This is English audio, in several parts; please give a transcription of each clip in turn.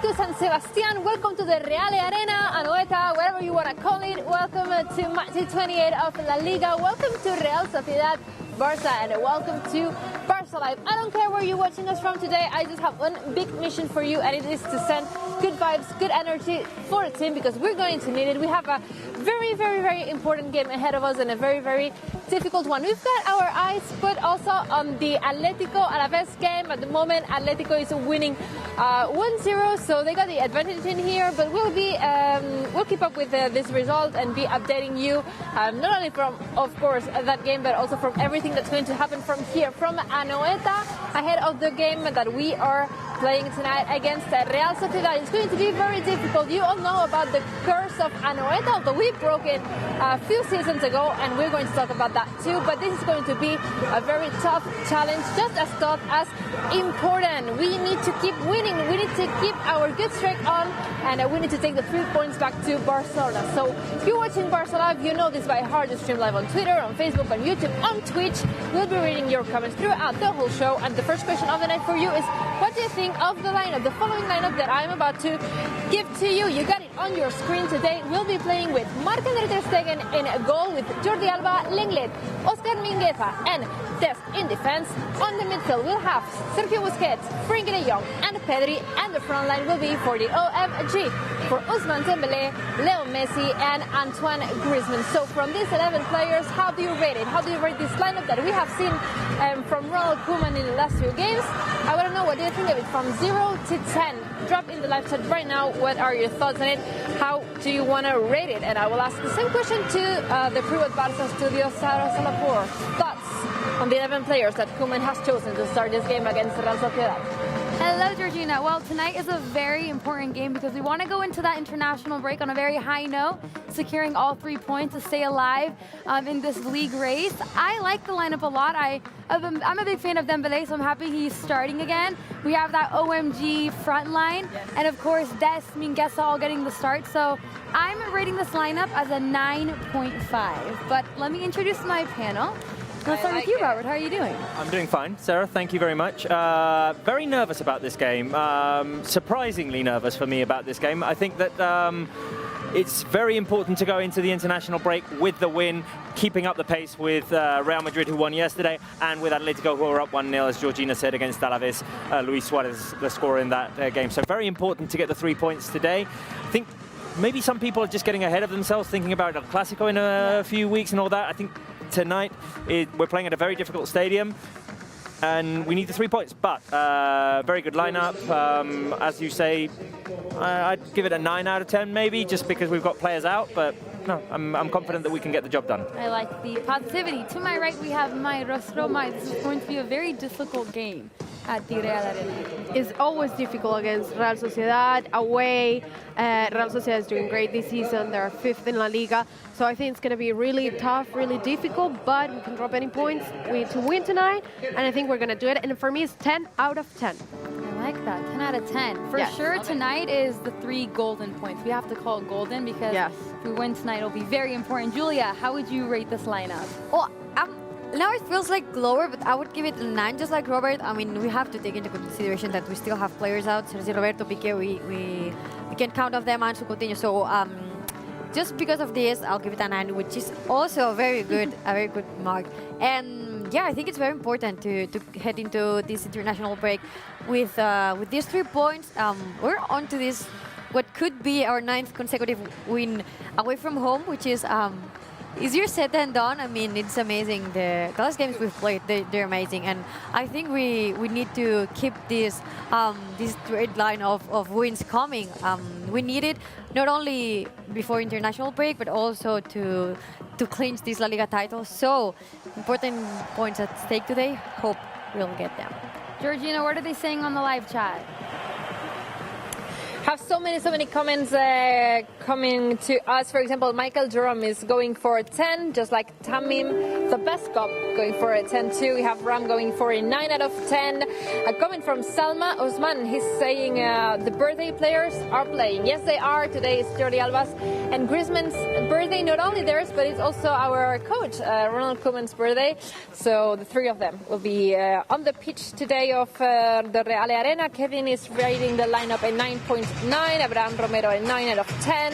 to San Sebastián. Welcome to the Real Arena, Anoeta, whatever you want to call it. Welcome to match 28 of La Liga. Welcome to Real Sociedad, Barça, and welcome to Barça Live. I don't care where you're watching us from today. I just have one big mission for you, and it is to send good vibes, good energy for the team, because we're going to need it. We have a very, very, very important game ahead of us, and a very, very difficult one. We've got our eyes put also on the Atletico Alaves game. At the moment, Atletico is winning 1-0, so they got the advantage in here. But we'll keep up with this result and be updating you not only from, of course, that game, but also from everything that's going to happen from here, from Anoeta, ahead of the game that we are playing tonight against Real Sociedad. It's going to be very difficult. You all know about the curse of Anoeta, although we broke it a few seasons ago, and we're going to talk about that too. But this is going to be a very tough challenge, just as tough as important. We need to keep winning. We need to keep our good streak on, and we need to take the 3 points back to Barcelona. So if you're watching Barça Live, you know this by heart. You stream live on Twitter, on Facebook, on YouTube, on Twitch. We'll be reading your comments throughout the whole show. And the first question of the night for you is, what do you think of the lineup, the following lineup that I'm about to give to you? You got it on your screen today. We'll be playing with Anoeta Stadium in a goal, with Jordi Alba, Lenglet, Oscar Mingueza, and Dest in defense. On the midfield, we'll have Sergio Busquets, Frenkie de Jong, and Pedri, and the front line will be for the OFG, for Ousmane Dembélé, Leo Messi, and Antoine Griezmann. So from these 11 players, how do you rate it? How do you rate this lineup that we have seen from Ronald Koeman in the last few games? I want to know, what do you think of it from 0 to 10? Drop in the live chat right now. What are your thoughts on it? How do you want to rate it? And I will ask the same question to the crew at Barça Studio, Sarah Salapur. Thoughts on the 11 players that Koeman has chosen to start this game against Real Sociedad? Hello, Georgina. Well, tonight is a very important game because we want to go into that international break on a very high note, securing all 3 points to stay alive in this league race. I like the lineup a lot. I'm a big fan of Dembélé, so I'm happy he's starting again. We have that OMG front line, and of course, Dest, Mingueza all getting the start. So I'm rating this lineup as a 9.5. But let me introduce my panel. Let's start with you, Robert. How are you doing? I'm doing fine, Sarah. Thank you very much. Very nervous about this game. Surprisingly nervous for me about this game. I think that it's very important to go into the international break with the win, keeping up the pace with Real Madrid, who won yesterday, and with Atletico, who are up 1-0, as Georgina said, against Alaves. Luis Suarez, the scorer in that game. So very important to get the 3 points today. I think maybe some people are just getting ahead of themselves, thinking about El Clásico in a few weeks and all that. I think tonight we're playing at a very difficult stadium, and we need the 3 points. But very good lineup. As you say, I'd give it a 9 out of 10 maybe, just because we've got players out. But no, I'm confident that we can get the job done. I like the positivity. To my right, we have Mai Rostro. Mai, this is going to be a very difficult game at the Real Arena. It's always difficult against Real Sociedad, away. Real Sociedad is doing great this season. They're 5th in La Liga. So I think it's going to be really tough, really difficult, but we can drop any points. We need to win tonight, and I think we're going to do it. And for me, it's 10 out of 10. I like that, 10 out of 10. For sure, tonight is the 3 golden points. We have to call it golden because if we win tonight, it'll be very important. Julia, how would you rate this lineup? Well, now it feels like lower, but I would give it a 9, just like Robert. I mean, we have to take into consideration that we still have players out. Sergio Roberto, Piqué, we can count off them, and Coutinho. So just because of this, I'll give it a 9, which is also a very good mark. And yeah, I think it's very important to head into this international break with these 3 points. We're on to this, what could be our 9th consecutive win away from home, which is easier said than done. I mean, it's amazing. The last games we've played, they're amazing, and I think we need to keep this trade line of wins coming. We need it not only before international break, but also to clinch this La Liga title. So important points at stake today. Hope we'll get them. Georgina, what are they saying on the live chat? Have so many comments coming to us. For example, Michael Jerome is going for a 10, just like Tamim, the best cop, going for a 10 too. We have Ram going for a 9 out of 10. Coming from Salma Osman, he's saying the birthday players are playing. Yes, they are. Today is Jordi Alba's and Griezmann's birthday, not only theirs, but it's also our coach, Ronald Koeman's birthday. So the three of them will be on the pitch today of the Real Arena. Kevin is rating the lineup a 9.9, Abraham Romero a 9 out of 10.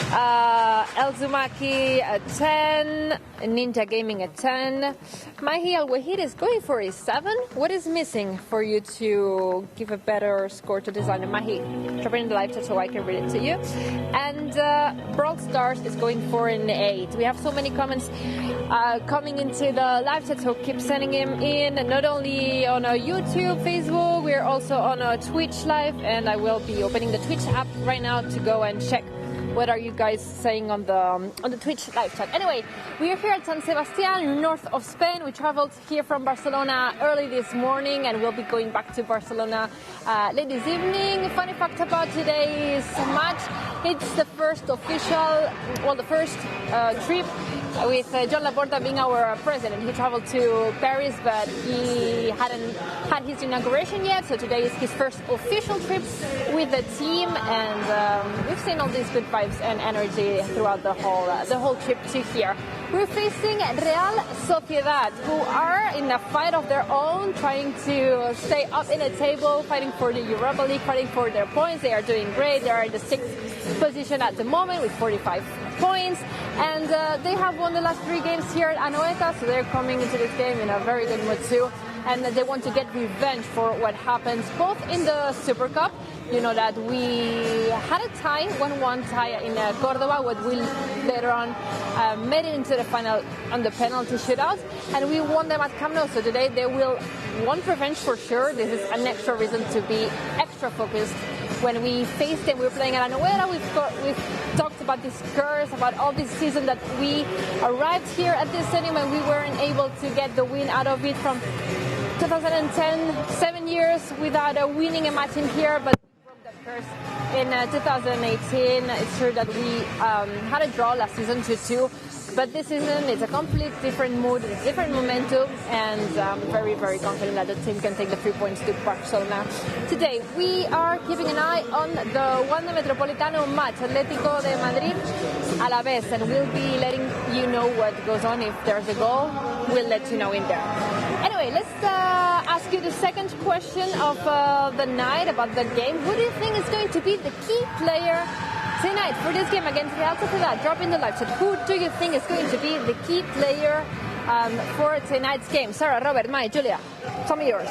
El Zumaki a 10, Ninja Gaming a 10. Mahi Al Wahid is going for a 7. What is missing for you to give a better score to this lineup? Mahi, drop it in the live chat so I can read it to you. And Brawl Stars is going for an 8. We have so many comments coming into the live chat, so keep sending them in. Not only on our YouTube, Facebook, we're also on our Twitch live, and I will be opening the Twitch app right now to go and check what are you guys saying on the Twitch live chat. Anyway, we are here at San Sebastian, north of Spain. We traveled here from Barcelona early this morning, and we'll be going back to Barcelona late this evening. Funny fact about today's match, it's the first official, well, the first trip with John Laporta being our president. He traveled to Paris, but he hadn't had his inauguration yet, so today is his first official trip with the team, and we've seen all these good vibes and energy throughout the whole trip to here. We're facing Real Sociedad, who are in a fight of their own, trying to stay up in the table, fighting for the Europa League, fighting for their points. They are doing great. They are in the 6th position at the moment with 45 points, and they have won the last 3 games here at Anoeta, so they're coming into this game in a very good mood too, and they want to get revenge for what happens both in the Super Cup. You know that we had a tie, 1-1 tie in Cordoba, what we later on made it into the final on the penalty shootout, and we won them at Camp Nou. So today they will want revenge for sure. This is an extra reason to be extra focused. When we faced them, we were playing at Anoeta. We've talked about this curse, about all this season that we arrived here at this stadium and we weren't able to get the win out of it from 2010, 7 years without winning a match in here, but in 2018, it's true that we had a draw last season 2-2, but this season it's a complete different mood, a different momentum, and I'm very, very confident that the team can take the 3 points to Barcelona. Today, we are keeping an eye on the Wanda Metropolitano match, Atlético de Madrid a la vez, and we'll be letting you know what goes on. If there's a goal, we'll let you know in there. Anyway, let's ask you the second question of the night about the game. Who do you think is going to be the key player tonight for this game against Real Sociedad? Drop in the live chat. Who do you think is going to be the key player for tonight's game? Sarah, Robert, Mai, Julia, some of yours.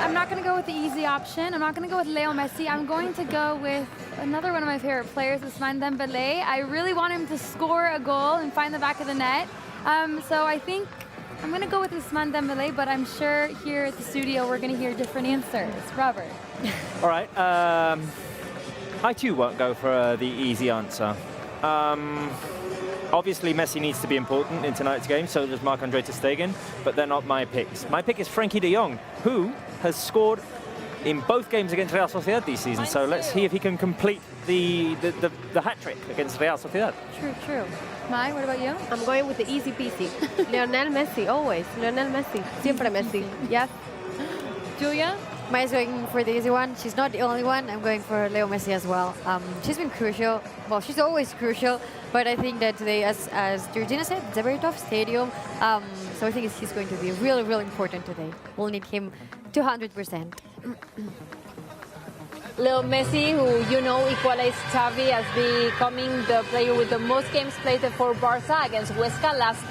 I'm not going to go with the easy option. I'm not going to go with Leo Messi. I'm going to go with another one of my favorite players, Ousmane Dembélé. I really want him to score a goal and find the back of the net. So I think I'm going to go with Ousmane Dembélé, but I'm sure here at the studio we're going to hear different answers. Robert. All right. I too won't go for the easy answer. Obviously, Messi needs to be important in tonight's game, so does Marc-Andre ter Stegen, but they're not my picks. My pick is Frenkie de Jong, who has scored in both games against Real Sociedad this season, so let's see if he can complete the hat-trick against Real Sociedad. True. Mai, what about you? I'm going with the easy peasy. Lionel Messi, always. Lionel Messi. Siempre Messi. Yes. Julia? Mai's going for the easy one. She's not the only one. I'm going for Leo Messi as well. She's been crucial. Well, she's always crucial, but I think that today, as Georgina said, it's a very tough stadium. So I think he's going to be really, really important today. We'll need him 200%. Leo Messi, who you know equalized Xavi as becoming the player with the most games played for Barça against Huesca last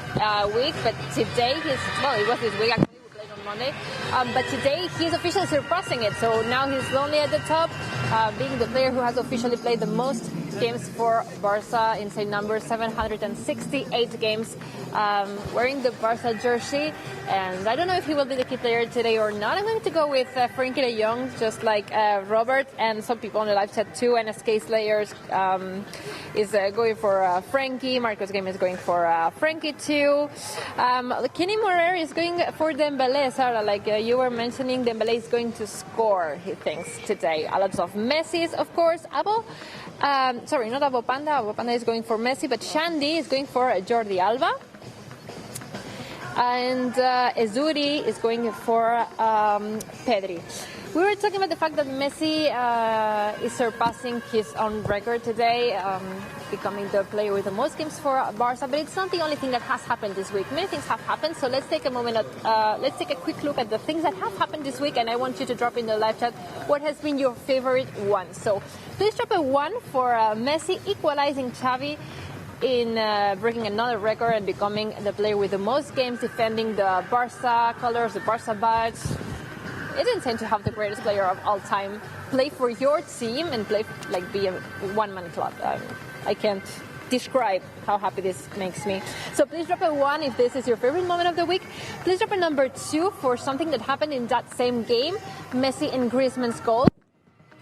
week, but today it was this week actually. Monday. But today he's officially surpassing it, so now he's only at the top, being the player who has officially played the most games for Barça, insane number, 768 games, wearing the Barça jersey, and I don't know if he will be the key player today or not. I'm going to go with Frenkie de Jong, just like Robert and some people on the live chat too. NSK Slayers is going for Frenkie, Marcos Game is going for Frenkie too. Kenny Morer is going for Dembélé. Sarah, like you were mentioning, Dembélé is going to score, he thinks, today. A lot of Messi's, of course. Abo, Sorry, not Abopanda. Abopanda is going for Messi, but Shandy is going for Jordi Alba. And Ezuri is going for Pedri. We were talking about the fact that Messi is surpassing his own record today, becoming the player with the most games for Barça. But it's not the only thing that has happened this week. Many things have happened. So let's take a moment. Let's take a quick look at the things that have happened this week. And I want you to drop in the live chat what has been your favorite one. So please drop a 1 for Messi equalizing Xavi in breaking another record and becoming the player with the most games defending the Barça colors, the Barça badge. It's insane to have the greatest player of all time play for your team and play be a one-man club. I can't describe how happy this makes me. So please drop a 1 if this is your favorite moment of the week. Please drop a number 2 for something that happened in that same game, Messi and Griezmann's goal.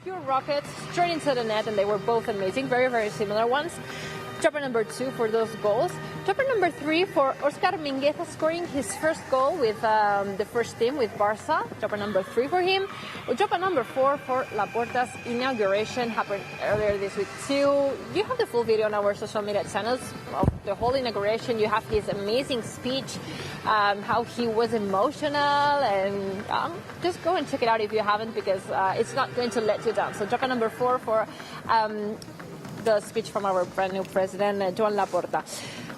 Pure rockets straight into the net, and they were both amazing, very, very similar ones. Drop a number 2 for those goals. Drop a number 3 for Oscar Mingueza scoring his first goal with the first team with Barça. Drop a number 3 for him. Or drop a number 4 for Laporta's inauguration, happened earlier this week too. You have the full video on our social media channels of the whole inauguration. You have his amazing speech, how he was emotional, and just go and check it out if you haven't, because it's not going to let you down. So drop a number 4 for the speech from our brand new president, Joan Laporta.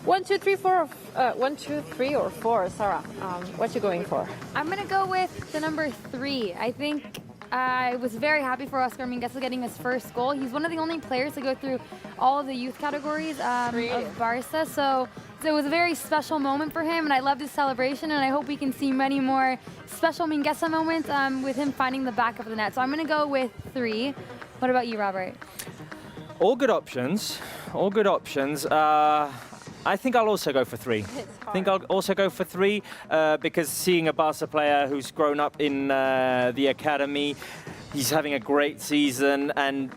1, 2, 3, 4. 1, 2, 3, or 4. Sarah, what you going for? I'm going to go with the number 3. I think I was very happy for Oscar Mingueza getting his first goal. He's one of the only players to go through all of the youth categories of Barça. So it was a very special moment for him, and I loved his celebration, and I hope we can see many more special Mingueza moments with him finding the back of the net. So I'm going to go with 3. What about you, Robert? All good options. All good options. I think I'll also go for 3. I think I'll also go for 3 because seeing a Barca player who's grown up in the academy, he's having a great season, and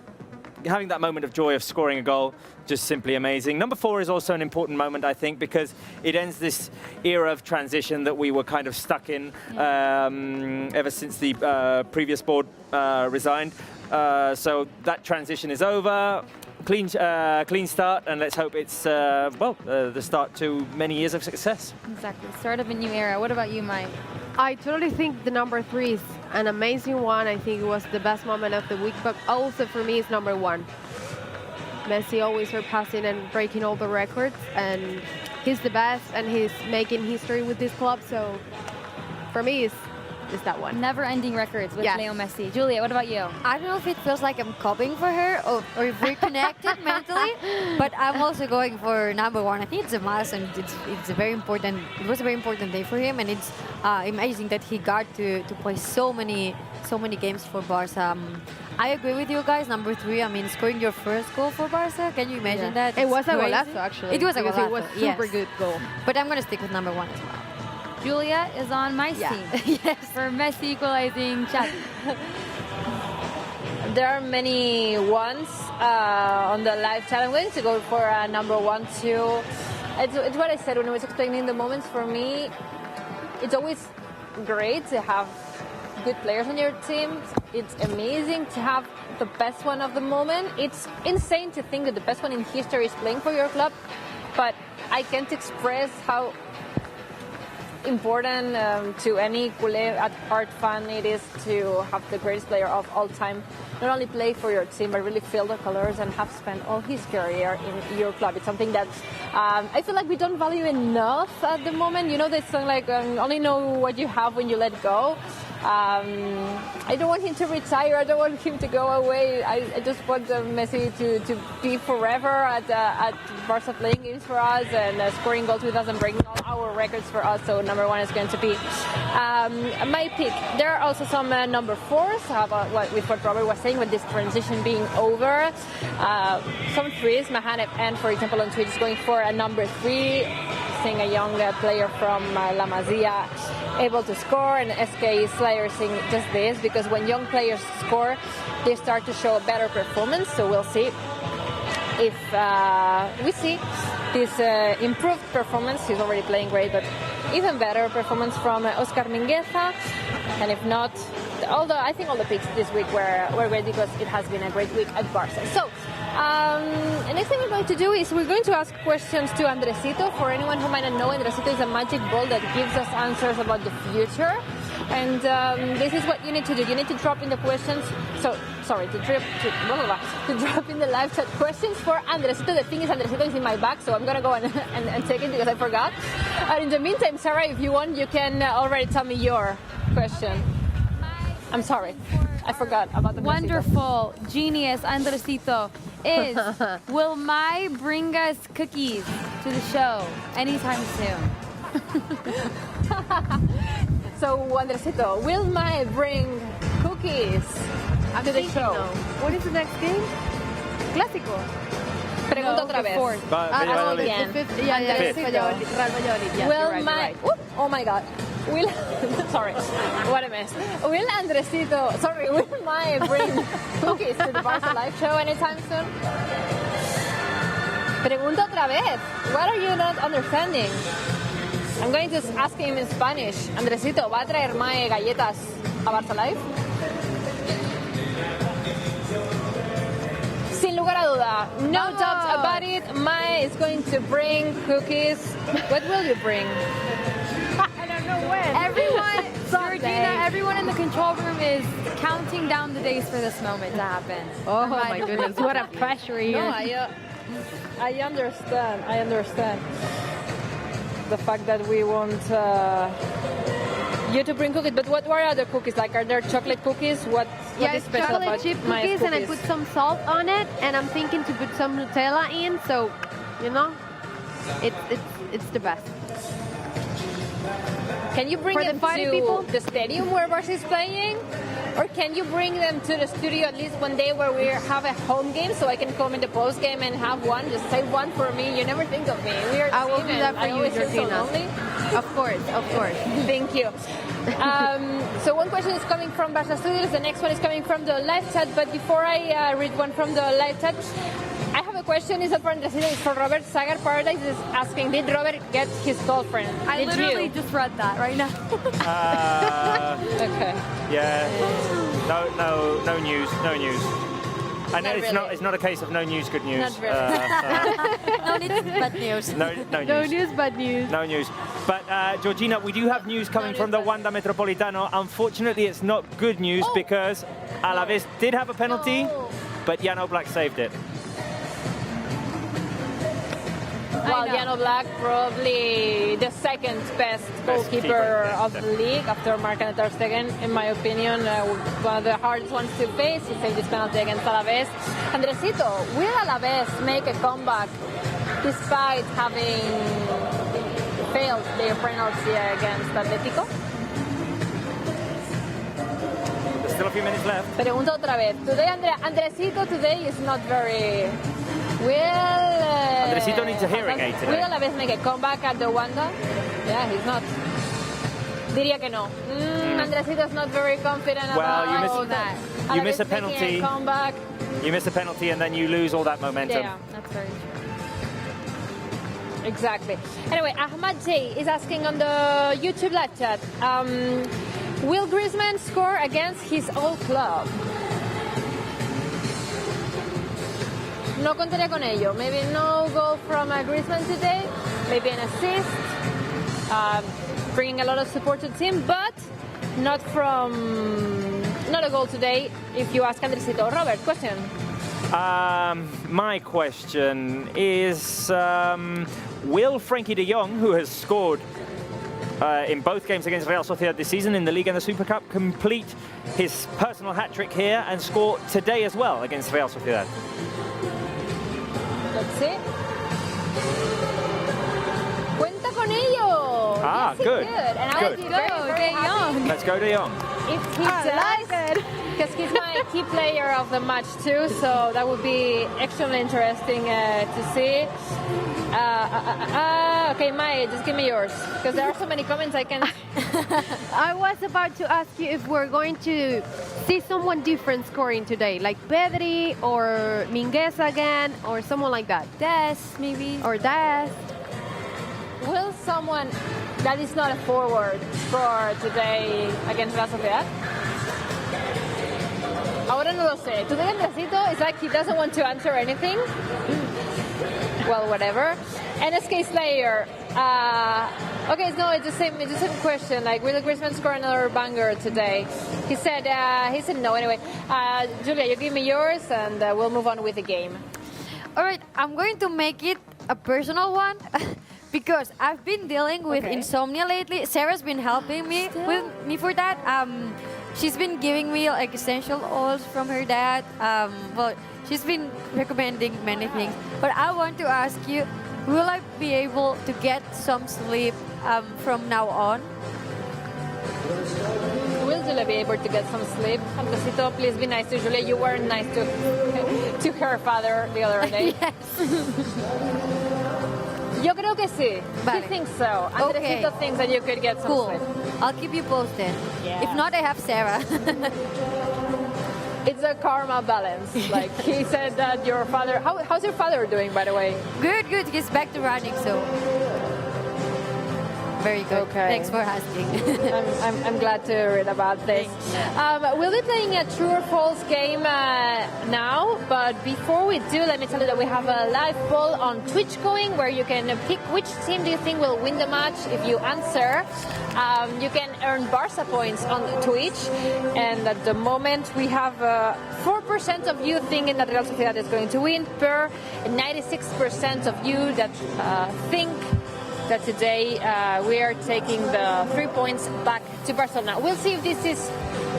having that moment of joy of scoring a goal, just simply amazing. Number 4 is also an important moment, I think, because it ends this era of transition that we were kind of stuck in ever since the previous board resigned. So that transition is over. Clean start, and let's hope it's the start to many years of success. Exactly, start of a new era. What about you, Mike? I totally think the number 3 is an amazing one. I think it was the best moment of the week, but also for me it's number 1. Messi always surpassing and breaking all the records, and he's the best, and he's making history with this club. So for me, it's that one. Never-ending records with Leo Messi. Julia, what about you? I don't know if it feels like I'm copying for her or if we're connected mentally, but I'm also going for number 1. I think it's a milestone. It's a very important. It was a very important day for him, and it's amazing that he got to play so many games for Barca. I agree with you guys. Number 3. I mean, scoring your first goal for Barca. Can you imagine that? It was a golazo, actually. It was a golazo. It was super good goal. But I'm gonna stick with number 1 as well. Julia is on my team. Yes. For Messi equalizing Xavi. There are many ones on the live chat. I'm going to go for number 1 too. It's what I said when I was explaining the moments. For me, it's always great to have good players on your team. It's amazing to have the best one of the moment. It's insane to think that the best one in history is playing for your club, but I can't express how important to any culé at heart fan it is to have the greatest player of all time not only play for your team but really feel the colors and have spent all his career in your club. It's something that I feel like we don't value enough at the moment. You know, this song like only know what you have when you let go. I don't want him to retire. I don't want him to go away. I just want Messi to be forever at Barca playing games for us and scoring goals with us and breaking all our records for us. So number 1 is going to be my pick. There are also some number 4s with what Robert was saying with this transition being over. Some 3s. Mahaneb and, for example, on Twitch is going for a number 3. Seeing a young player from La Masia able to score, and SK is saying just this, because when young players score, they start to show a better performance. So we'll see if we see this improved performance. He's already playing great, but even better performance from Oscar Mingueza. And if not, I think all the picks this week were great because it has been a great week at Barca. So And next thing we're going to do is we're going to ask questions to Andresito. For anyone who might not know, Andresito is a magic ball that gives us answers about the future. And this is what you need to do. You need to drop in the questions. To drop in the live chat questions for Andresito. The thing is, Andresito is in my bag, so I'm gonna go and take it because I forgot. And in the meantime, Sarah, if you want, you can already tell me your question. I'm sorry, I forgot about the wonderful, genius Andresito is, will Mai bring us cookies to the show anytime soon? So, Andresito, will Mai bring cookies to the show? No. What is the next game? Clásico. Pregunta otra vez. Again. The fifth. Yeah, Real Valladolid. Yes, Will you're right. Oh my God. Will sorry, what a mess. Will Andresito? Sorry, will Mai bring cookies to the Barça live show anytime soon? Pregunta otra vez. What are you not understanding? I'm going to ask him in Spanish. Andresito, ¿va a traer Mae galletas a Barça Live? Sin lugar a duda, no doubts about it. Mae is going to bring cookies. What will you bring? I don't know when. Everyone, Georgina, everyone in the control room is counting down the days for this moment to happen. Oh my goodness, what a pressure here. No, I understand. I understand. The fact that we want you to bring cookies, but what are other cookies? Like, are there chocolate cookies? What is special chocolate about chip Maya's cookies, and I put some salt on it, and I'm thinking to put some Nutella in, so you know, it's the best. Can you bring For the them party to people? the stadium where Barça is playing? Or can you bring them to the studio at least one day where we have a home game so I can come in the post game and have one? Just save one for me. You never think of me. I will do that for you, Georgina. So Of course. Thank you. So one question is coming from Barça Studios. The next one is coming from the live chat. But before I read one from the live chat, I have a question. Is that for Andresito? It's for Robert. Sagar Paradise is asking, did Robert get his girlfriend? I literally just read that right now. Okay. Yeah. No news. And it's not a case of no news, good news. Not really. No news, bad news. No news. No news, bad news. No news. But Georgina, we do have news coming from the Wanda Metropolitano. Unfortunately, it's not good news because Alaves did have a penalty, but Jan Black saved it. Well, Jan Black, probably the second best goalkeeper of the league after Marc-André ter Stegen, in my opinion. One of the hardest ones to face. He saved this penalty against Alaves. Andresito, will Alaves make a comeback despite having failed their penalty against Atlético? There's still a few minutes left. Pregunta otra vez. Today, Andresito today is not very... Andresito needs a hearing aid today. Will Alaves make a comeback at the Wanda? Yeah, he's not. Diría que no. Andresito's not very confident about that. You miss a penalty. A comeback. You miss a penalty and then you lose all that momentum. Yeah, that's very true. Exactly. Anyway, Ahmad J is asking on the YouTube live chat, will Griezmann score against his old club? No contaría con ello. Maybe no goal from Griezmann today. Maybe an assist. Bringing a lot of support to the team, but not a goal today. If you ask Andresito. Robert, question. My question is, will Frankie de Jong, who has scored in both games against Real Sociedad this season in the League and the Super Cup, complete his personal hat-trick here and score today as well against Real Sociedad? Let's see. Cuenta con ello. Ah, yes, good. And I would be very, very De Jong. Let's go de Jong. If he does, because he's my key player of the match too, so that would be extremely interesting to see. Okay, Mai, just give me yours, because there are so many comments I can... I was about to ask you if we're going to see someone different scoring today, like Pedri or Mingueza again, or someone like that. Dest, maybe. Or Dest. Will someone that is not a forward score today against Real Sociedad? I ahora no lo sé. Today Andresito is like he doesn't want to answer anything. Well, whatever. NSK Slayer. Okay, no, it's the same question. Like, will Griezmann score another banger today? He said no. Anyway, Julia, you give me yours, and we'll move on with the game. All right, I'm going to make it a personal one because I've been dealing with insomnia lately. Sarah's been helping me for that. She's been giving me like essential oils from her dad. Well, she's been recommending many things. But I want to ask you, will I be able to get some sleep from now on? Will Julia be able to get some sleep? Andresito, please be nice to Julia. You weren't nice to her father the other day. Yes. Yo creo que sí. Vale. He thinks so. Andresito thinks that you could get some Cool. sleep. I'll keep you posted. Yeah. If not, I have Sarah. It's a karma balance. Like he said that your father. How's your father doing, by the way? Good, good. He's back to running, so very good. Okay. Thanks for asking. I'm glad to read about this. We'll be playing a true or false game now, but before we do, let me tell you that we have a live poll on Twitch going where you can pick which team do you think will win the match. If you answer, you can earn Barça points on Twitch, and at the moment we have 4% of you thinking that Real Sociedad is going to win per 96% of you that think that today we are taking the 3 points back to Barcelona. We'll see if this is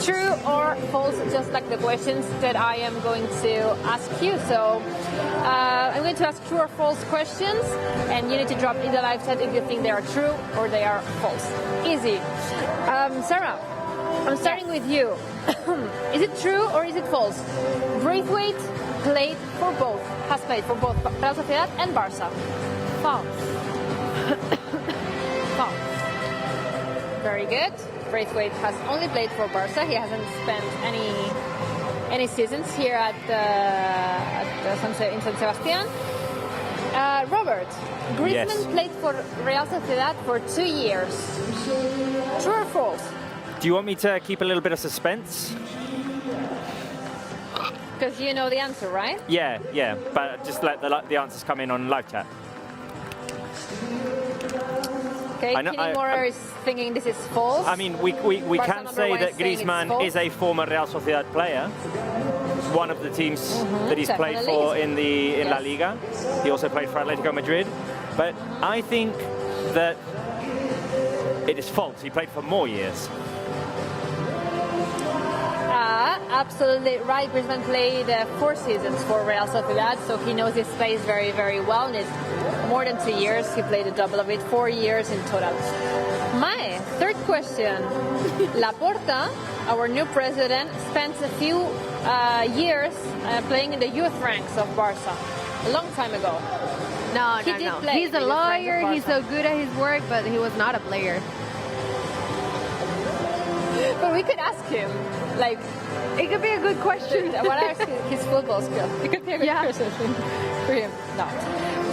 true or false, just like the questions that I am going to ask you. So I'm going to ask true or false questions, and you need to drop in the live chat if you think they are true or they are false. Easy. Sarah, I'm starting with you. Is it true or is it false? Braithwaite played for both, has played for both Real Sociedad and Barça. False. False. Very good. Braithwaite has only played for Barça. He hasn't spent any seasons here at in San Sebastian. Robert, Griezmann played for Real Sociedad for 2 years. True or false? Do you want me to keep a little bit of suspense? Because you know the answer, right? Yeah, but just let the answers come in on live chat. Okay, Kenny Moore is thinking this is false. I mean, we can say that Griezmann is a former Real Sociedad player. One of the teams that he's played for in La Liga. He also played for Atletico Madrid. But I think that it is false. He played for more years. Absolutely right. Griezmann played 4 seasons for Real Sociedad, so he knows this place very, very well. And it's more than 2 years. He played a double of it, 4 years in total. My third question. Laporta, our new president, spent a few years playing in the youth ranks of Barça. A long time ago. No. He's a lawyer. He's so good at his work, but he was not a player. But we could ask him. Like, it could be a good question. What are his football skills? It could be a good question for him. No.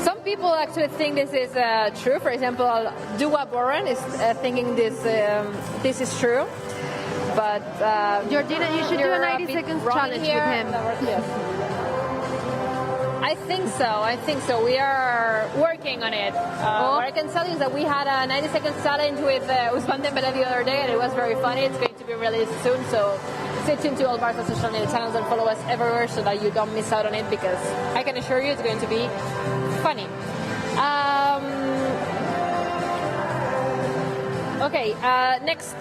Some people actually think this is true. For example, Dua Boran is thinking this is true. But Georgina, you should do a 90 seconds challenge with him. Yes. I think so. We are working on it. What I can tell you is that we had a 90 seconds challenge with Ousmane Dembélé the other day, and it was very funny. It's going to be released soon, so stay tuned to all Barça social media channels and follow us everywhere so that you don't miss out on it, because I can assure you it's going to be funny. Okay, next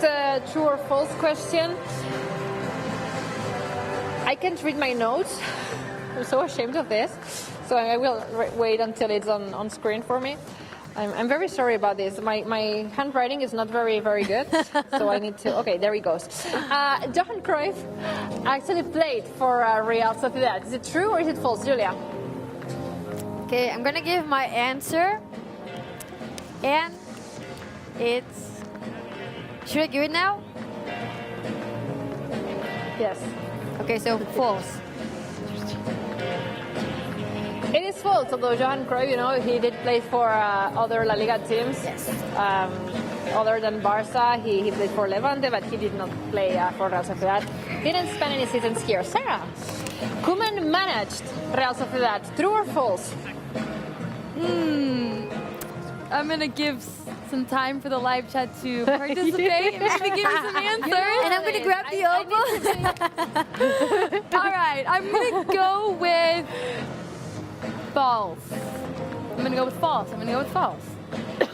true or false question. I can't read my notes. I'm so ashamed of this, so I will wait until it's on screen for me. I'm very sorry about this. My handwriting is not very, very good, so I need to... Okay, there he goes. Johan Cruyff actually played for Real Sociedad. Is it true or is it false, Julia? Okay, I'm gonna give my answer, and it's... Should I give it now? Yes. Okay, so false. It is false, although Johan Cruyff, you know, he did play for other La Liga teams. Yes. Other than Barça, he played for Levante, but he did not play for Real Sociedad. Didn't spend any seasons here. Sarah, Koeman managed Real Sociedad. True or false? I'm going to give some time for the live chat to participate and maybe give me some answers. And I'm going to grab the elbow. All right, I'm going to go with false. I'm going to go with false.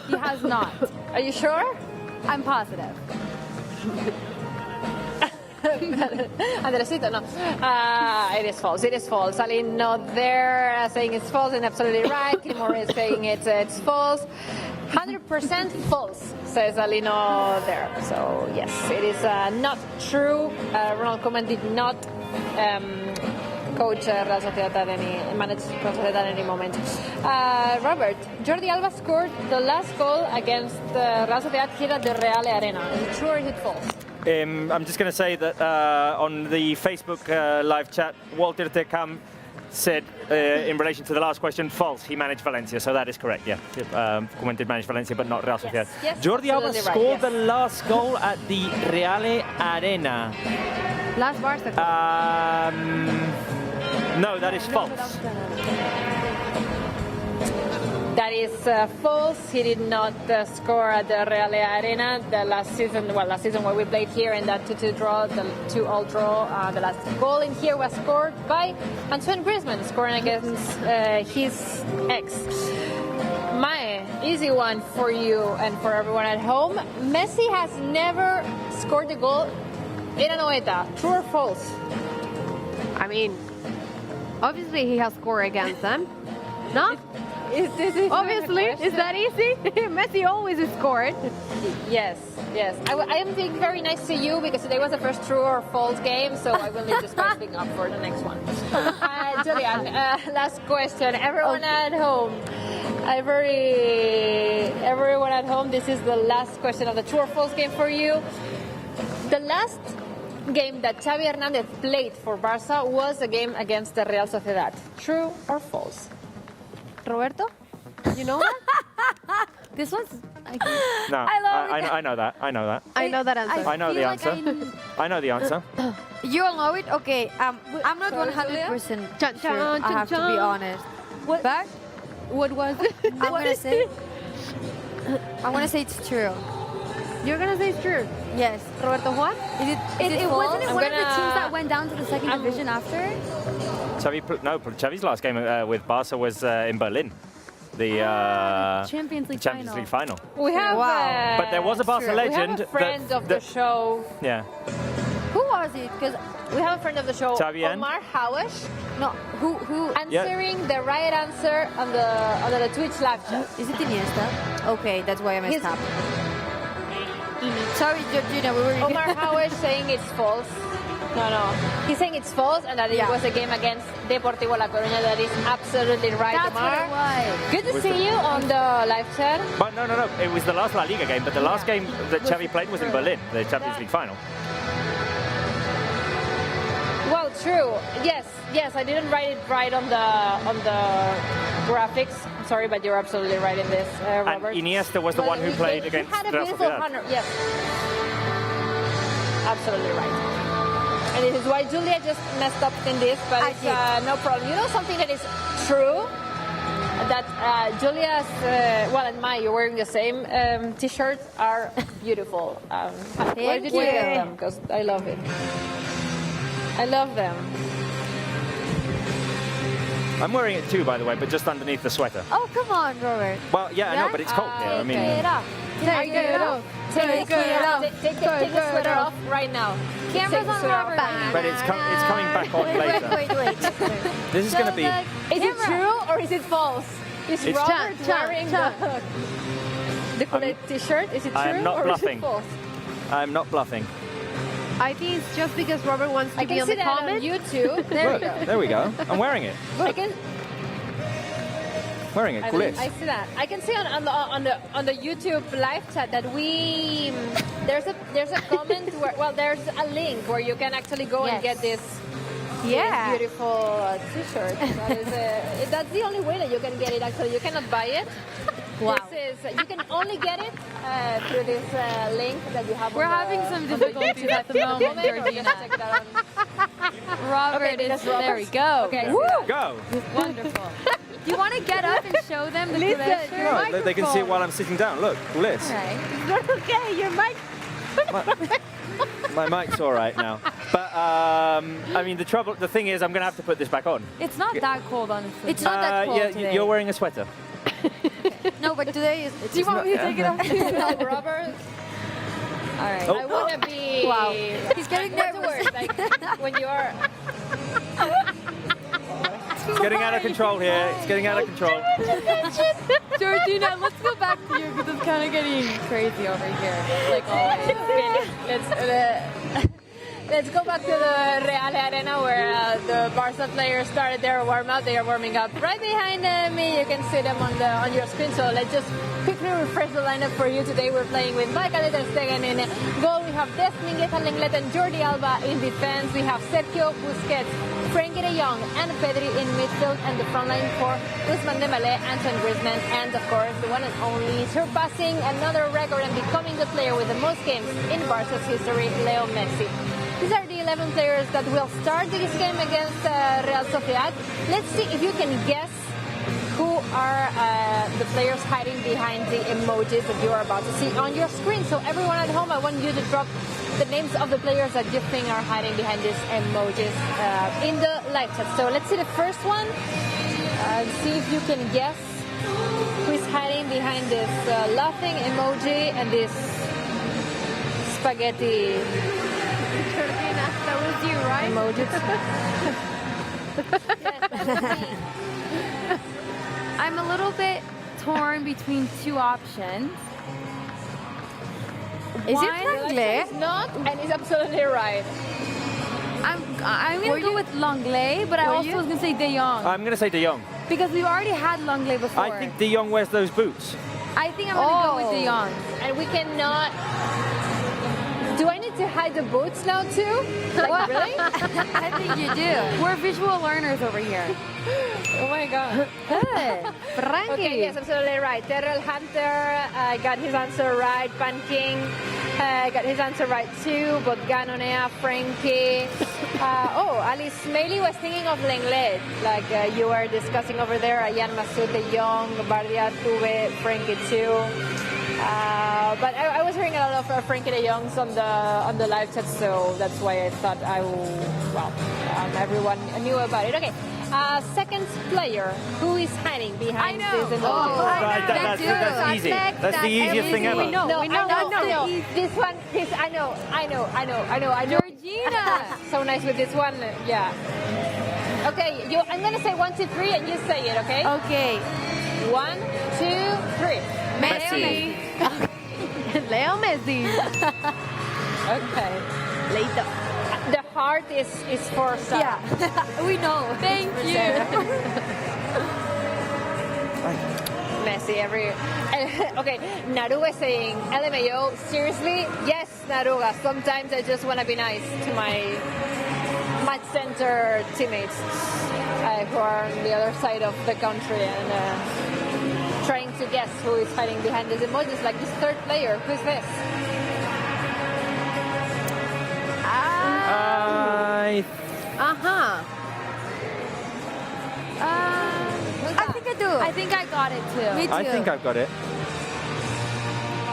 He has not. Are you sure? I'm positive. Andresito, no. It is false. It is false. Aline not there saying it's false and absolutely right. Timor is saying it's false. 100% false, says Alino there. So yes, it is not true. Ronald Koeman did not coach Real Sociedad at manage Real Sociedad at any moment. Robert, Jordi Alba scored the last goal against Real Sociedad here at the Real Arena. Is it true or is it false? I'm just going to say that on the Facebook live chat, Walter Tecam said in relation to the last question, false. He managed Valencia, so that is correct. Yeah, Koeman did manage Valencia, but not Real Sociedad. Yes, Jordi Alba absolutely right, scored yes. the last goal at the Real Arena. Last Barça. No, that is false. That is false. He did not score at the Real Arena the last season. Well, last season when we played here in that 2-2 draw, the 2-all draw. The last goal in here was scored by Antoine Griezmann, scoring against his ex. My easy one for you and for everyone at home. Messi has never scored a goal in Anoeta. True or false? I mean, obviously he has scored against them. No? Obviously, is that easy? Messi always is scored. Yes, yes. I am being very nice to you because today was the first true or false game, so I will need to spice things up for the next one. Julian, last question. Everyone at home. Everyone at home, this is the last question of the true or false game for you. The last game that Xavi Hernandez played for Barça was a game against the Real Sociedad. True or false? Roberto, you know that? This one's... No, I know that. I know that. I know that answer. I know the feel like answer. I know the answer. You all know it? Okay, I'm not 100% Chan, sure, chan, I have to be chan. honest. What? But What was it? I'm gonna say it's true. You're gonna say it's true. Yes. Roberto Juan? Is it It false? wasn't it one of the teams that went down to the second division after? Xavi's last game with Barca was in Berlin. The Champions League final. We have. Wow. But there was a Barca legend. We have a friend of the show. Yeah. Who was it? Because We have a friend of the show, Xavi and? Omar Hawash, no, who answering the right answer on the Twitch live chat. is it? Iniesta? Okay, that's why I messed He's- up. Sorry, Georgina, we were. Omar Hawash saying it's false. No. He's saying it's false and that it Yeah. was a game against Deportivo La Coruña. That is absolutely right, That's what Omar. it was. Good to see you on the live chat. But no. It was the last La Liga game, but the last game that Xavi played was in Berlin, the Champions League final. Well, true. Yes. I didn't write it right on the graphics. Sorry, but you're absolutely right in this, And Robert. Iniesta was the one who played against He had a Real beautiful Sociedad. runner. Yes. Absolutely right. And this is why Julia just messed up in this, but I it's did. no problem. You know something that is true? That Julia's, and you're wearing the same t-shirts are beautiful. Where did you you. get them? Because I love it. I love them. I'm wearing it too, by the way, but just underneath the sweater. Oh, come on, Robert. Well, yeah, I know, but it's cold here. I mean, Take it off. Take it off. Take the sweater off right now. Camera's Take the on sweater Robert. off. but it's coming back on later. Wait. This is going to be. Is it true or is it false? Is It's- Robert wearing the correct t-shirt? Is it true I am not or bluffing. is it false? I'm not bluffing. I think it's just because Robert wants to I be can on see the that on comments. YouTube. There we Look, go. there we go. I'm wearing it. I can. Wearing it. Cool. I see that. I can see on the YouTube live chat that there's a comment where there's a link where you can actually go and Yes. get this beautiful t-shirt. That's the only way that you can get it. Actually, you cannot buy it. Wow. This is, you can only get it through this link that you have. We're on the, having some difficulties at the moment, Georgina. Check that on. Robert Okay, is, that's Robert. there we go. Okay. Woo! Go! Wonderful. Do you want to get up and show them the credentials? No, they can see it while I'm sitting down. Look, all this. Right. Not okay, your mic. My mic's all right now. But, I mean, the thing is, I'm going to have to put this back on. It's not that cold, honestly. It's not that cold Yeah, today. you're wearing a sweater. No, but today is. Do you want me to take it off? Like Robert, All right. Oh. I want to be. Wow. He's getting What's the nervous. word? Like when you're. It's getting out of control here. It's getting out of control. Georgina, let's go back to you because it's kind of getting crazy over here, like always. Let's go back to the Real Arena where the Barça players started their warm-up. They are warming up right behind me. You can see them on your screen. So let's just quickly refresh the lineup for you. Today we're playing with Anoeta Stadium in goal. We have Dest, Lenglet, and Jordi Alba in defense. We have Sergio Busquets, Frenkie de Jong, and Pedri in midfield. And the front line for Griezmann, Antoine Griezmann, and of course the one and only, surpassing another record and becoming the player with the most games in Barca's history, Leo Messi. These are the 11 players that will start this game against Real Sociedad. Let's see if you can guess who are the players hiding behind the emojis that you are about to see on your screen. So everyone at home, I want you to drop the names of the players that you think are hiding behind these emojis in the live chat. So let's see the first one. See if you can guess who is hiding behind this laughing emoji and this spaghetti Georgina, that was you, right? emoji. I'm a little bit torn between two options. Is One, it Franklin? It's not, and it's absolutely right. I'm going to go with Langlais, but I also was going to say De Jong. I'm going to say De Jong. Because we've already had Langlais before. I think De Jong wears those boots. I think I'm going to go with De Jong. And we cannot. Do I need to hide the boots now too? Like really? I think you do. We're visual learners over here. Oh my god. Good. Frankie. Okay, yes, absolutely right. Terrell Hunter got his answer right. Pan King got his answer right too. Botganonea, Frankie. Alice Maley was thinking of Lenglet, like you were discussing over there. Ayan Masoud, De Jong, Bardia, Tuve, Frankie too. But I was hearing a lot of Frenkie de Jongs on the live chat, so that's why I thought everyone knew about it. Okay, second player who is hiding behind this emoji. That's easy. That's the easiest thing ever. No, We know. I know. This one, I know. Georgina. So nice with this one, yeah. Okay, I'm gonna say 1, 2, 3, and you say it. Okay. Okay. 1, 2, 3. Messi. Leo Messi. Okay. Later. The heart is for Sarah. Yeah, we know. Thank you. Messi okay, Naruga is saying, LMAO, seriously? Yes, Naruga. Sometimes I just want to be nice to my match center teammates who are on the other side of the country and trying to guess who is hiding behind these emojis. Like this third player, who's this? I think I do. I think I got it too. Me too. I think I've got it.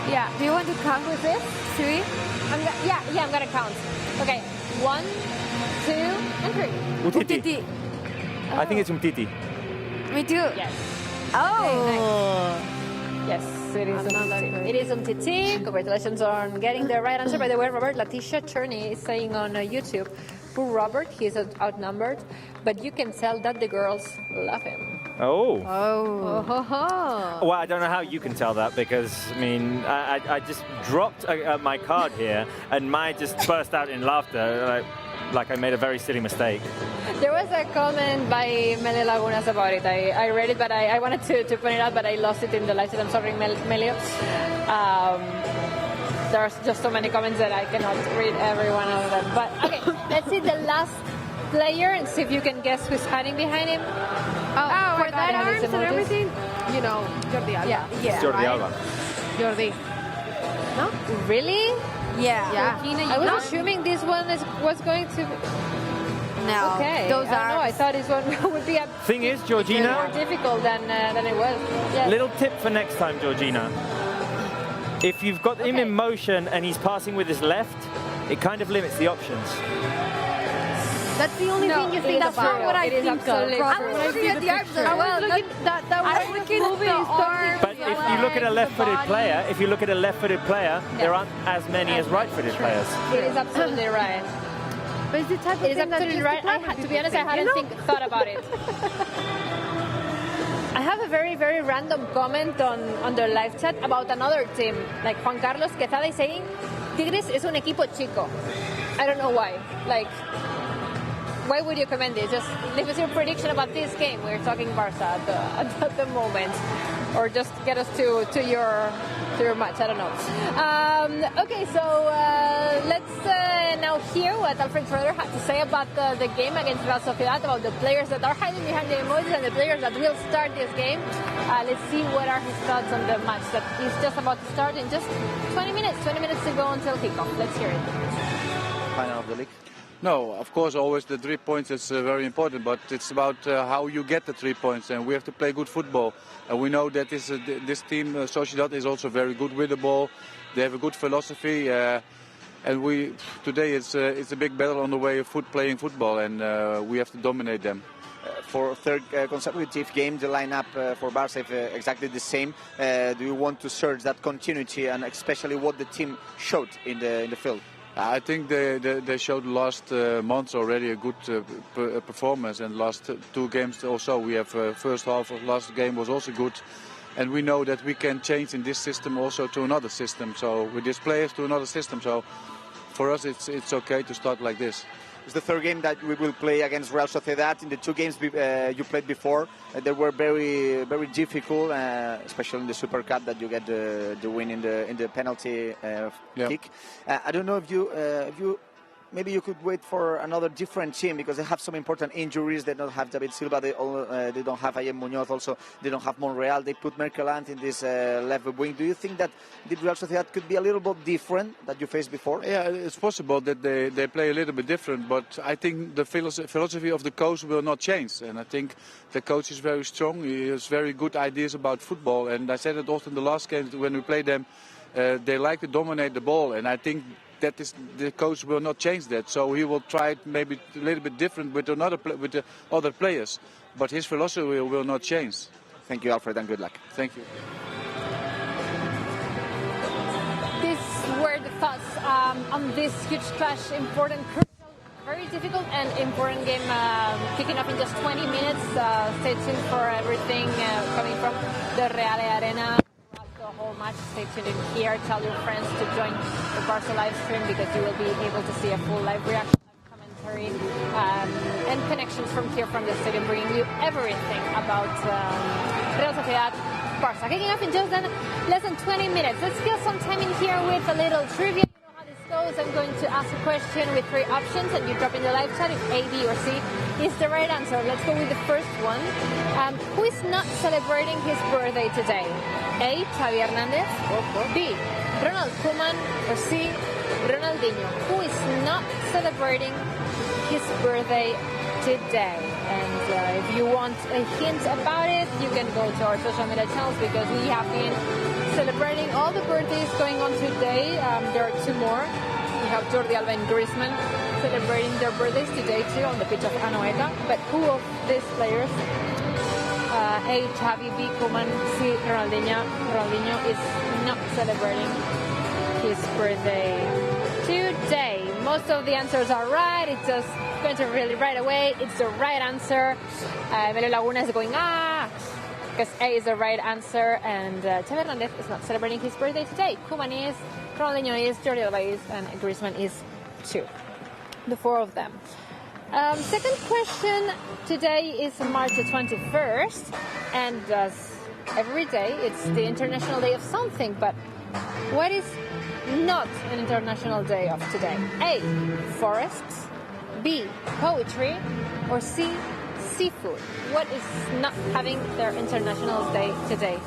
Yeah. Do you want to count with this? 3? I'm gonna count. Okay, 1, 2, and 3. Umtiti. I think it's Umtiti. Me too. Yes. Oh. Yes, it is Umtiti. It is Umtiti. Congratulations on getting the right answer. By the way, Robert, Letitia Cherney is saying on YouTube, poor Robert, he's outnumbered, but you can tell that the girls love him. Oh. Oh. Well, I don't know how you can tell that because, I mean, I just dropped my card here and Mai just burst out in laughter like I made a very silly mistake. There was a comment by Meli Lagunas about it. I read it, but I wanted to point it out, but I lost it in the live chat. I'm sorry, Melio. There's just so many comments that I cannot read every one of them. But okay, let's see the last player and see if you can guess who's hiding behind him. For that got arms it. and everything, you know, Jordi Alba. Yeah. Jordi right? Alba. Jordi. No? Really? Yeah. Georgina, I you was got assuming this one was going to. No. Okay. Those I don't know. I arms. thought this one would be a Thing is, more Georgina, difficult than it was. Yes. little tip for next time, Georgina. If you've got him Okay. in motion and he's passing with his left, it kind of limits the options. That's the only thing you it think is about. That's not what I think of. absolutely I true. I was looking at the arms as I well. was looking, that was looking moving at the his arms. But if you look at a left-footed player, there aren't as many as right-footed players. It is absolutely right. But it's the type of It is thing that absolutely just right. diplomatic To be honest, I people hadn't think, you know? thought about it. I have a very, very random comment on the live chat about another team, like Juan Carlos Quezada is saying, Tigres es un equipo chico. I don't know why. Like, why would you comment this? Just leave us your prediction about this game. We're talking Barça at the moment, or just get us to your match. I don't know. Okay, so let's now hear what Alfred Schroeder had to say about the game against Real Sociedad, about the players that are hiding behind the emojis and the players that will start this game. Let's see what are his thoughts on the match that is just about to start in just 20 minutes. 20 minutes to go until kickoff. Let's hear it. Final of the league? No, of course, always the 3 points is very important, but it's about how you get the 3 points, and we have to play good football. And we know that this team, Sociedad, is also very good with the ball. They have a good philosophy, and today it's a big battle on the way of playing football, and we have to dominate them. For third consecutive game, the lineup for Barça is exactly the same. Do you want to search that continuity, and especially what the team showed in the field? I think they showed last months already a good performance, and last 2 games also. We have first half of last game was also good, and we know that we can change in this system also to another system. So with these players to another system. So for us, it's okay to start like this. It's the third game that we will play against Real Sociedad. In the 2 games you played before, they were very, very difficult, especially in the Super Cup that you get the win in the penalty kick. I don't know if you maybe you could wait for another different team, because they have some important injuries. They don't have David Silva, they don't have Ayem Muñoz, also they don't have Monreal. They put Merkeland in this left wing. Do you think that the Real Sociedad could be a little bit different that you faced before? Yeah, it's possible that they play a little bit different, but I think the philosophy of the coach will not change. And I think the coach is very strong. He has very good ideas about football. And I said it also in the last game when we played them. They like to dominate the ball, and I think that the coach will not change that. So he will try it maybe a little bit different with the other players, but his philosophy will not change. Thank you, Alfred, and good luck. Thank you. These were the thoughts on this huge clash, important, crucial, very difficult and important game kicking off in just 20 minutes. Stay tuned for everything coming from the Real Arena. The whole match. Stay tuned in here. Tell your friends to join the Barça live stream, because you will be able to see a full live reaction, live commentary, and connections from here from the stadium, bringing you everything about Real Sociedad, Barça. Kicking off in just less than 20 minutes. Let's kill some time in here with a little trivia. You know how this goes. I'm going to ask a question with 3 options, and you drop in the live chat if A, B, or C is the right answer. Let's go with the first one. Who is not celebrating his birthday today? A, Xavi Hernandez, B, Ronald Koeman, or C, Ronaldinho. Who is not celebrating his birthday today? And if you want a hint about it, you can go to our social media channels, because we have been celebrating all the birthdays going on today. There are 2 more. We have Jordi Alba and Griezmann celebrating their birthdays today too on the pitch of Anoeta. But who of these players? A, Xavi, B, Koeman, C, Ronaldinho. Ronaldinho is not celebrating his birthday today. Most of the answers are right. It's just going to really right away. It's the right answer. Emilio Laguna is going, because A is the right answer, and Xavi Hernandez is not celebrating his birthday today. Koeman is, Ronaldinho is, Jordi Alba is, and Griezmann is too. The 4 of them. Second question, today is March the 21st, and as every day, it's the International Day of something, but what is not an International Day of today? A, forests, B, poetry, or C, seafood. What is not having their International Day today?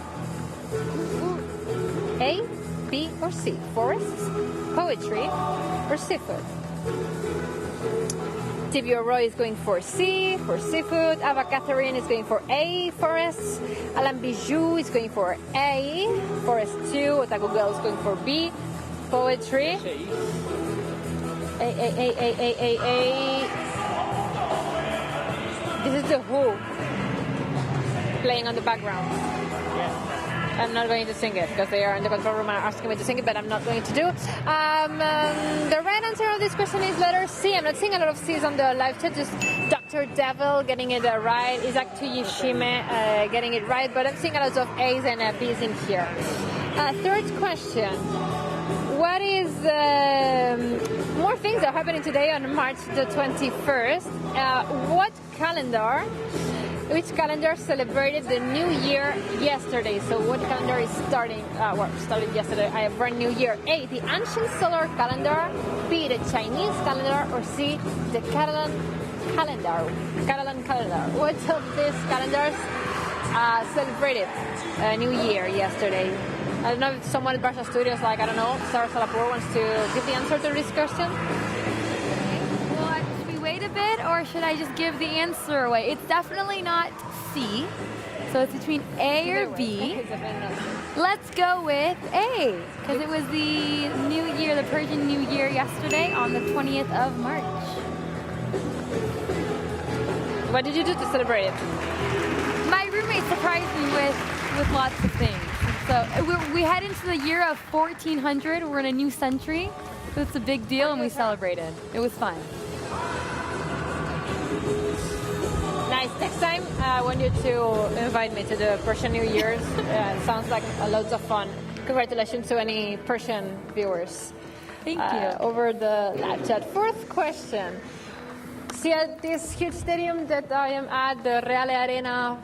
A, B, or C? Forests, poetry, or seafood? Tibio Roy is going for C, for seafood. Ava Catherine is going for A, forests. Alan Bijou is going for A, forest 2. Otaku Girl is going for B, poetry. A. This is the Who playing on the background. I'm not going to sing it because they are in the control room and are asking me to sing it, but I'm not going to do. The right answer of this question is letter C. I'm not seeing a lot of C's on the live chat, just Dr. Devil getting it right, Isaac Tuyishime getting it right, but I'm seeing a lot of A's and B's in here. Third question. What is more things are happening today on March the 21st? Which calendar celebrated the New Year yesterday? So what calendar is starting? Started yesterday. I have brand New Year. A, the ancient solar calendar. B, the Chinese calendar. Or C, the Catalan calendar. Which of these calendars celebrated New Year yesterday? I don't know if someone at Barça Studios, like, I don't know, Sarah Salapur wants to give the answer to this question. Wait a bit, or should I just give the answer away? It's definitely not C, so it's between A or B. Let's go with A, because it was the New Year, the Persian New Year yesterday on the 20th of March. What did you do to celebrate it? My roommate surprised me with lots of things. So we head into the year of 1400. We're in a new century, so it's a big deal, and we celebrated. It was fun. Nice. Next time, I want you to invite me to the Persian New Year's. Sounds like loads of fun. Congratulations to any Persian viewers. Thank you. Over the live chat. Fourth question. See, at this huge stadium that I am at, the Real Arena,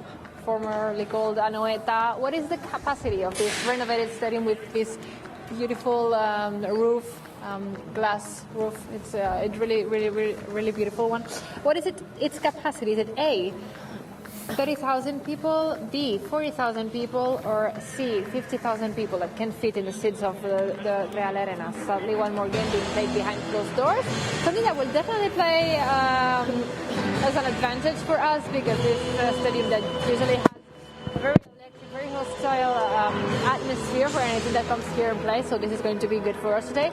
formerly called Anoeta, what is the capacity of this renovated stadium with this beautiful roof? Glass roof. It's really beautiful one. What is its capacity? Is it A, 30,000 people, B, 40,000 people, or C, 50,000 people that can fit in the seats of the Real Arena? Sadly, one more game being played behind closed doors. Something that will definitely play as an advantage for us, because this stadium that usually has a very hostile atmosphere for anything that comes here and plays, so this is going to be good for us today.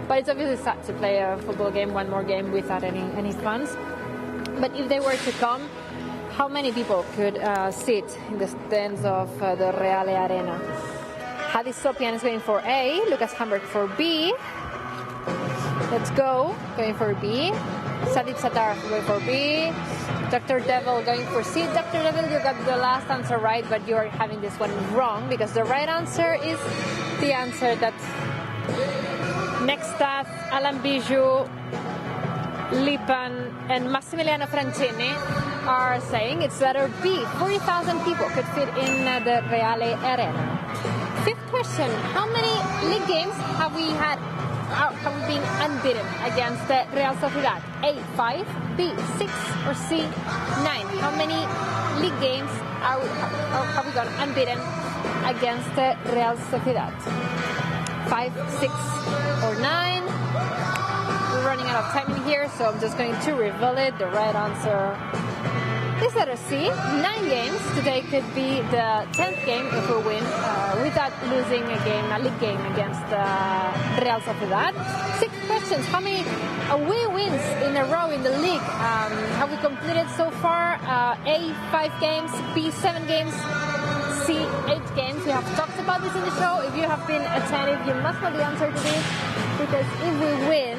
But it's obviously sad to play a football game, one more game, without any fans. But if they were to come, how many people could sit in the stands of the Real Arena? Hadi Sopian is going for A, Lucas Hamburg for B. Let's go, going for B. Sadip Satar going for B. Dr. Devil going for C. Dr. Devil, you got the last answer right, but you are having this one wrong, because the right answer is the answer that Nextas, Alan Bijou, Lipan, and Massimiliano Francini are saying. It's letter B. 40,000 people could fit in the Reale Arena. Fifth question. How many league games have we been unbeaten against the Real Sociedad? A, 5, B, 6, or C, 9? How many league games have we gone unbeaten against the Real Sociedad? 5, 6, or 9? We're running out of time in here, so I'm just going to reveal it. The right answer is letter C. 9 games. Today could be the 10th game if we win without losing a league game against Real Sociedad. 6 questions. How many away wins in a row in the league have we completed so far? A, 5 games, B, 7 games, C, 8 games. We have talked about this in the show. If you have been attentive, you must know the answer to this, because if we win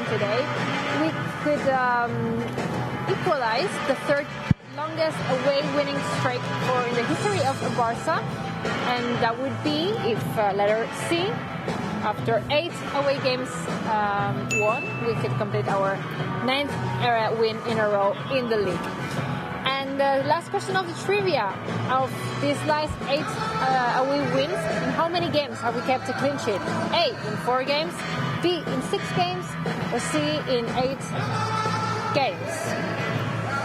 today, we could equalize the third longest away winning streak in the history of Barça, and that would be if letter C, after 8 away games won, we could complete our 9th win in a row in the league. And the last question of the trivia: of these last 8 away wins, in how many games have we kept a clean sheet? A, in 4 games, B, in 6 games, or C, in 8 games?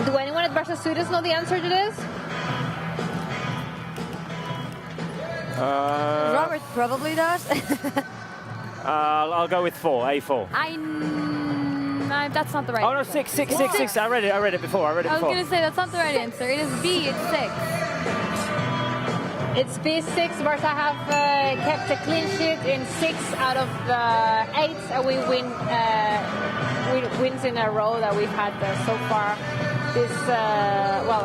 Do anyone at Barça Studios know the answer to this? Robert probably does. I'll go with 4, A4. That's not the right Oh no, answer. 6. I read it before. I was going to say that's not the right answer. It is B, it's 6. It's B6. Barça have kept a clean sheet in 6 out of 8 wins in a row that we've had so far. This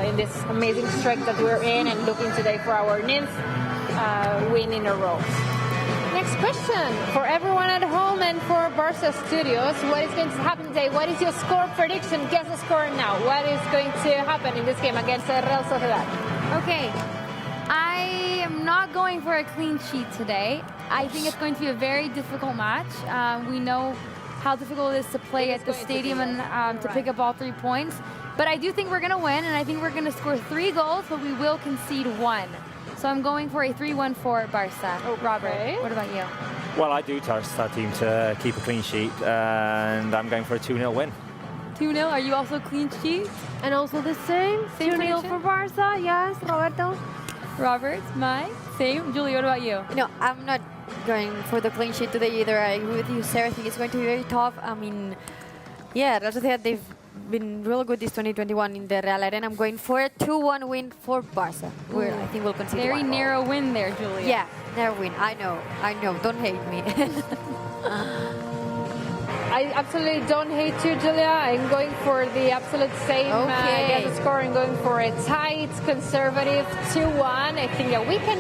in this amazing streak that we're in, and looking today for our 9th win in a row. Next question for everyone at home and for Barça Studios. What is going to happen today? What is your score prediction? Guess the score now. What is going to happen in this game against Real Sociedad? Okay, I am not going for a clean sheet today. I think it's going to be a very difficult match. We know how difficult it is to play at the stadium and to pick up all 3 points. But I do think we're going to win, and I think we're going to score 3 goals, but we will concede 1. So I'm going for a 3-1 for Barça. Okay. Robert, what about you? Well, I do trust our team to keep a clean sheet, and I'm going for a 2-0 win. 2-0, are you also clean sheet? And also the same 2-0 for Barça. Yes, Roberto. Robert, Mike, same. Julie, what about you? No, I'm not going for the clean sheet today either. I agree with you, Sarah. I think it's going to be very tough. I mean, yeah, Real Sociedad, they've been real good this 2021 in the Real Arena. I'm going for a 2-1 win for Barça. I think we'll concede Very 1. narrow win there, Julia. Yeah, narrow win. I know. Don't hate me. I absolutely don't hate you, Julia. I'm going for the absolute same guess the score. I'm going for a tight, conservative 2-1. I think that we can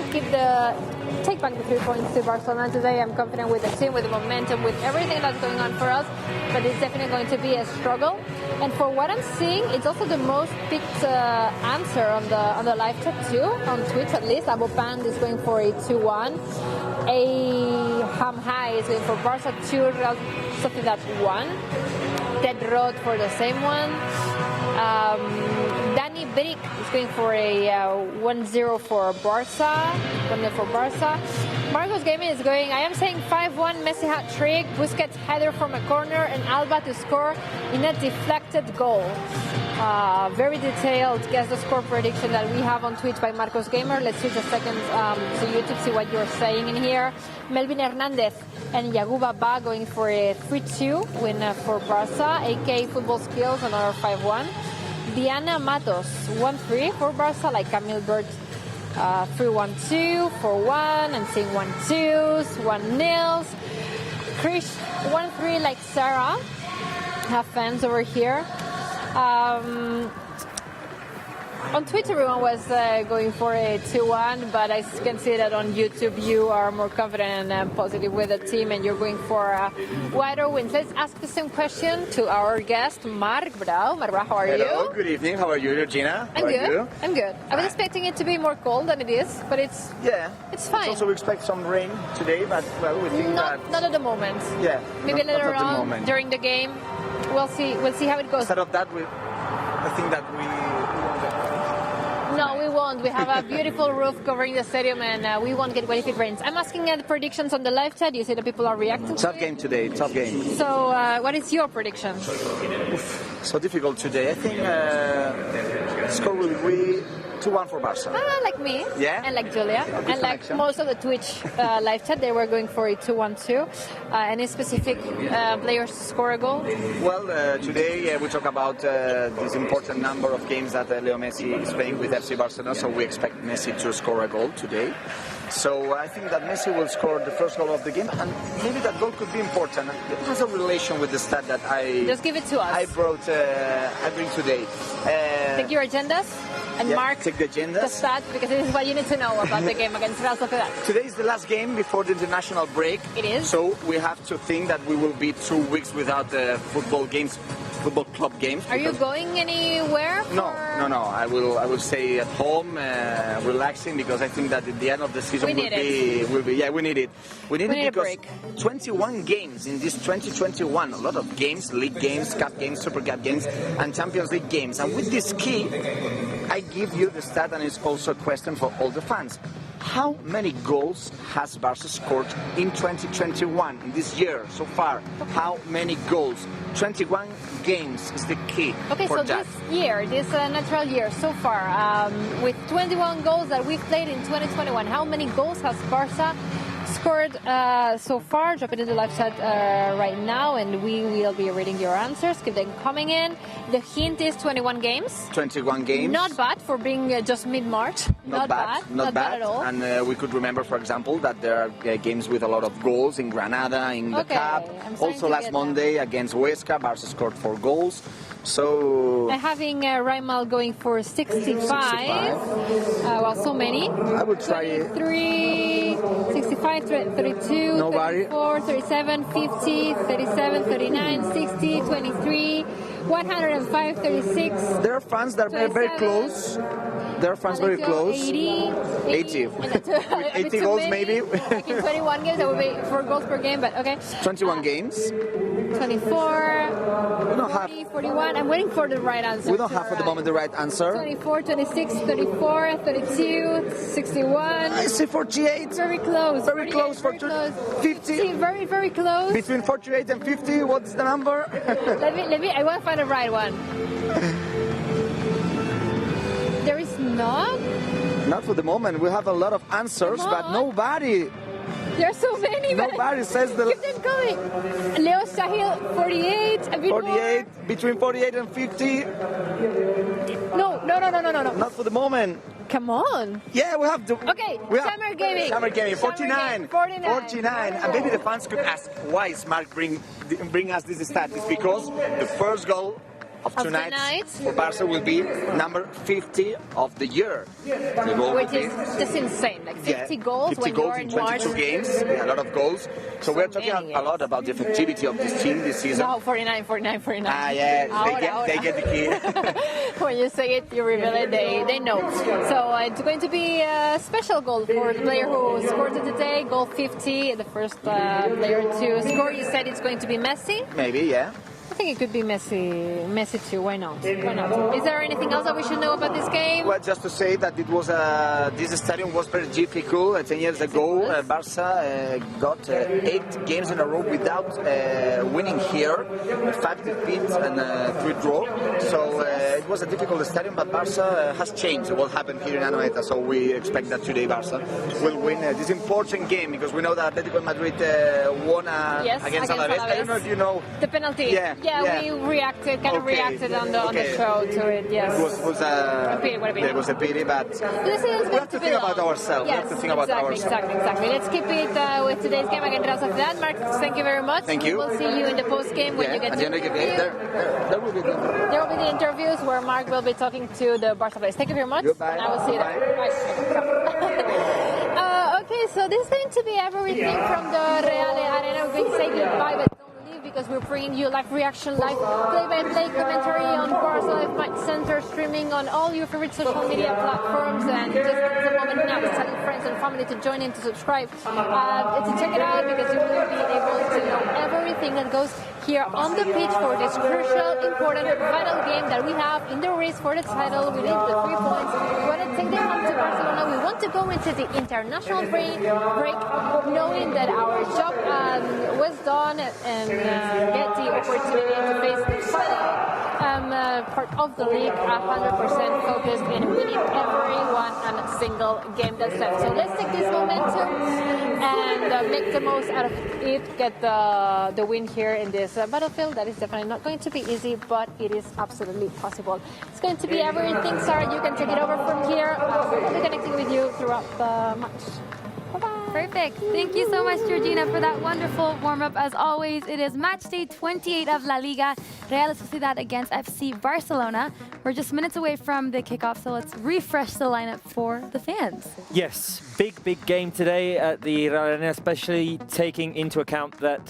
take back the 3 points to Barcelona today. I'm confident with the team, with the momentum, with everything that's going on for us. But it's definitely going to be a struggle. And for what I'm seeing, it's also the most picked answer on the live chat too, on Twitch at least. Abopand is going for a 2-1. A Ham High is going for Barça 2, Real Sociedad 1. Ted Road for the same one. Danny Brick is going for a 1-0 for Barça. 1-0 for Barça. Marcos Gaming is going, I am saying 5-1, Messi hat-trick, Busquets header from a corner, and Alba to score in a deflected goal. Very detailed guess the score prediction that we have on Twitch by Marcos Gamer. Let's switch a second to YouTube, see what you're saying in here. Melvin Hernandez and Yaguba Ba going for a 3-2 win for Barça. AK Football Skills, another 5-1. Diana Matos, 1-3 for Barça, like Camille Bird. 3-1-2, 4-1, and seeing 1-2s, 1-0s. Krish, 1-3 like Sarah. Have fans over here. On Twitter, everyone was going for a 2-1, but I can see that on YouTube you are more confident and positive with the team, and you're going for wider wins. Let's ask the same question to our guest, Marc Brau. Marc Brau, how are you? Hello, good evening. How are you, Regina? I'm good. I'm good. I was expecting it to be more cold than it is, but it's fine. Also, we expect some rain today, but well, we think not at the moment. Yeah. Maybe later on during the game. We'll see. We'll see how it goes. Instead of that, I think that we won't get rain. No, we won't. We have a beautiful roof covering the stadium, and we won't get wet if it rains. I'm asking the predictions on the live chat. You see that people are reacting. Tough game today. Tough game. So, what is your prediction? So difficult today. I think score will be 2-1 for Barça. Like me. Yeah. And like Julia. Okay, and like most of the Twitch live chat, they were going for a 2-1-2. Any specific players to score a goal? Well, today we talk about this important number of games that Leo Messi is playing with FC Barcelona, so we expect Messi to score a goal today. So I think that Messi will score the first goal of the game, and maybe that goal could be important. It has a relation with the stat that I just give it to us. I bring today. Take your agendas and mark take the agendas. The stat, because this is what you need to know about the game against Real Sociedad. Today is the last game before the international break. It is. So we have to think that we will be 2 weeks without football club games. Are you going anywhere? No. I will stay at home, relaxing, because I think that at the end of the season we need it. We need it because a break. 21 games in this 2021. A lot of games, league games, cup games, super cup games, and Champions League games. And with this key, I give you the stat, and it's also a question for all the fans. How many goals has Barça scored in 2021, in this year so far? How many goals? 21 games is the key Okay, for so that. this year, this natural year so far, with 21 goals that we've played in 2021, how many goals has Barça scored so far? Drop it in the live chat right now, and we will be reading your answers. Keep them coming in. The hint is 21 games. 21 games. Not bad for being just mid-March. Not bad at all. And we could remember, for example, that there are games with a lot of goals in Granada, in the Okay, Cup. I'm starting Also to last get Monday against Huesca, Barça scored 4 goals. So I'm having Reimal going for 65. Well, so many. I would try it. 23, 65, 32, Nobody. 34, 37, 50, 37, 39, 60, 23, 105, 36. There are fans that are very 27. close. There are fans very close. 80. 80. With 80 goals maybe. Like in 21 games, that would be 4 goals per game, but okay. 21 games. 24, We don't have, 40, 41. I'm waiting for the right answer. we don't have at the moment the right answer. 24, 26, 34, 32, 61. I say 48. Very close. Very 48, close for very close. 50. Very, very close. Between 48 and 50, what's the number? Let me, I want to find the right one. There is not. Not for the moment. We have a lot of answers, Come but on. nobody. There are so many. but Nobody says the Keep them going. Leo Sahil, 48. A bit 48, between 48 and 50. more. No. Not for the moment. Come on. Yeah, we have to. Okay, we have, Summer Gaming. Summer Gaming, Summer 49. Gaming, 49. 49. And maybe the fans could ask, why is Mark bring us this stat? It's because the first goal of tonight for Barça will be number 50 of the year. The goal Which will is be, just insane. Like 50 goals 50 when goals you're in in March. 22 games, yeah, a lot of goals. So we're talking many, a lot about the effectivity of this team this season. Wow, 49. Ah, yeah, they get the key. When you say it, you reveal it, they know. So it's going to be a special goal for the player who scored it today, goal 50, the first player to score. You said it's going to be Messi? Maybe, yeah. I think it could be Messi too. Why not? Why not? Is there anything else that we should know about this game? Well, just to say that it was this stadium was very difficult. 10 years ago, Barça got 8 games in a row without winning here, 5 defeats and 3 draw. So it was a difficult stadium, but Barça has changed what happened here in Anoeta. So we expect that today Barça will win this important game because we know that Atletico Madrid won against Alaves. I don't know if you know the penalty. Yeah. We reacted, reacted on the show to it. Yes. It was a pity. It was a pity, but we have to think about ourselves. Yes, we have to think about ourselves. Exactly. Let's keep it with today's game against Real Sociedad. Mark, thank you very much. Thank you. We'll see you in the post game when you get to the interview. There will be the interviews where Mark will be talking to the Barça players. Thank you very much. Goodbye. And I will see you there. Bye. Okay, so this is going to be everything from the Real Arena. We're going to say goodbye, but don't leave because we're bringing you live reaction, live play-by-play commentary on Barça Live Match Center, streaming on all your favorite social media platforms. And just at the moment now, tell your friends and family to join in, to subscribe, to check it out because you will be able to know everything that goes here on the pitch for this crucial, important, vital game that we have in the race for the title. We need the 3 points. We want to take them home to Barcelona. We want to go into the international break knowing that our job was done and get the opportunity to face the final part of the league 100% focused in winning every one and single game that's left. So let's take this momentum and make the most out of it, get the win here in this battlefield. That is definitely not going to be easy, but it is absolutely possible. It's going to be everything, Sarah. You can take it over from here. We'll be connecting with you throughout the match. Bye-bye. Perfect. Thank you so much, Georgina, for that wonderful warm-up. As always, it is match day 28 of La Liga, Real Sociedad against FC Barcelona. We're just minutes away from the kickoff, so let's refresh the lineup for the fans. Yes, big game today at the Real Arena, especially taking into account that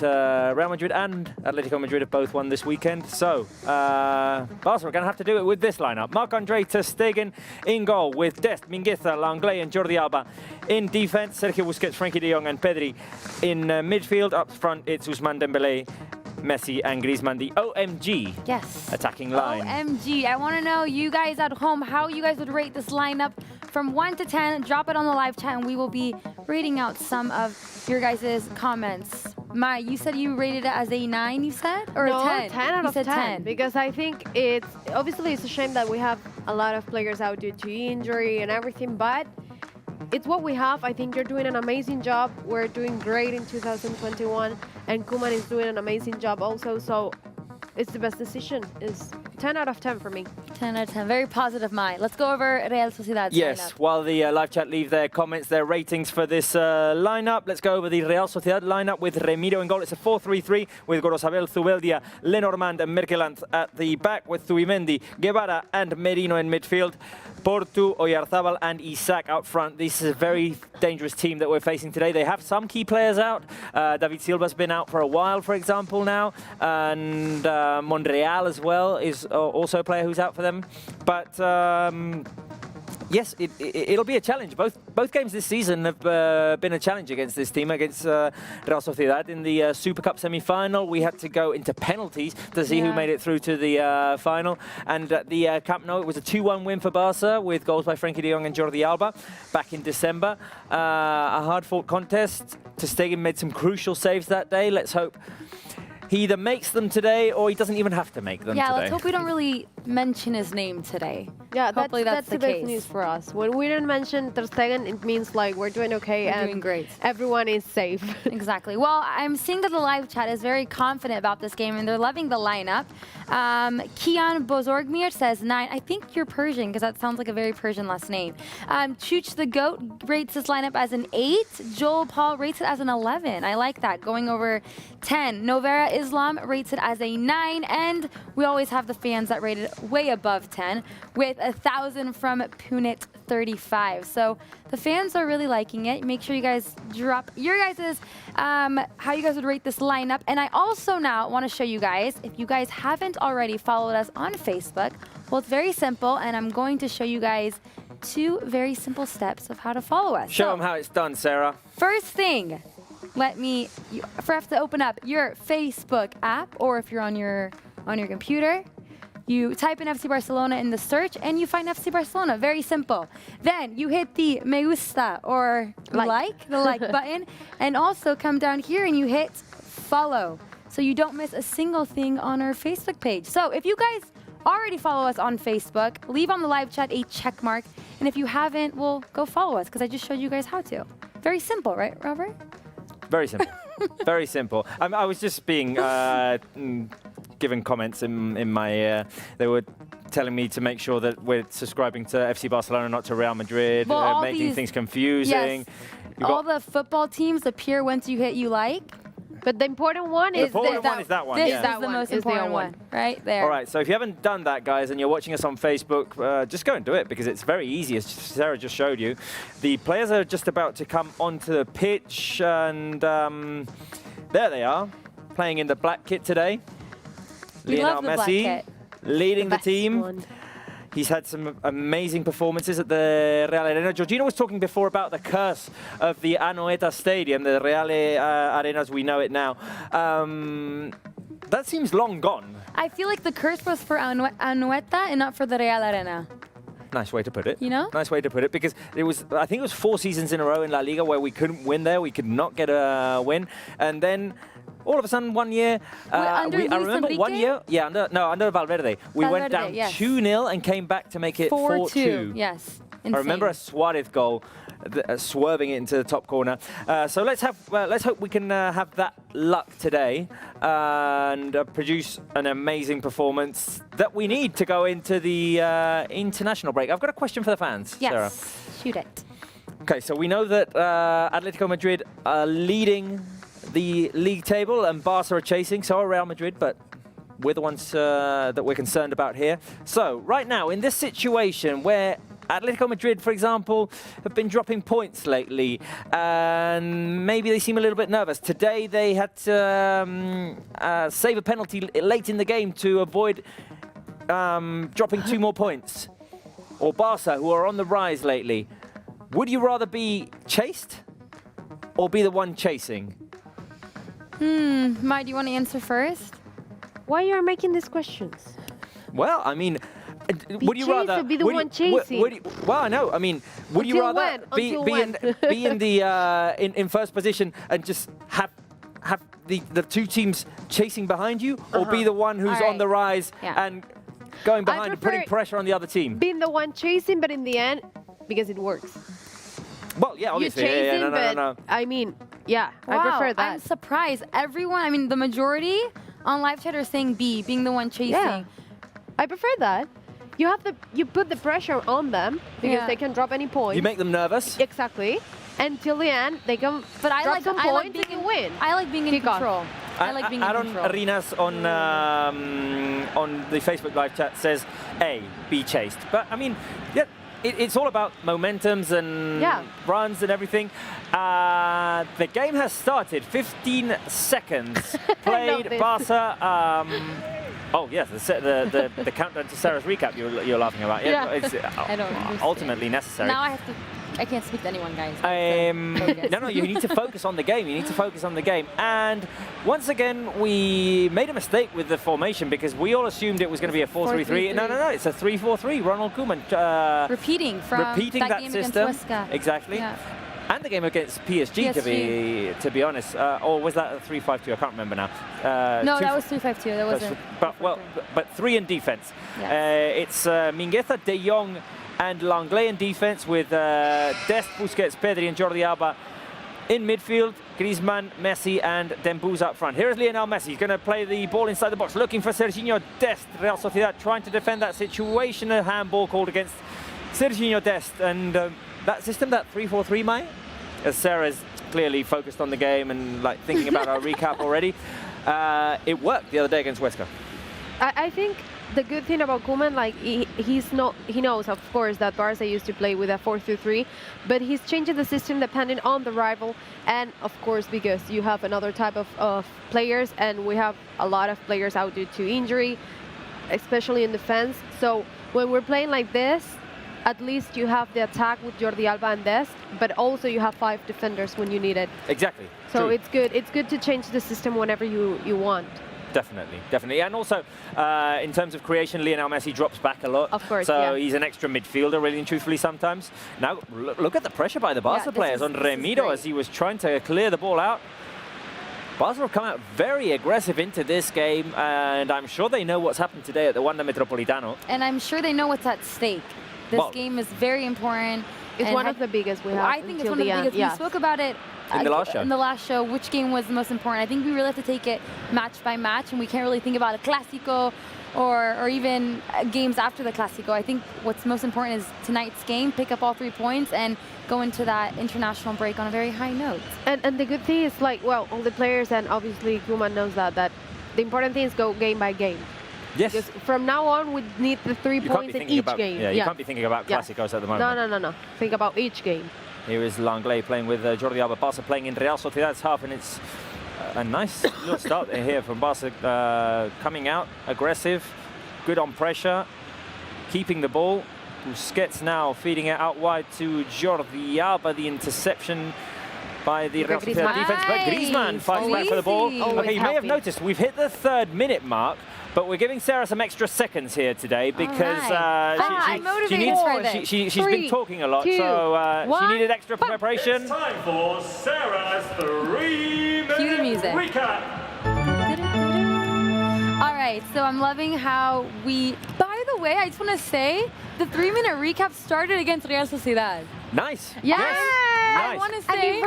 Real Madrid and Atletico Madrid have both won this weekend. So, Barca are going to have to do it with this lineup. Marc-Andre ter Stegen in goal with Dest, Mingueza, Langley and Jordi Alba. In defense, Sergio Busquets, Frenkie de Jong and Pedri. In midfield, up front, it's Ousmane Dembélé, Messi and Griezmann, the OMG attacking line. OMG. I want to know, you guys at home, how you guys would rate this lineup from 1 to 10, drop it on the live chat, and we will be reading out some of your guys' comments. Mai, you said you rated it as a 9, you said? Or No, a 10? 10 out You of said 10. Because I think it's a shame that we have a lot of players out due to injury and everything, but it's what we have. I think you're doing an amazing job. We're doing great in 2021, and Koeman is doing an amazing job also. So it's the best decision. It's 10 out of 10 for me. 10 out of 10. Very positive, Mai. Let's go over Real Sociedad's Yes, lineup. while the live chat leave their comments, their ratings for this lineup, let's go over the Real Sociedad lineup with Remiro in goal. It's a 4-3-3 with Gorosabel, Zubeldia, Lenormand and Merkeland at the back with Zubimendi, Guevara and Merino in midfield. Portu, Oyarzabal and Isaac out front. This is a very dangerous team that we're facing today. They have some key players out. David Silva's been out for a while, for example, now. And Monreal as well is also a player who's out for them. But yes, it'll be a challenge. Both games this season have been a challenge against this team, against Real Sociedad. In the Super Cup semi-final, we had to go into penalties to see who made it through to the final. And at the Camp Nou, it was a 2-1 win for Barça with goals by Frenkie de Jong and Jordi Alba back in December. A hard-fought contest. Ter Stegen made some crucial saves that day. Let's hope he either makes them today or he doesn't even have to make them today. Yeah, let's hope we don't really mention his name today. Yeah, hopefully that's the best news for us. When we don't mention Ter Stegen, it means like we're doing okay We're and doing great. Everyone is safe. Exactly. Well, I'm seeing that the live chat is very confident about this game, and they're loving the lineup. Kian Bozorgmir says 9. I think you're Persian, because that sounds like a very Persian last name. Chooch the Goat rates this lineup as an 8. Joel Paul rates it as an 11. I like that, going over 10. Novera Islam rates it as a 9, and we always have the fans that rated it way above 10, with 1,000 from Punit 35. So the fans are really liking it. Make sure you guys drop your guys' how you guys would rate this lineup. And I also now want to show you guys, if you guys haven't already followed us on Facebook, well, it's very simple, and I'm going to show you guys 2 very simple steps of how to follow us. Show them how it's done, Sarah. First thing, you have to open up your Facebook app, or if you're on your computer, you type in FC Barcelona in the search and you find FC Barcelona. Very simple. Then you hit the me gusta or the like button, and also come down here and you hit follow, so you don't miss a single thing on our Facebook page. So if you guys already follow us on Facebook, leave on the live chat a check mark, and if you haven't, well, go follow us, because I just showed you guys how to. Very simple, right, Robert? Very simple. Very simple. I was just being given comments in my. They were telling me to make sure that we're subscribing to FC Barcelona, not to Real Madrid, well, making things confusing. Yes. All the football teams appear once you hit you like. But the important one is that one. This yeah. is the most important one, right there. All right, so if you haven't done that, guys, and you're watching us on Facebook, just go and do it, because it's very easy, as Sarah just showed you. The players are just about to come onto the pitch, and there they are, playing in the black kit today. Lionel Messi leading the team. He's had some amazing performances at the Real Arena. Georgina was talking before about the curse of the Anoeta Stadium, the Real Arena as we know it now. That seems long gone. I feel like the curse was for Anoeta and not for the Real Arena. Nice way to put it. You know? Nice way to put it, because I think it was 4 seasons in a row in La Liga where we couldn't win there. We could not get a win. And then all of a sudden, one year, I remember one year, under Valverde, we went down 2-0 and came back to make it 4-2. Yes, insane. I remember a Suarez goal, swerving it into the top corner. So let's hope we can have that luck today and produce an amazing performance that we need to go into the international break. I've got a question for the fans, Sarah. Yes, shoot it. Okay, so we know that Atletico Madrid are leading the league table and Barca are chasing, so are Real Madrid, but we're the ones that we're concerned about here. So right now, in this situation where Atletico Madrid, for example, have been dropping points lately, and maybe they seem a little bit nervous. Today they had to save a penalty late in the game to avoid dropping 2 more points. Or Barca, who are on the rise lately. Would you rather be chased or be the one chasing? Mai, do you want to answer first? Why are you making these questions? Well, I mean, would you chased rather to be the one chasing. well, I know. I mean, would you Until rather when? be in the in first position and just have the two teams chasing behind you, or be the one who's on the rise and going behind and putting pressure on the other team? Being the one chasing, but in the end, because it works. Well, yeah, obviously. You're chasing, No. I mean, yeah, Wow, I prefer that. I'm surprised. Everyone, I mean, the majority on live chat are saying B, being the one chasing. Yeah, I prefer that. You put the pressure on them because they can drop any points. You make them nervous. Exactly. Until the end, they can drop some points and you win. I like being in Kickoff. control. I like being in control. Aaron Arenas on the Facebook live chat says A, be chased. But I mean, yeah, it's all about momentums and runs and everything. The game has started. 15 seconds played. Barça. Oh yes, the countdown to Sarah's recap you're laughing about. Yeah, it's I don't understand. ultimately necessary. Now I can't speak to anyone, guys. No, you need to focus on the game. You need to focus on the game. And once again, we made a mistake with the formation because we all assumed it was going to be a 4-3-3. No, it's a 3-4-3. Ronald Koeman repeating that game system. against Huesca. Exactly. Yeah. And the game against PSG. To be honest, or was that a 3-5-2? I can't remember now. No, that was 3-5-2. That wasn't. But three in defense. Yes. It's Mingueza, De Jong, and Langlais in defense with Dest, Busquets, Pedri, and Jordi Alba in midfield. Griezmann, Messi, and Dembouz up front. Here is Lionel Messi. He's going to play the ball inside the box, looking for Serginho Dest. Real Sociedad trying to defend that situation. A handball called against Serginho Dest. And that system, that 3-4-3, Mai, as Sarah's clearly focused on the game and like thinking about our recap already, it worked the other day against Huesca. I think the good thing about Koeman, like he knows, of course, that Barça used to play with a 4-3-3, but he's changing the system depending on the rival, and of course because you have another type of players, and we have a lot of players out due to injury, especially in defense. So when we're playing like this, at least you have the attack with Jordi Alba and Dest, but also you have 5 defenders when you need it. Exactly. So True. it's good. It's good to change the system whenever you want. Definitely. And also, in terms of creation, Lionel Messi drops back a lot. Of course, So he's an extra midfielder, really and truthfully, sometimes. Now, look at the pressure by the Barca players on Remiro as he was trying to clear the ball out. Barca have come out very aggressive into this game, and I'm sure they know what's happened today at the Wanda Metropolitano. And I'm sure they know what's at stake. This game is very important. It's one of the biggest we have. I think it's one of the biggest. We spoke about it in the last show. Which game was the most important? I think we really have to take it match by match, and we can't really think about a Clásico or even games after the Clásico. I think what's most important is tonight's game, pick up all 3 points, and go into that international break on a very high note. And the good thing is, like, well, all the players, and obviously Koeman knows that the important thing is go game by game. Yes. Because from now on, we need the 3 points in each game. Yeah, you can't be thinking about Clásicos at the moment. No. Think about each game. Here is Langlais playing with Jordi Alba. Barça playing in Real Sociedad's half, and it's a nice little start here from Barça, coming out aggressive, good on pressure, keeping the ball. Busquets now feeding it out wide to Jordi Alba. The interception by the Real Sociedad defense, but Griezmann fights back for the ball. Okay, you may have noticed we've hit the 3rd minute mark, but we're giving Sarah some extra seconds here today because she's been talking a lot, so she needed extra preparation. It's time for Sarah's 3-minute recap. All right, so I'm loving how by the way, I just want to say the 3-minute recap started against Real Sociedad. Nice. Yes. Nice. I want to say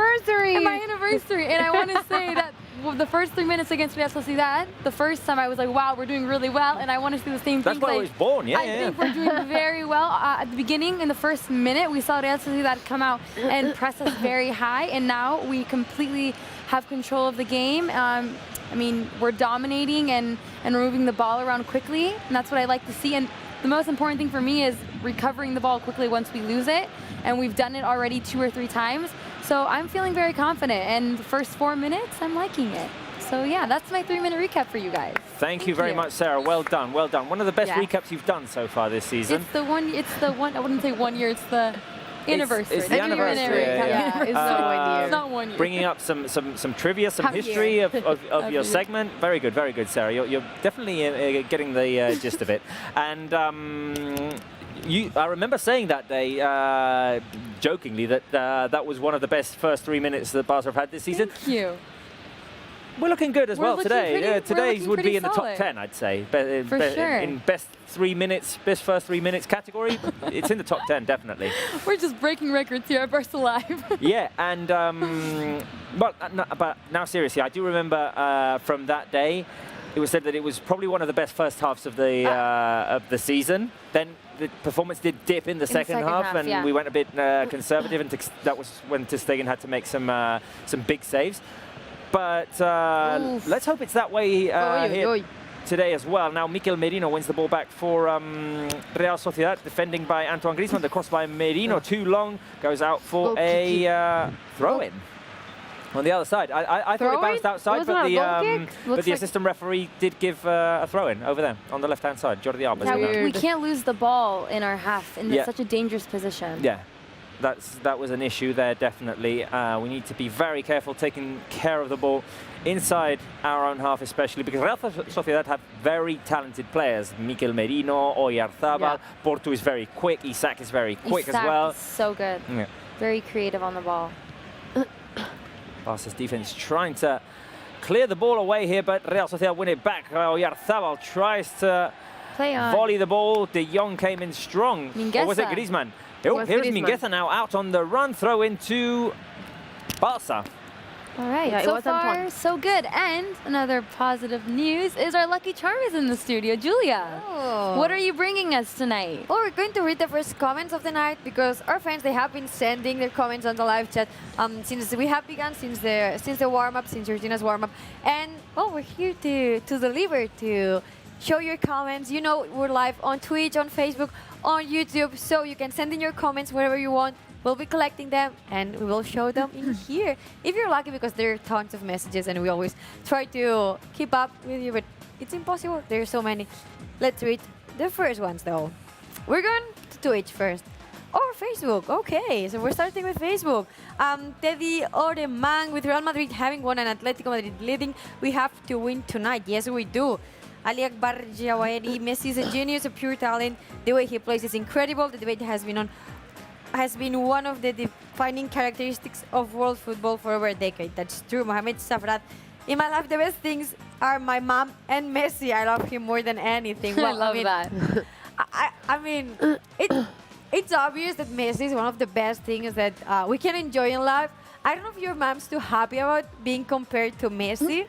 my anniversary, and I want to say that the first 3 minutes against Real Sociedad, the first time I was like, wow, we're doing really well, and I want to see the same thing. That's why I was born, I think we're doing very well. At the beginning, in the first minute, we saw Real Sociedad come out and press us very high, and now we completely have control of the game. I mean, we're dominating and moving the ball around quickly, and that's what I like to see. And the most important thing for me is recovering the ball quickly once we lose it, and we've done it already 2 or 3 times. So I'm feeling very confident, and the first 4 minutes, I'm liking it. So yeah, that's my 3-minute recap for you guys. Thank you very much, Sarah. Well done, well done. One of the best recaps you've done so far this season. It's the one, I wouldn't say 1 year, it's the Anniversary. It's the anniversary. Yeah, it's not 1 year. It's not 1 year. Bringing up some trivia, some Javier. history of your Javier. segment. Very good, Sarah. You're definitely getting the gist of it. And I remember saying that day, jokingly, that that was one of the best first 3 minutes that Barca have had this season. Thank you. We're looking good as We're well looking today. pretty- Today's we're would be looking in the top pretty 10, I'd say. For sure. In best 3 minutes, best first 3 minutes category, it's in the top 10, definitely. We're just breaking records here at Barca Live. Yeah, and but now seriously, I do remember from that day, it was said that it was probably one of the best first halves of the season. Then the performance did dip in the second half, and yeah. we went a bit conservative, and that was when Ter Stegen had to make some big saves. But let's hope it's that way here today as well. Now Mikel Merino wins the ball back for Real Sociedad, defending by Antoine Griezmann. The cross by Merino, too long, goes out for a throw-in. On the other side, I thought it bounced outside, but the assistant referee did give a throw-in over there on the left-hand side. Jordi Alba's Yeah, we can't lose the ball in our half in such a dangerous position. Yeah, that was an issue there, definitely. We need to be very careful taking care of the ball inside our own half, especially because Real Sociedad have very talented players. Mikel Merino, Oyarzabal, Porto is very quick, Isak is very quick as well. Is so good. Yeah. Very creative on the ball. Barca's defense trying to clear the ball away here, but Real Sociedad win it back. Oyarzabal tries to volley the ball. De Jong came in strong. Mingueza. Or was it Griezmann? Oh, here's Mingueza now out on the run, throw into Barca. All right, Yeah, so it was far, Antoine. so good. And another positive news is our lucky charm is in the studio. Julia, what are you bringing us tonight? Well, we're going to read the first comments of the night because our fans, they have been sending their comments on the live chat since we have begun, since the warm-up, since Georgina's warm-up. And, well, we're here to deliver, to show your comments. You know, we're live on Twitch, on Facebook, on YouTube, so you can send in your comments wherever you want. We'll be collecting them and we will show them in here. If you're lucky, because there are tons of messages and we always try to keep up with you, but it's impossible. There are so many. Let's read the first ones though. We're going to Twitch first. Or Facebook. Okay, so we're starting with Facebook. Teddy Oreman, with Real Madrid having won and Atletico Madrid leading, we have to win tonight. Yes, we do. Ali Akbar Jawahiri, Messi is a genius, a pure talent. The way he plays is incredible. The debate has been one of the defining characteristics of world football for over a decade. That's true. Mohamed Safrat. In my life, the best things are my mom and Messi. I love him more than anything. I love that. I mean, it's obvious that Messi is one of the best things that we can enjoy in life. I don't know if your mom's too happy about being compared to Messi.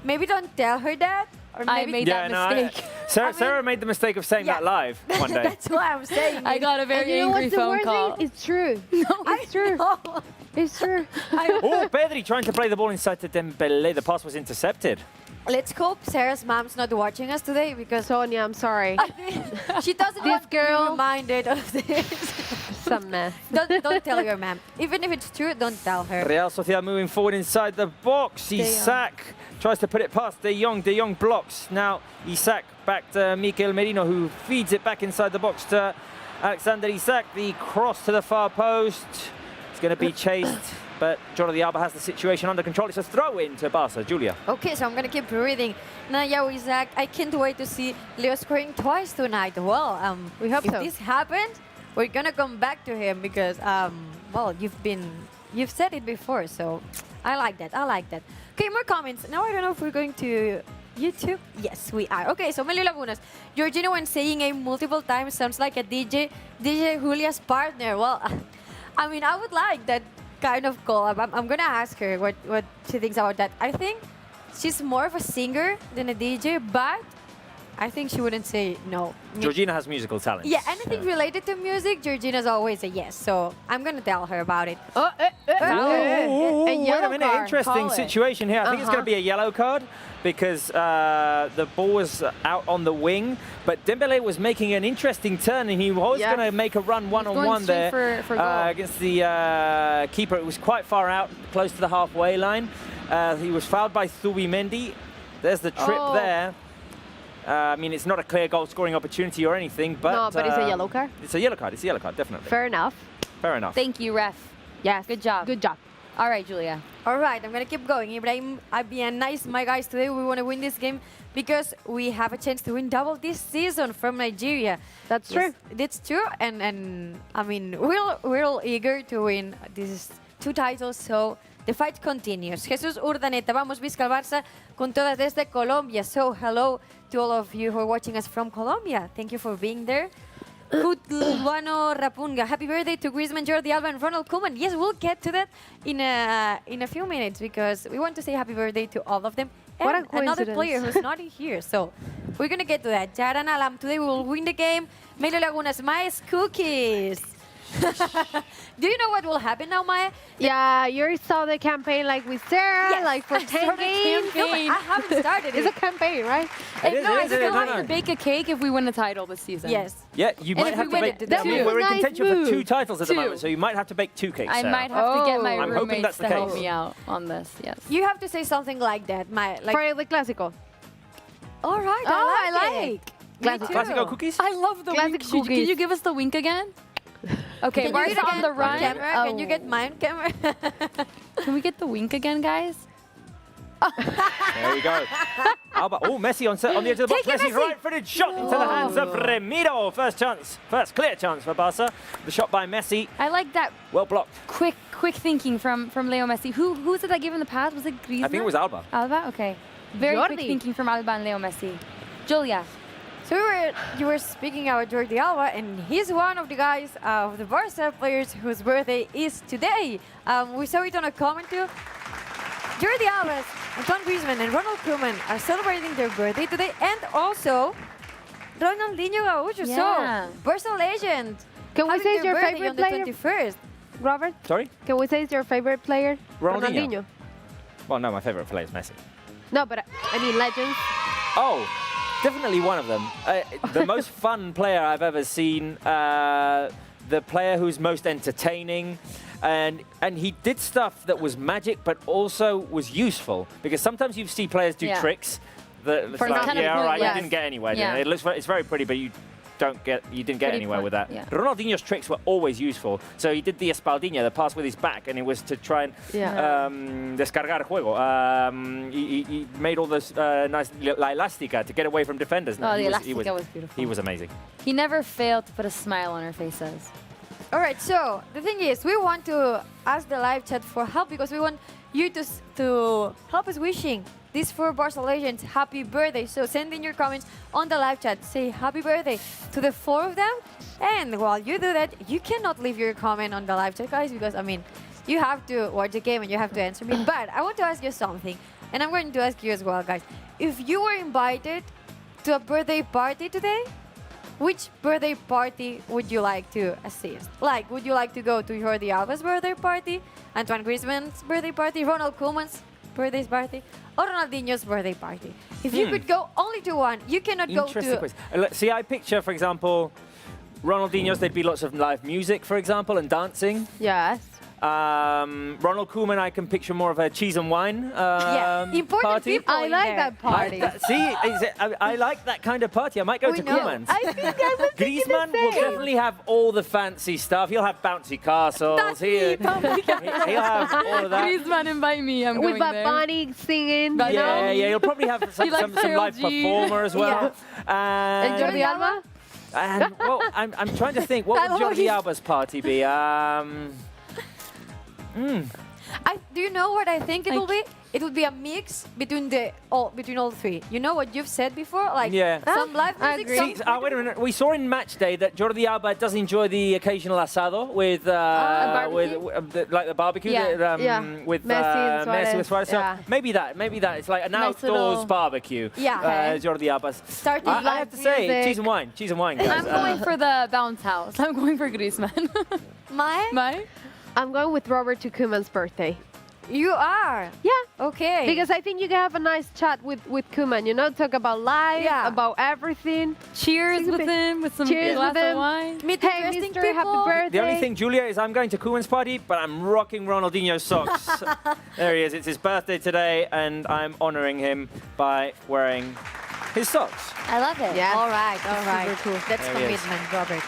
Maybe don't tell her that. Or maybe I made that mistake. Sarah made the mistake of saying that live one day. That's why I'm saying I got a very angry phone call. It's true. It's true. It's true. Oh, Pedri trying to play the ball inside to Dembele. The pass was intercepted. Let's hope Sarah's mom's not watching us today because Sonia, I'm sorry. she doesn't want to be reminded of this. Some mess. Don't tell your mom. Even if it's true, don't tell her. Real Sociedad moving forward inside the box. Isak tries to put it past De Jong. De Jong blocks. Now Isak back to Mikel Merino, who feeds it back inside the box to Alexander Isak. The cross to the far post. It's going to be chased, but Jordi Alba has the situation under control. It's a throw-in to Barca. Julia. Okay, so I'm going to keep reading. Now, Isak, I can't wait to see Leo scoring twice tonight. Well, we hope if so. this happens, we're going to come back to him because, well, you've said it before, so I like that. I like that. Okay, more comments. Now I don't know if we're going to YouTube. Yes, we are. Okay, so Melio Lagunas. Georgina, when saying a multiple times, sounds like a DJ Julia's partner. Well, I mean, I would like that kind of collab. I'm going to ask her what she thinks about that. I think she's more of a singer than a DJ, but I think she wouldn't say no. Georgina has musical talent. Yeah, anything related to music, Georgina's always a yes. So I'm going to tell her about it. Wait a minute, card. interesting Call it. situation here. I think it's going to be a yellow card because the ball was out on the wing, but Dembele was making an interesting turn and he was going to make a run one-on-one there for goal. against the keeper. It was quite far out, close to the halfway line. He was fouled by Zubimendi. There's the trip there. I mean, it's not a clear goal-scoring opportunity or anything, but... No, but it's a yellow card. It's a yellow card. It's a yellow card, definitely. Fair enough. Fair enough. Thank you, ref. Yes. Good job. Good job. All right, Julia. All right, I'm going to keep going. Ibrahim, I've been nice, my guys. Today we want to win this game because we have a chance to win double this season from Nigeria. That's true. That's true. And I mean, we're all eager to win these 2 titles, so the fight continues. Jesús Urdaneta, vamos, visca el Barça con todas desde Colombia. So hello to all of you who are watching us from Colombia. Thank you for being there. Kutluano Rapunga, happy birthday to Griezmann, Jordi Alba, and Ronald Koeman. Yes, we'll get to that in a few minutes because we want to say happy birthday to all of them. What And a another coincidence. player who's not in here, so we're gonna get to that. Jaran Alam, today we will win the game. Melo Lagunas, Maya's cookies. Do you know what will happen now, Maya? Yeah, you saw the campaign like with Sarah, Yes, like for I 10 started games. campaign. No, but I haven't started It's it. a campaign, right? It is, no, it is, I it is. still No, have no. to bake a cake if we win the title this season. Yes. Yeah, you And might if have we to win bake. it, that I mean, was we're in a nice contention for move. 2 titles at the Two. moment, so you might have to bake 2 cakes. I Sarah. might have to get my Oh. I'm hoping roommates that's the to help case. me out on this, yes. You have to say something like that, Maya. Like, For the Clásico. all right, Oh, I like it. Classic. too. Classico cookies? I love the Classic wink. Can cookies. you give us the wink again? Okay, Can you get Barca on again the on run. camera? Can you get mine camera? Can we get the wink again, guys? There you go. Alba. Oh, Messi on the edge of the box. Take it, Messi's Messi. right-footed shot into the hands of Remiro. First clear chance for Barca. The shot by Messi, I like that well blocked. quick thinking from Leo Messi. Who did that give him the pass? Was it Griezmann? I think it was Alba. Alba? Okay. Very quick Jordi. thinking from Alba and Leo Messi. Julia. So you were speaking about Jordi Alba, and he's one of the guys of the Barca players whose birthday is today. We saw it on a comment too. Jordi Alba, Antoine Griezmann, and Ronald Koeman are celebrating their birthday today, and also Ronaldinho Gaúcho, Yeah. so Barca legend. Can we having say their your birthday favorite on the player? 21st. Robert, Sorry? can we say it's your favorite player? Ronaldinho. Well, no, my favourite player is Messi. No, but I mean legends. Oh, definitely one of them. The most fun player I've ever seen. The player who's most entertaining. And he did stuff that was magic, but also was useful. Because sometimes you see players do Yeah. tricks that it's For like, kind of yeah, all right, yes. you didn't get anywhere. Yeah. It looks, it's very pretty, but you didn't get Pretty anywhere point, with that. yeah. Ronaldinho's tricks were always useful. So he did the espaldinha, the pass with his back, and it was to try and descargar juego. He made all this nice la elástica to get away from defenders. Oh, the He elástica was beautiful. He was amazing. He never failed to put a smile on our faces. All right, so the thing is, we want to ask the live chat for help because we want you to help us wishing these 4 Barca legends happy birthday. So send in your comments on the live chat. Say happy birthday to the 4 of them. And while you do that, you cannot leave your comment on the live chat, guys, because, I mean, you have to watch the game and you have to answer me. But I want to ask you something, and I'm going to ask you as well, guys. If you were invited to a birthday party today, which birthday party would you like to assist? Like, would you like to go to Jordi Alba's birthday party, Antoine Griezmann's birthday party, Ronald Koeman's birthday party, or Ronaldinho's birthday party? If you could go only to one, you cannot go Interesting to... question. See, I picture, for example, Ronaldinho's, there'd be lots of live music, for example, and dancing. Yes. Ronald Koeman, I can picture more of a cheese and wine important party. people I in like there. that party. I like that kind of party. I might go We to know. Koeman's. I think I was thinking Griezmann the will same. definitely have all the fancy stuff. He'll have bouncy castles. That's me, He'll have all of that. Griezmann, invite me. I'm With going Bad there. Bunny singing. But you know? Yeah, he'll probably have some likes live Karol G. performer as well. And Jordi Alba? And, well, I'm trying to think, what would Jordi Alba's party be? Do you know what I think it will be? It would be a mix between all 3. You know what you've said before? Like Yeah. some live I music, agree. some Wait a minute. We saw in match day that Jordi Alba does enjoy the occasional asado with barbecue? like the barbecue Yeah. with Messi and Messi with Suarez. Suarez. So Yeah. maybe that. It's like an Nice outdoors little- barbecue. Yeah. Okay. Jordi Alba's. starting I live have to say, music. cheese and wine. Cheese and wine, guys. I'm going for the bounce house. I'm going for Griezmann. Maya? Mine? I'm going with Robert to Koeman's birthday. You are. Yeah. Okay. Because I think you can have a nice chat with Koeman, you know, talk about life, Yeah. about everything. Cheers with him, with some Cheers glass with of him. wine. meet Hey, interesting mister, people. happy birthday. The only thing, Julia, is I'm going to Koeman's party, but I'm rocking Ronaldinho's socks. There he is. It's his birthday today, and I'm honouring him by wearing his socks. I love it. Yeah. All right. Super cool. That's There he is. commitment, Robert.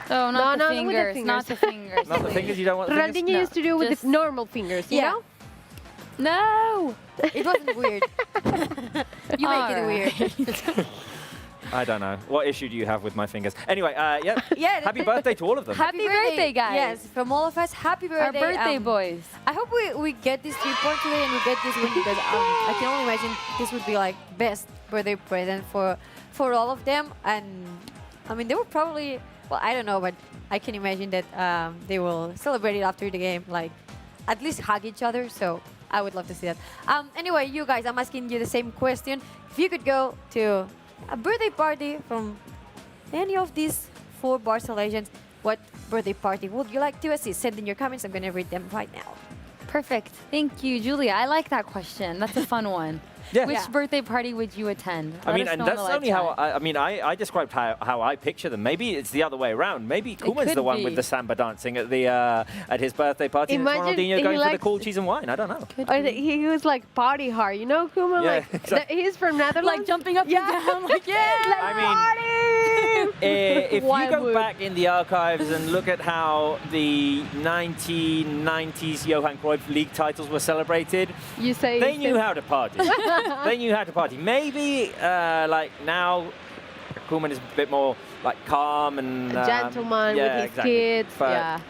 Oh, not No, the no, with the fingers. fingers. Not the fingers. Not the fingers, you don't want the fingers? Ronaldinho used to do with just- the normal fingers, you Yeah. know? No! It wasn't weird. You make it weird. I don't know. What issue do you have with my fingers? Anyway, yeah. Yeah, Happy birthday to all of them. Happy birthday, guys. Yes, from all of us, happy birthday. Our birthday boys. I hope we get this 3 points today and we get this win because I can only imagine this would be like best birthday present for all of them. And I mean, they will probably, well, I don't know, but I can imagine that they will celebrate it after the game, like at least hug each other. So I would love to see that. Anyway, you guys, I'm asking you the same question. If you could go to a birthday party from any of these 4 Barca legends, what birthday party would you like to assist? Send in your comments. I'm going to read them right now. Perfect. Thank you, Julia. I like that question. That's a fun one. Yeah. Which Yeah. birthday party would you attend? I Let mean, us and know in that's the only live how chat. I mean, I described how I picture them. Maybe it's the other way around. Maybe Koeman's could the one be. with the samba dancing at the at his birthday party. And it's Imagine Ronaldinho he going for the likes- cool cheese and wine. I don't know. Could Or be. he was like party hard, you know, Koeman? Yeah, Like, exactly. he's from Netherlands. Like jumping up and down, like, yeah! I mean, if you Wild go wood. back in the archives and look at how the 1990s Johan Cruyff League titles were celebrated, You say they knew how to party. They knew how to party. Maybe like now, Koeman is a bit more like calm and a gentleman yeah, with his exactly. kids. But Yeah.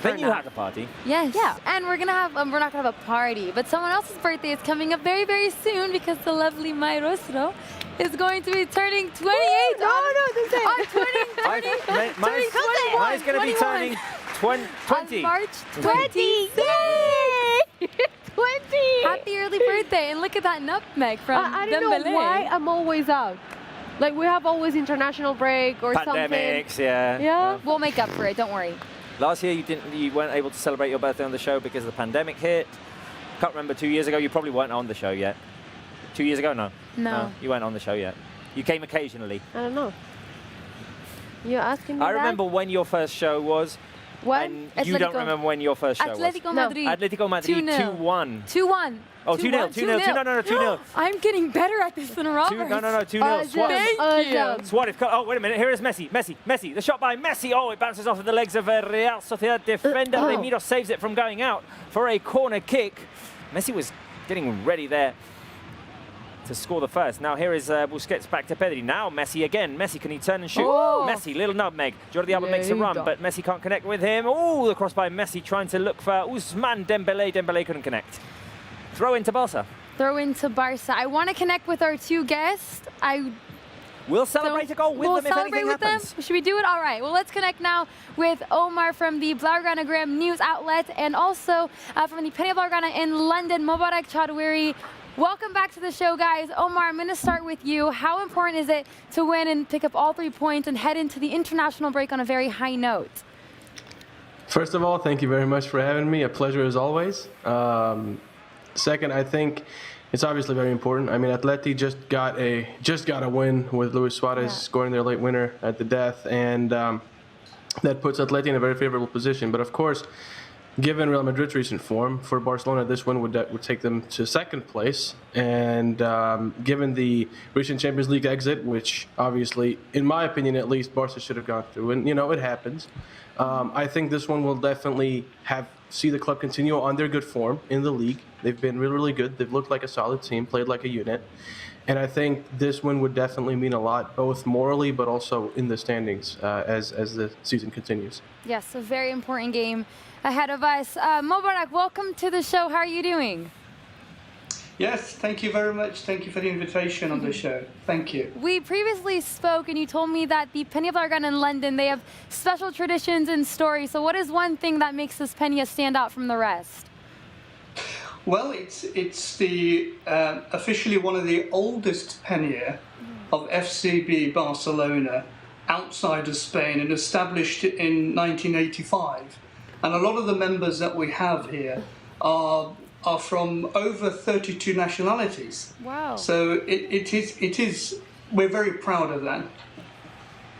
They Fair knew how to party. Yes. Yeah. And we're gonna have we're not gonna have a party, but someone else's birthday is coming up very, very soon because the lovely Mai Rostro is going to be turning 28. No, don't say it. turning Mine's going to be 21. turning 20. on March 20! 20. Yay! 20! Happy early birthday! And look at that nutmeg from I don't Dembele. know why I'm always out. Like, we have always international break or something. Pandemics, yeah. Yeah? We'll make up for it. Don't worry. Last year you weren't able to celebrate your birthday on the show because the pandemic hit. Can't remember 2 years ago. You probably weren't on the show yet. 2 years ago, no. No. You weren't on the show yet. You came occasionally. I don't know. You're asking me I that? remember when your first show was. When? And you don't Atletico- remember when your first show Atletico was. Madrid. Atletico Madrid 2-0. 2-1. 2-1. Oh, 2-0. 2-0. No, 2-0. I'm getting better at this than Robert. 2-0. Suarez. Thank you. Suarez. Oh, wait a minute. Here is Messi. Messi. The shot by Messi. Oh, it bounces off of the legs of a Real Sociedad defender. Remiro saves it from going out for a corner kick. Messi was getting ready there to score the first. Now here is Busquets back to Pedri. Now Messi again. Messi, can he turn and shoot? Oh. Messi, little nutmeg. Jordi Alba Yeah, makes a he run, does. but Messi can't connect with him. Oh, the cross by Messi trying to look for Ousmane Dembele. Dembele couldn't connect. Throw into Barca. Throw into Barca. I want to connect with our 2 guests. We'll celebrate a goal with we'll them if celebrate anything with happens. them. Should we do it? All right. Well, let's connect now with Omar from the BLAUGRANA news outlet and also from the Penny BLAUGRANA in London, Mubarak Chadwiri. Welcome back to the show, guys. Omar, I'm going to start with you. How important is it to win and pick up all 3 points and head into the international break on a very high note? First of all, thank you very much for having me. A pleasure as always. Second, I think it's obviously very important. I mean, Atleti just got a win with Luis Suarez scoring their late winner at the death, and that puts Atleti in a very favorable position. But of course, given Real Madrid's recent form, for Barcelona, this win would take them to second place. And given the recent Champions League exit, which obviously, in my opinion at least, Barca should have gone through, and you know it happens. I think this one will definitely see the club continue on their good form in the league. They've been really, really good. They've looked like a solid team, played like a unit. And I think this win would definitely mean a lot, both morally but also in the standings as the season continues. Yes, a very important game ahead of us. Mubarak, welcome to the show. How are you doing? Yes, thank you very much. Thank you for the invitation on the show. Thank you. We previously spoke and you told me that the Penny BLAUGRANA in London, they have special traditions and stories. So what is one thing that makes this Peña stand out from the rest? Well, it's the officially one of the oldest Peña of FCB Barcelona outside of Spain and established in 1985. And a lot of the members that we have here are from over 32 nationalities. Wow. So it is, we're very proud of that.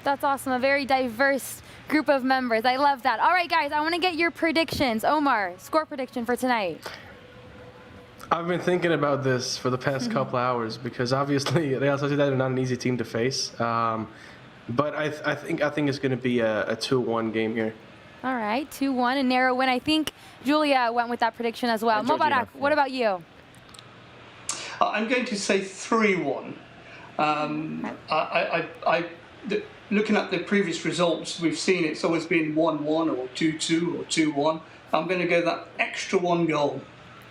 That's awesome. A very diverse group of members. I love that. All right, guys, I want to get your predictions. Omar, score prediction for tonight. I've been thinking about this for the past couple hours because obviously Real Sociedad are not an easy team to face. but I think it's going to be a 2-1 game here. All right, 2-1, a narrow win. I think Julia went with that prediction as well. Mubarak, what about you? I'm going to say 3-1. Looking at the previous results, we've seen it's always been 1-1 or 2-2 or 2-1. I'm going to go that extra 1 goal.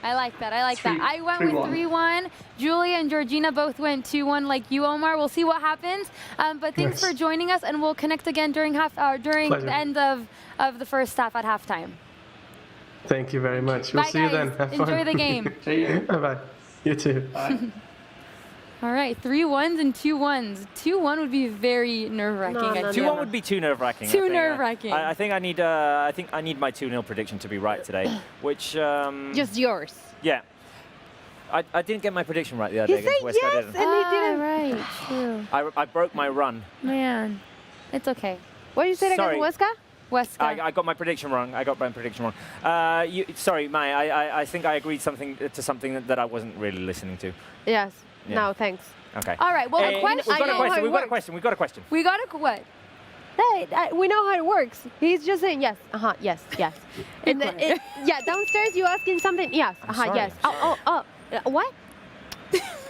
I like that. I went with 3-1. Julia and Georgina both went 2-1 like you, Omar. We'll see what happens. But thanks for joining us, and we'll connect again during the end of the first half at halftime. Thank you very much. We'll see you then. Have fun. Enjoy the game. See you. Bye-bye. You too. Bye. All right, 3-1s and 2-1s. 2-1 would be very nerve-wracking. 2-1 would be too nerve-wracking. Too nerve-wracking. I think I need my 2-0 prediction to be right today, which just yours. Yeah. I didn't get my prediction right the other day against West. Yes, and he didn't. Right, true. I broke my run. Man, it's okay. What did you say against Huesca? Huesca. I got my prediction wrong. Sorry, Mai. I think I agreed to something that I wasn't really listening to. Yes. Yeah. No, thanks. Okay. All right. Well, We've got a question. We got a what? Hey, we know how it works. He's just saying yes. Yes. And yeah, downstairs you asking something? Yes. Yes. Oh. What?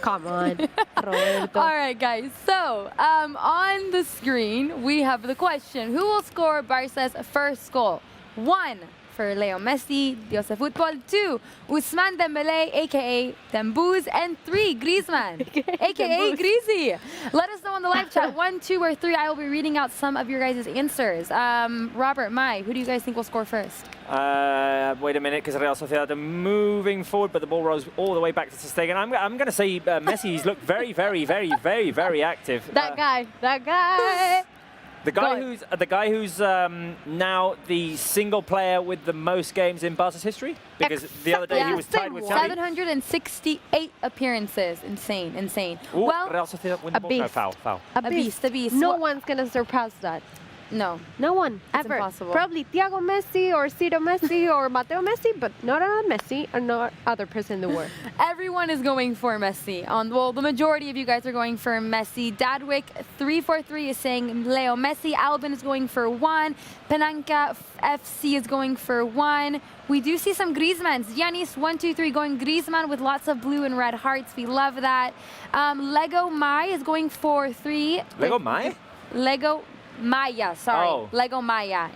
Come on, Roberto. All right, guys. So on the screen we have the question: who will score Barca's first goal? 1. For Leo Messi, Dios de Fútbol. 2, Ousmane Dembélé, a.k.a. Dembuz. And 3, Griezmann, a.k.a. Greasy. Let us know on the live chat, 1, 2, or 3. I will be reading out some of your guys' answers. Robert, Mai, who do you guys think will score first? Wait a minute, because Real Sociedad are moving forward, but the ball rolls all the way back to Ter Stegen. I'm going to say Messi. He's looked very, very, very, very, very active. That guy. The guy who's now the single player with the most games in Barca's history, because the other day he was tied with Xavi. 768 appearances. Insane. Ooh, well, Real Sociedad win the ball. No, foul. A beast. No one's gonna surpass that. No one it's ever. Impossible. Probably Thiago Messi or Ciro Messi or Mateo Messi, but not Messi or no other person in the world. Everyone is going for Messi. Well, the majority of you guys are going for Messi. Dadwick 343 is saying Leo Messi. Albin is going for 1. Penanka FC is going for 1. We do see some Griezmanns. Yanis 123 going Griezmann with lots of blue and red hearts. We love that. Lego Mai is going for 3. Lego Mai? Lego Maya, sorry. Oh. Lego Maya.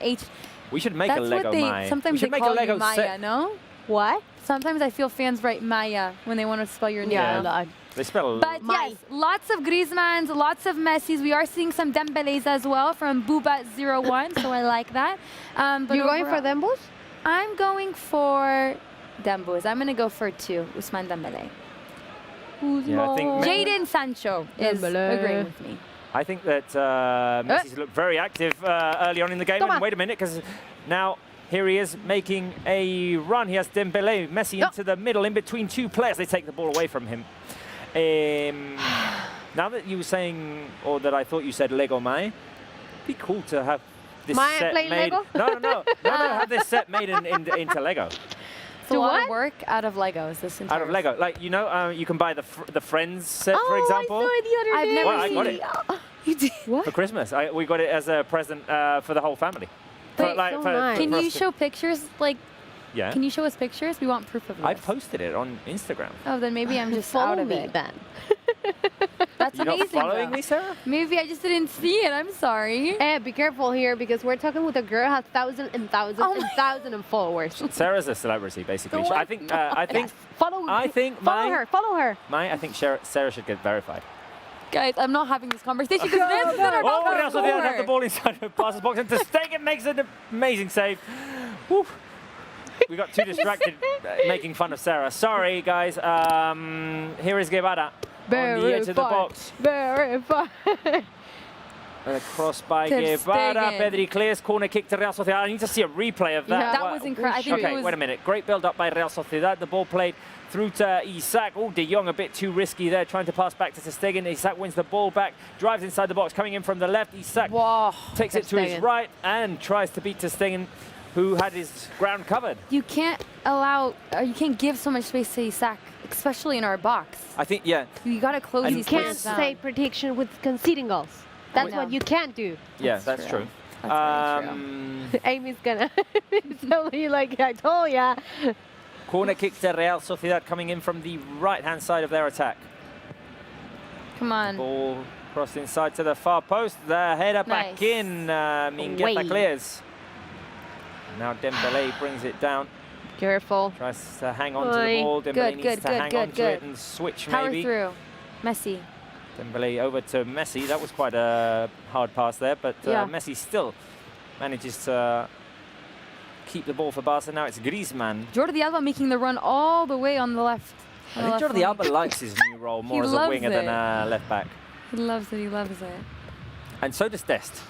We should make a Lego Maya. Sometimes they call you Maya, no? What? Sometimes I feel fans write Maya when they want to spell your name. Yeah. They spell But yes, lots of Griezmanns, lots of Messis. We are seeing some Dembélés as well from Booba01, so I like that. But you're going for Dembuz? I'm going for Dembuz. I'm going to go for 2, Ousmane Dembélé. Yeah, I think Jadon Sancho is agreeing with me. I think that Messi's looked very active early on in the game. And wait a minute, because now here he is making a run. He has Dembélé, Messi into the middle, in between 2 players. They take the ball away from him. Now that you were saying, or that I thought you said Lego Mai, it'd be cool to have this set made. Lego? No, have this set made into Lego. It's a lot of work out of Legos. This entire out of Lego, like you can buy the Friends set, for example. I saw it the other day. I've never seen it. I got it. You did? What? For Christmas. We got it as a present for the whole family. Nice. Can you show pictures? Yeah. Can you show us pictures? We want proof of this. I posted it on Instagram. Oh, then maybe I'm just Follow out of me it. then. That's You're amazing. not following though. me, Sarah? Maybe I just didn't see it. I'm sorry. Be careful here because we're talking with a girl who has thousands and thousands and thousands of followers. Sarah's a celebrity, basically. So I think. Follow her. I think Sarah should get verified. Guys, I'm not having this conversation because this is our Real Sociedad have the ball inside the passes box, and Ter Stegen makes an amazing save. Woo. We got too distracted making fun of Sarah. Sorry, guys. Here is Guevara on the edge of the box. A cross by Guevara. Pedri clears, corner kick to Real Sociedad. I need to see a replay of that. Yeah, that was incredible. Okay, wait a minute. Great build-up by Real Sociedad. The ball played through to Isak. Oh, De Jong a bit too risky there, trying to pass back to Ter Stegen. Isak wins the ball back, drives inside the box, coming in from the left. Isak takes it to his right and tries to beat Ter Stegen, who had his ground covered. You can't give so much space to Isak, especially in our box. I think, yeah. You got to close these You can't say prediction with conceding goals. That's what you can't do. Yeah, that's true. That's very true. Amy's gonna tell you like I told ya. Corner kick to Real Sociedad coming in from the right-hand side of their attack. Come on. Ball crossed inside to the far post. The header back in. Mingueza clears. Now Dembélé brings it down. Careful. Tries to hang on to the ball. Dembélé needs to hang on to it and switch maybe. Power through. Messi. Dembélé over to Messi. That was quite a hard pass there, but Messi still manages to keep the ball for Barca. Now it's Griezmann. Jordi Alba making the run all the way on the left. I think Jordi Alba likes his new role more as a winger than a left back. He loves it, he loves it. And so does Dest.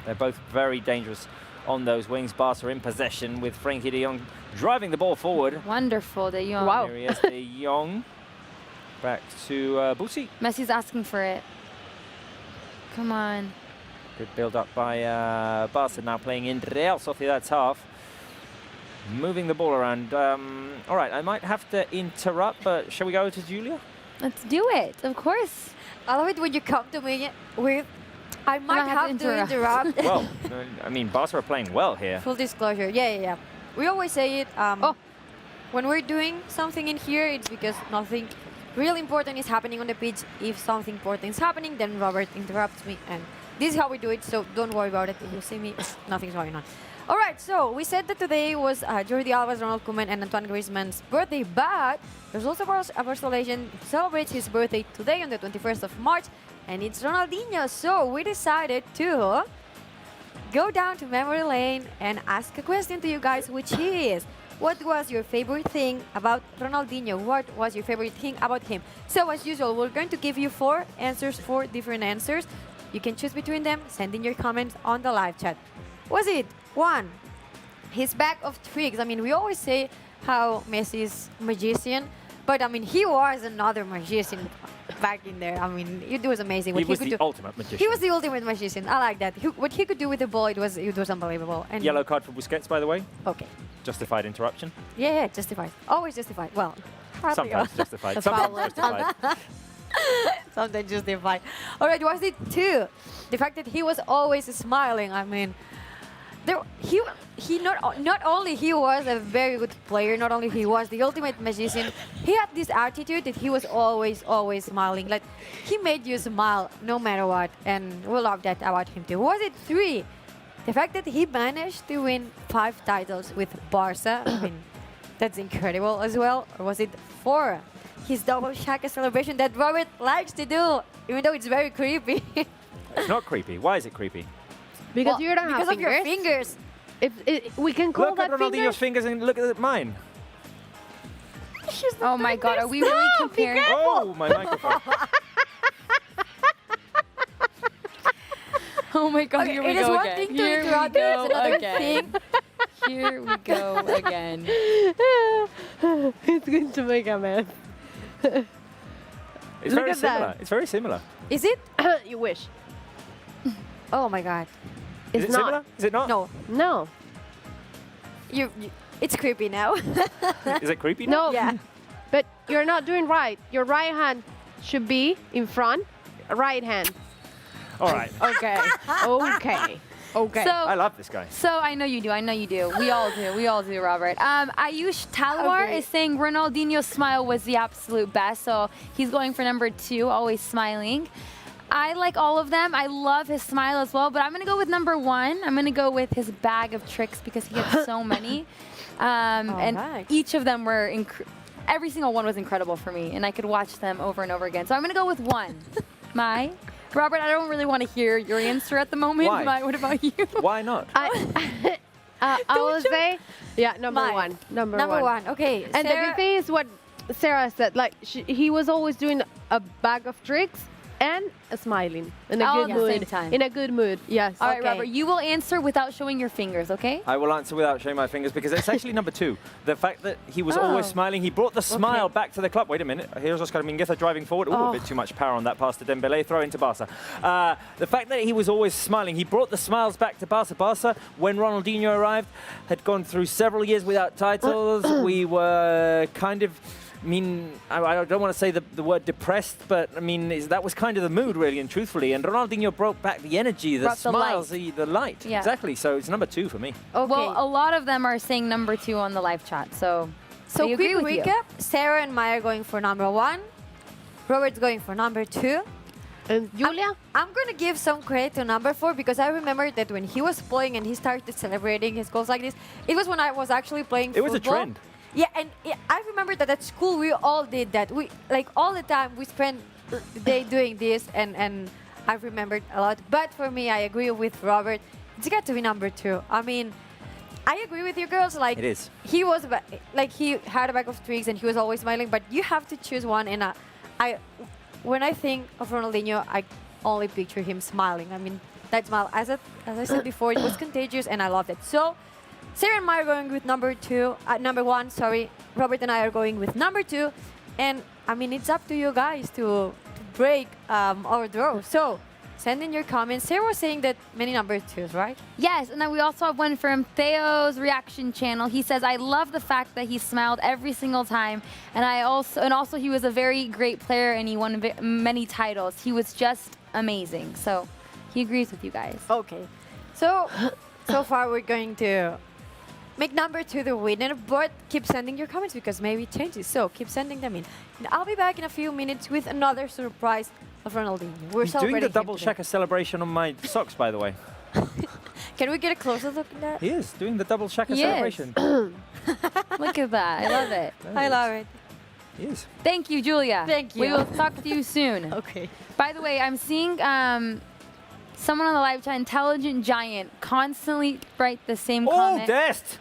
They're both very dangerous on those wings. Barca in possession with Frenkie de Jong driving the ball forward. Wonderful, de Jong. Wow. Here he is, de Jong. Back to Busi. Messi's asking for it. Come on. Good build-up by Barca, now playing in Real Sociedad's half. Moving the ball around. All right, I might have to interrupt, but shall we go to Julia? Let's do it, of course. I love it when you come to me with, I might have to interrupt. Well, I mean, Barca are playing well here. Full disclosure, yeah. We always say it, when we're doing something in here, it's because nothing really important is happening on the pitch. If something important is happening, then Robert interrupts me, and this is how we do it, so don't worry about it. If you see me, nothing's going on. All right, so we said that today was Jordi Alba's, Ronald Koeman, and Antoine Griezmann's birthday, but there's also a Barca legend who celebrates his birthday today on the 21st of March, and it's Ronaldinho. So we decided to go down to memory lane and ask a question to you guys, which is, what was your favorite thing about Ronaldinho? What was your favorite thing about him? So as usual, we're going to give you 4 answers, 4 different answers. You can choose between them, send in your comments on the live chat. Was it 1, his bag of tricks? I mean, we always say how Messi is a magician, but I mean, he was another magician back in there. I mean, it was amazing. He was the ultimate magician. He was the ultimate magician. I like that. What he could do with the ball, it was unbelievable. And Yellow card for Busquets, by the way. Okay. Justified interruption. Yeah, justified. Always justified. Well, sometimes justified. Sometimes justified. Sometimes justified. All right, was it 2? The fact that he was always smiling. I mean, he not only he was a very good player, not only he was the ultimate magician, he had this attitude that he was always smiling. Like, he made you smile no matter what, and we love that about him too. Was it 3? The fact that he managed to win 5 titles with Barca, I mean, that's incredible as well. Or was it 4? His double shaka celebration that Robert likes to do, even though it's very creepy. It's not creepy. Why is it creepy? Because you don't have fingers. Because of your fingers. If we can call look that at Ronaldinho's fingers and look at mine. Oh my God, are we really comparing? Oh, my microphone. Oh my God, here we go again. It is one thing to interrupt, it's another thing. Here we go again. It's going to make a mess. It's very similar. It's very similar. Is it? You wish. Oh my God. Is it not. similar? Is it not? No. No. It's creepy now. Is it creepy No. now? Yeah. But you're not doing right. Your right hand should be in front. Right hand. All right. Okay. Okay. So, I love this guy. So I know you do. I know you do. We all do. We all do, Robert. Ayush Talwar is saying Ronaldinho's smile was the absolute best. So he's going for number 2, always smiling. I like all of them. I love his smile as well. But I'm going to go with number 1. I'm going to go with his bag of tricks because he had so many. And each of them were every single one was incredible for me. And I could watch them over and over again. So I'm going to go with 1. Robert, I don't really want to hear your answer at the moment. Why? What about you? Why not? I will say, number 1. Number 1. Okay. And the good thing is what Sarah said. Like he was always doing a bag of tricks and smiling in a good mood. Same time. In a good mood. Yes. All right, Robert. You will answer without showing your fingers, okay? I will answer without showing my fingers because it's actually number 2. The fact that he was always smiling, he brought the smile back to the club. Wait a minute. Here's Oscar Mingueza driving forward. Ooh, a bit too much power on that pass to Dembélé. Throw into Barca. The fact that he was always smiling, he brought the smiles back to Barca. Barca, when Ronaldinho arrived, had gone through several years without titles. We were kind of I mean, I don't want to say the word depressed, but I mean, that was kind of the mood, really and truthfully. And Ronaldinho broke back the energy, the smiles, the light. Yeah. Exactly. So it's number 2 for me. Okay. Well, a lot of them are saying number 2 on the live chat, so So agree quick with you. recap, Sarah and Maya are going for number 1. Robert's going for number 2. And Julia? I'm going to give some credit to number 4 because I remember that when he was playing and he started celebrating his goals like this, it was when I was actually playing football. It was a trend. Yeah, and I remember that at school we all did that. We like all the time we spent the day doing this, and I remembered a lot. But for me, I agree with Robert. It's got to be number 2. I mean, I agree with you girls. Like It is. he was like he had a bag of tricks and he was always smiling. But you have to choose one. And when I think of Ronaldinho, I only picture him smiling. I mean, that smile, as I said before, it was contagious, and I loved it. So. Sarah and I are going with number 1, sorry. Robert and I are going with number 2. And, I mean, it's up to you guys to break our draw. So, send in your comments. Sarah was saying that many number 2s, right? Yes, and then we also have one from Theo's reaction channel. He says, I love the fact that he smiled every single time. And also he was a very great player and he won many titles. He was just amazing. So, he agrees with you guys. Okay. So far we're going to make number 2 the winner, but keep sending your comments because maybe it changes. So keep sending them in. And I'll be back in a few minutes with another surprise of Ronaldinho. We're He's doing the double shaker celebration on my socks, by the way. Can we get a closer look at that? He is doing the double shaker He is. celebration. Look at that. I love it. I love it. He is. Thank you, Julia. Thank you. We will talk to you soon. Okay. By the way, I'm seeing someone on the live chat, Intelligent Giant, constantly write the same comment. Oh, Dest!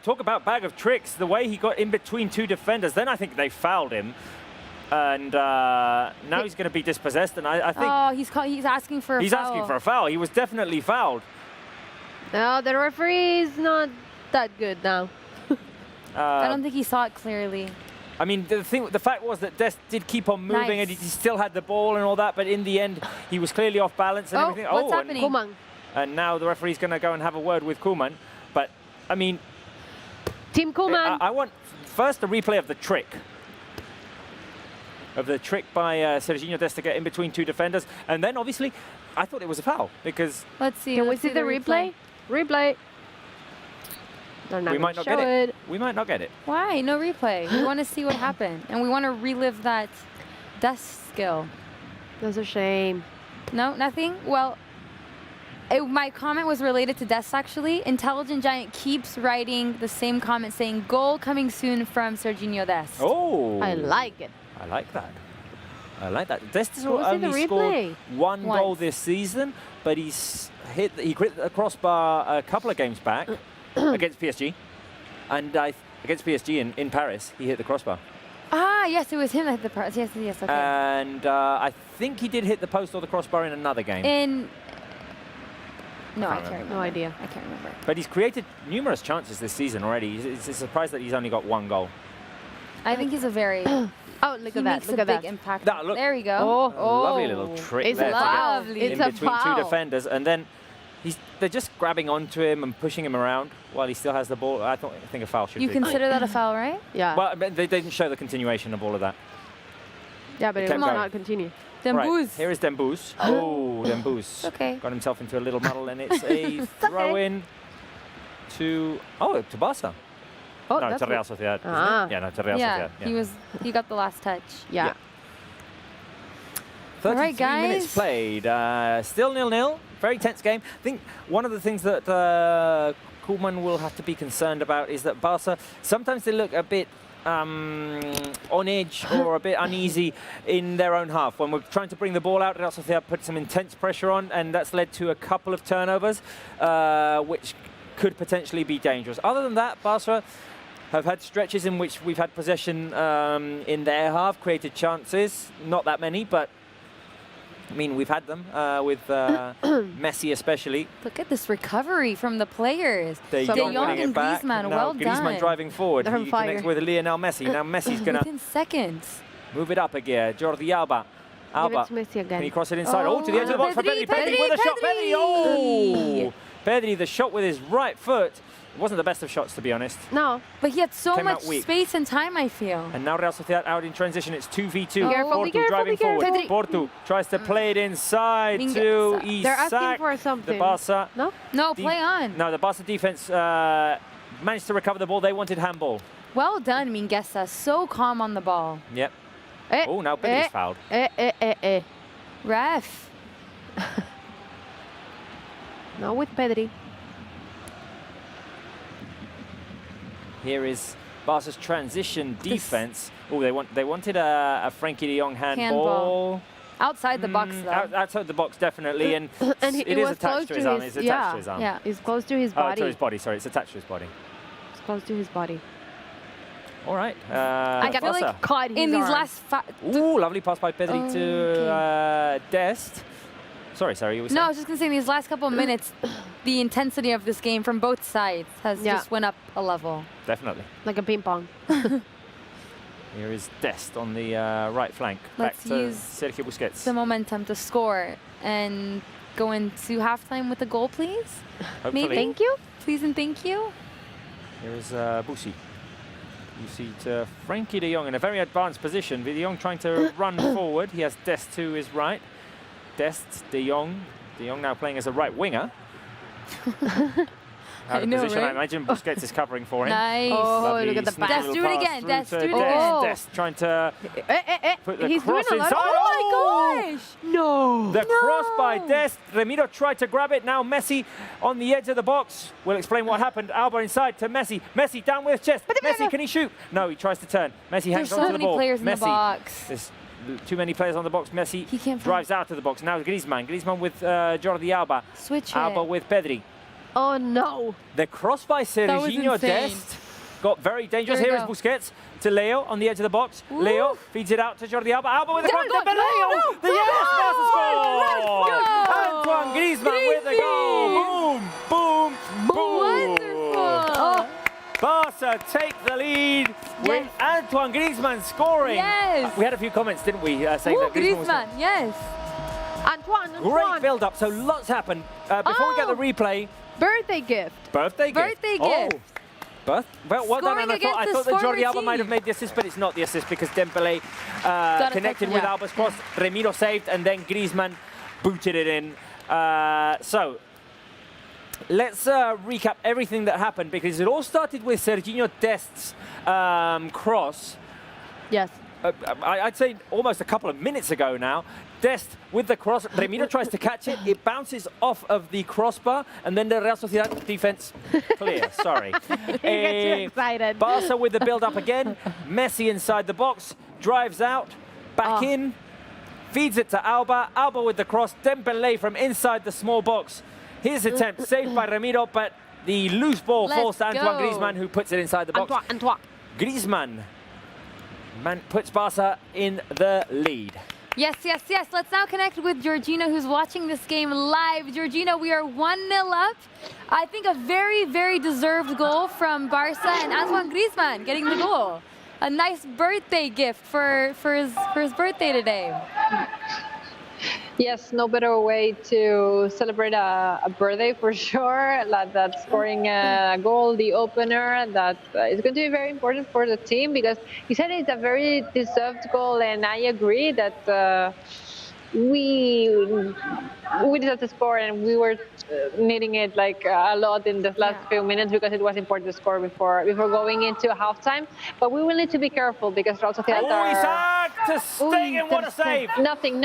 Talk about bag of tricks. The way he got in between 2 defenders. Then I think they fouled him. And now he's going to be dispossessed. And I think... Oh, he's asking for a foul. He's asking for a foul. He was definitely fouled. No, the referee is not that good now. I don't think he saw it clearly. I mean, the fact was that Dest did keep on moving and he still had the ball and all that, but in the end, he was clearly off balance and everything. What's happening? Koeman. And now the referee's going to go and have a word with Koeman. But, I mean... Team Koeman. I want first a replay of the trick. Of the trick by Serginho Dest to get in between 2 defenders. And then, obviously, I thought it was a foul because... Let's see. Can we see the replay? Replay. We might not get it. We might not get it. Why? No replay. We want to see what happened. And we want to relive that Dest skill. That's a shame. No, nothing? Well, my comment was related to Dest, actually. Intelligent Giant keeps writing the same comment saying, goal coming soon from Serginho Dest. Oh. I like it. I like that. I like that. Dest has We'll see the only scored replay. one goal Once. this season, but he hit the crossbar a couple of games back against PSG. And against PSG in Paris, he hit the crossbar. Ah, yes, it was him that hit the post. Yes, okay. And I think he did hit the post or the crossbar in another game. No, I can't remember. No idea. I can't remember. But he's created numerous chances this season already. It's a surprise that he's only got 1 goal. I think he's a very... Oh, look at that. Makes Look a at big that. impact. Look. There we go. Lovely little trick It's there. lovely. In It's a between 2 foul. defenders. And then they're just grabbing onto him and pushing him around while he still has the ball. I think a foul should You be. consider that a foul, right? Yeah. Well, but they didn't show the continuation of all of that. Yeah, but it Kept will going. not continue. Dembouz. Right, here is Dembouz. Oh, Dembouz. Okay. Got himself into a little muddle, and it's a throw-in to Barça. Oh, No, that's to Real good. Sociedad. isn't it? Ah. Yeah, no, to Real Yeah, Sociedad. he got the last touch. Yeah. 33 All right, minutes guys. played. Still 0-0. Very tense game. I think one of the things that Koeman will have to be concerned about is that Barca, sometimes they look a bit on edge or a bit uneasy in their own half. When we're trying to bring the ball out, Real Sociedad put some intense pressure on, and that's led to a couple of turnovers, which could potentially be dangerous. Other than that, Barca have had stretches in which we've had possession in their half, created chances. Not that many, but I mean, we've had them with Messi especially. Look at this recovery from the players. De De Jong Jong winning and it back. Griezmann, Now well Griezmann done. driving forward. They're on He fire. connects with Lionel Messi. Now Messi's going to Within seconds. move it up a gear. Jordi Alba. Give it to Messi Can he again. cross it inside? Oh, to the edge of the box for Pedri. Pedri with a shot. Pedri. Oh! Pedri, the shot with his right foot. wasn't the best of shots, to be honest. No. But he had so Came much out weak. space and time, I feel. And now Real Sociedad out in transition. It's 2v2. Careful, be Porto careful, driving be careful. forward. Porto tries to play it inside to Isak. They're asking for something. The Barça. No? No, play on. No, the Barça defense managed to recover the ball. They wanted handball. Well done, Mingueza. So calm on the ball. Yep. Eh, Oh, now Pedri's fouled. Ref. No, with Pedri. Here is Barca's transition defense. Oh, they wanted a Frankie de Jong handball. Outside the box, though. Outside the box, definitely, and, And it is attached to his arm. It's attached yeah, to his arm. Yeah, it's close to his body. To his body. Sorry, it's attached to his body. It's close to his body. All right. I feel Barca. like Caught in his these arm. last Ooh, lovely pass by Pedri to Dest. Sorry, you were saying? No, I was just going to say, in these last couple of minutes, the intensity of this game from both sides has just went up a level. Definitely. Like a ping pong. Here is Dest on the right flank. Let's Back to use Sergio Busquets. the momentum to score and go into halftime with a goal, please. Hopefully. Maybe. Thank you. Please and thank you. Here is Busi. Busi to Frankie de Jong in a very advanced position. De Jong trying to run forward. He has Dest to his right. Dest, de Jong. De Jong now playing as a right winger. Out of position, right? I imagine Busquets is covering for him. Nice. Lovely Look at the sneaky pass. Dest, little do it pass again. through Dest, to do it Dest. again. Dest trying to put the He's cross doing a lot. inside. Oh my gosh! No. The cross by Dest. Ramiro tried to grab it. Now Messi on the edge of the box. We'll explain what happened. Alba inside to Messi. Messi down with his chest. Messi, can he shoot? No, he tries to turn. Messi hangs There's onto so the many ball. players in Messi. the box. There's too many players on the box. Messi He can't drives out of the box. Now Griezmann. Griezmann with Jordi Alba. Switch Alba it. with Pedri. Oh, no. The cross by Serginho insane. Dest got very dangerous. There we Here is go. Busquets to Leo on the edge of the box. Ooh. Leo feeds it out to Jordi Alba. Alba with the cross. Go, go, Leo! The yes, Barca score! Antoine Griezmann with the goal. Boom, boom, boom. Wonderful. Barca take the lead with Antoine Griezmann scoring. Yes. We had a few comments, didn't we, saying Ooh, that Griezmann was Griezmann, yes. Antoine. great build-up. So lots happened. Before we get the replay, Birthday gift. birthday gift. Birthday gift. Well, well done. Scoring And I against thought his that Jordi former Alba might have team. made the assist, but it's not the assist because Dembele connected with yeah. Alba's cross. Remiro saved, and then Griezmann booted it in. So let's recap everything that happened because it all started with Serginho Dest's cross. Yes. I'd say almost a couple of minutes ago now. Dest with the cross. Remiro tries to catch it. It bounces off of the crossbar, and then the Real Sociedad defense clear. Sorry. You get too excited. Barca with the build-up again. Messi inside the box, drives out, back in, feeds it to Alba. Alba with the cross. Dembele from inside the small box. His attempt saved by Ramiro, but the loose ball falls to Antoine Griezmann, who puts it inside the box. Antoine. Griezmann puts Barca in the lead. Yes, yes, yes. Let's now connect with Georgina, who's watching this game live. Georgina, we are 1-0 up. I think a very, very deserved goal from Barca and Antoine Griezmann getting the goal. A nice birthday gift for his birthday today. Yes, no better way to celebrate a birthday for sure. That scoring a goal, the opener, that is going to be very important for the team because you said it's a very deserved goal, and I agree that we deserve to score, and we were needing it like a lot in the last few minutes because it was important to score before going into halftime. But we will need to be careful because Real Sociedad Isak to Stegen, what a save! Nothing.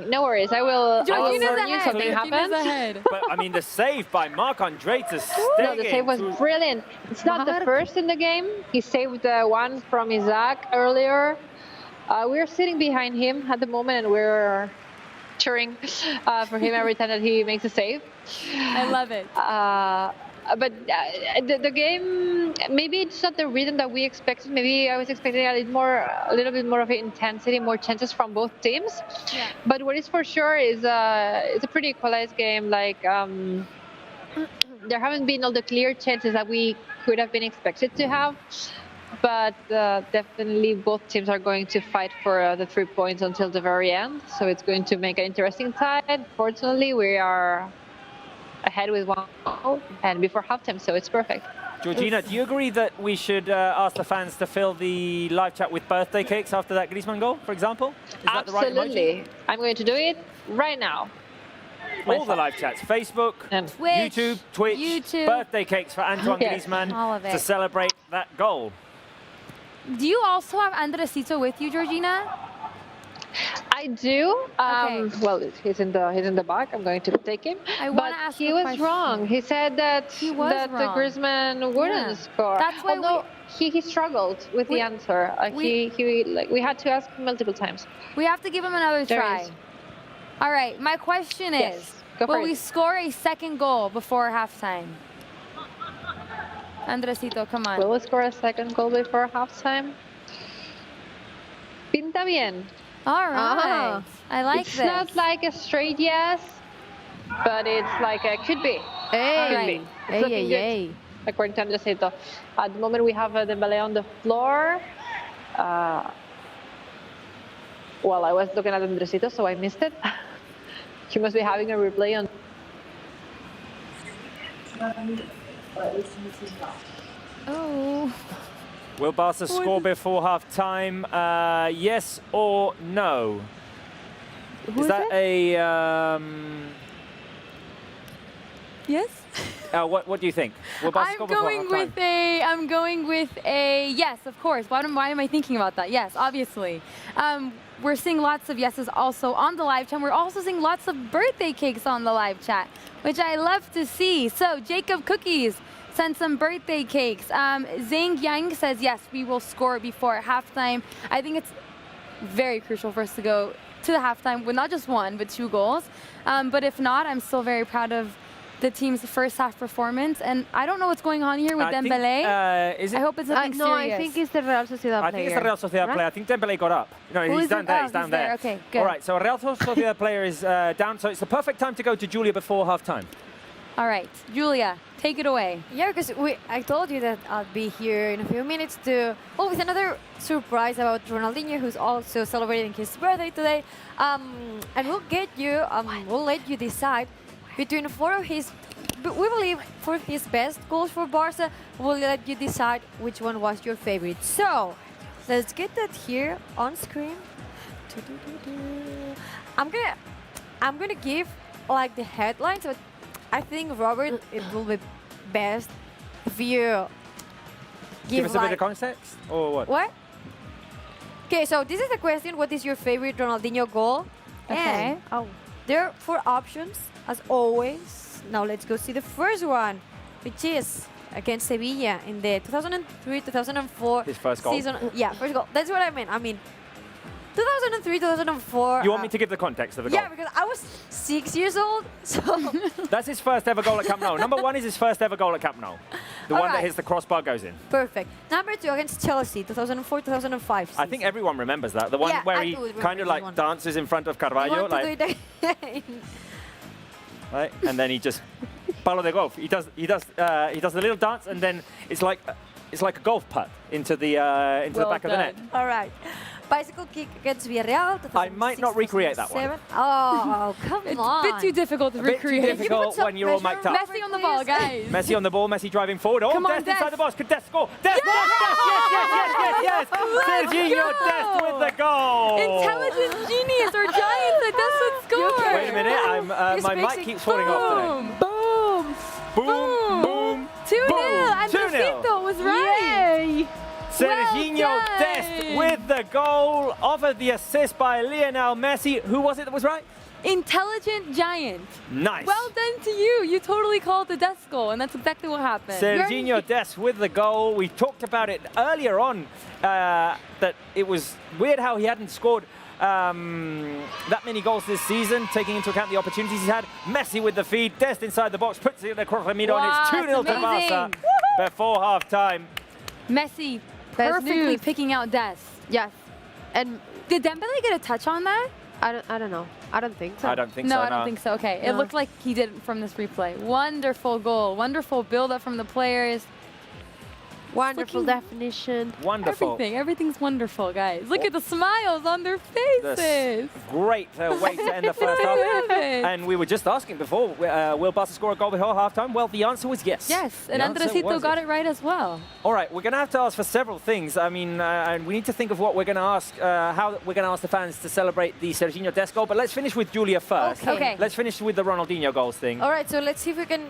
No worries. I will warn you something happened. But I mean, the save by Marc-Andre to Stegen. No, the save was brilliant. It's not the first in the game. He saved one from Isak earlier. We're sitting behind him at the moment, and we're cheering for him every time that he makes a save. I love it. But the game, maybe it's not the rhythm that we expected. Maybe I was expecting a little bit more of intensity, more chances from both teams. Yeah. But what is for sure is it's a pretty equalized game. Like there haven't been all the clear chances that we could have been expected to have. But definitely both teams are going to fight for the 3 points until the very end. So it's going to make an interesting tie. Fortunately, we are ahead with 1 goal and before halftime, so it's perfect. Georgina, do you agree that we should ask the fans to fill the live chat with birthday cakes after that Griezmann goal, for example? Is that the right emoji? Absolutely. I'm going to do it right now. All the live chats, Facebook, Twitch, YouTube, Twitch, birthday cakes for Antoine Griezmann all of it. to celebrate that goal. Do you also have Andresito with you, Georgina? I do. Well, he's in the back. I'm going to take him. But he was wrong. He said that the Griezmann wouldn't score. That's why although he struggled with the answer. We had to ask him multiple times. We have to give him another There try. is. All right. My question is, go for will we it. score a second goal before halftime? Andresito, come on. Will we score a second goal before halftime? Pinta bien. All right. I like it's this. Not like a straight yes, but it's like a could be. Could be. It's looking good, according to Andresito. At the moment, we have Dembélé on the floor. Well, I was looking at Andresito, so I missed it. He must be having a replay on. Oh. Will Barca score before half-time? Yes or no? Is that a... Yes? What do you think? Will Barca score before half-time? I'm going with a yes, of course. Why am I thinking about that? Yes, obviously. We're seeing lots of yeses also on the live chat. We're also seeing lots of birthday cakes on the live chat, which I love to see. So Jacob Cookies sent some birthday cakes. Zhang Yang says, yes, we will score before halftime. I think it's very crucial for us to go to the halftime with not just one, but 2 goals. But if not, I'm still very proud of the team's first half performance. And I don't know what's going on here with Dembélé. I hope it's nothing No, serious. I think it's the Real Sociedad player. I think it's the Real Sociedad player. I think Dembélé got up. No, he's down there. He's down there. Okay, good. All right, so a Real Sociedad player is down. So it's the perfect time to go to Julia before half-time. All right, Julia, take it away. Yeah, because I told you that I'll be here in a few minutes to, with another surprise about Ronaldinho, who's also celebrating his birthday today. And we'll get you, we'll let you decide between 4 of his, we believe, 4 of his best goals for Barca. We'll let you decide which one was your favorite. So, let's get that here on screen. I'm gonna give like the headlines, but I think, Robert, it will be best if you Give us a bit of context, or what? What? Okay, so this is the question. What is your favorite Ronaldinho goal? Okay. And there are 4 options, as always. Now let's go see the first one, which is against Sevilla in the 2003-2004 His first goal? season. Yeah, first goal. That's what I meant. I mean, 2003-2004. You want me to give the crossbar of the goal? Yeah, because I was 6 years old, so... That's his first ever goal at Camp Nou. Number 1 is his first ever goal at Camp Nou. The one that hits the crossbar goes in. Perfect. Number 2 against Chelsea, 2004-2005. I think everyone remembers that. The one where he kind of like dances in front of Carvalho. Like, right? And then he just... Palo de golf. He does the little dance, and then it's like a golf putt into the back of the net. All right. Bicycle kick against Villarreal. I might not recreate that one. Oh, come on. It's a bit too difficult to recreate. A bit too difficult when you're all mic'd up. Messi on the ball, guys. Messi on the ball, Messi driving forward. Oh, Come on, Dest inside Dest. the box. Could Dest score? Dest, yes. Serginho Dest with the goal. Intelligent genius or giant that Dest would score. Wait a minute, my mic keeps falling off today. Boom. 2-0. Andresito was right. Yay. Serginho Dest with the goal, offered the assist by Lionel Messi. Who was it that was right? Intelligent giant. Nice. Well done to you. You totally called the Dest goal, and that's exactly what happened. Serginho Dest with the goal. We talked about it earlier on, that it was weird how he hadn't scored that many goals this season, taking into account the opportunities he's had. Messi with the feed, Dest inside the box, puts it across the middle, and it's 2-0 to Barca before half-time. Messi perfectly picking out Dest. Yes. And did Dembélé get a touch on that? I don't know. I don't think so. I don't think so. No, I don't think so. Okay. No. It looked like he did from this replay. Wonderful goal. Wonderful build-up from the players. Wonderful definition. Wonderful. Everything's wonderful, guys. Look at the smiles on their faces. Great way to end the first half. And we were just asking before, will Barca score a goal before halftime? Well, the answer was yes. Yes, and Andresito got it right as well. All right, we're going to have to ask for several things. I mean, and we need to think of what we're going to ask, how we're going to ask the fans to celebrate the Serginho Dest goal. But let's finish with Julia first. Okay. Let's finish with the Ronaldinho goals thing. All right, so let's see if we can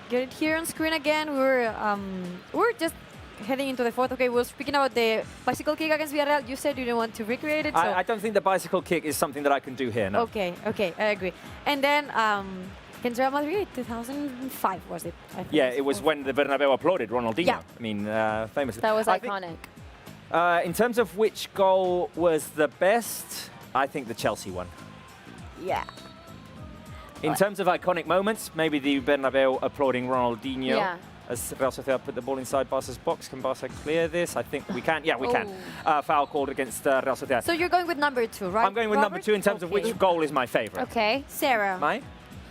get it here on screen again. We're just heading into the fourth. Okay, we were speaking about the bicycle kick against Villarreal. You said you didn't want to recreate it. So I don't think the bicycle kick is something that I can do here, no. Okay, I agree. And then against Real Madrid, 2005 was it? I think Yeah, it was when the Bernabeu applauded Ronaldinho. Yeah. I mean, famously. That was iconic. In terms of which goal was the best, I think the Chelsea one. Yeah. In terms of iconic moments, maybe the Bernabeu applauding Ronaldinho. Yeah. As Real Sociedad put the ball inside Barca's box. Can Barca clear this? I think we can. Yeah, we can. Foul called against Real Sociedad. So you're going with number 2, right? I'm going with number 2 in terms of which goal is my favorite. Okay. Sarah.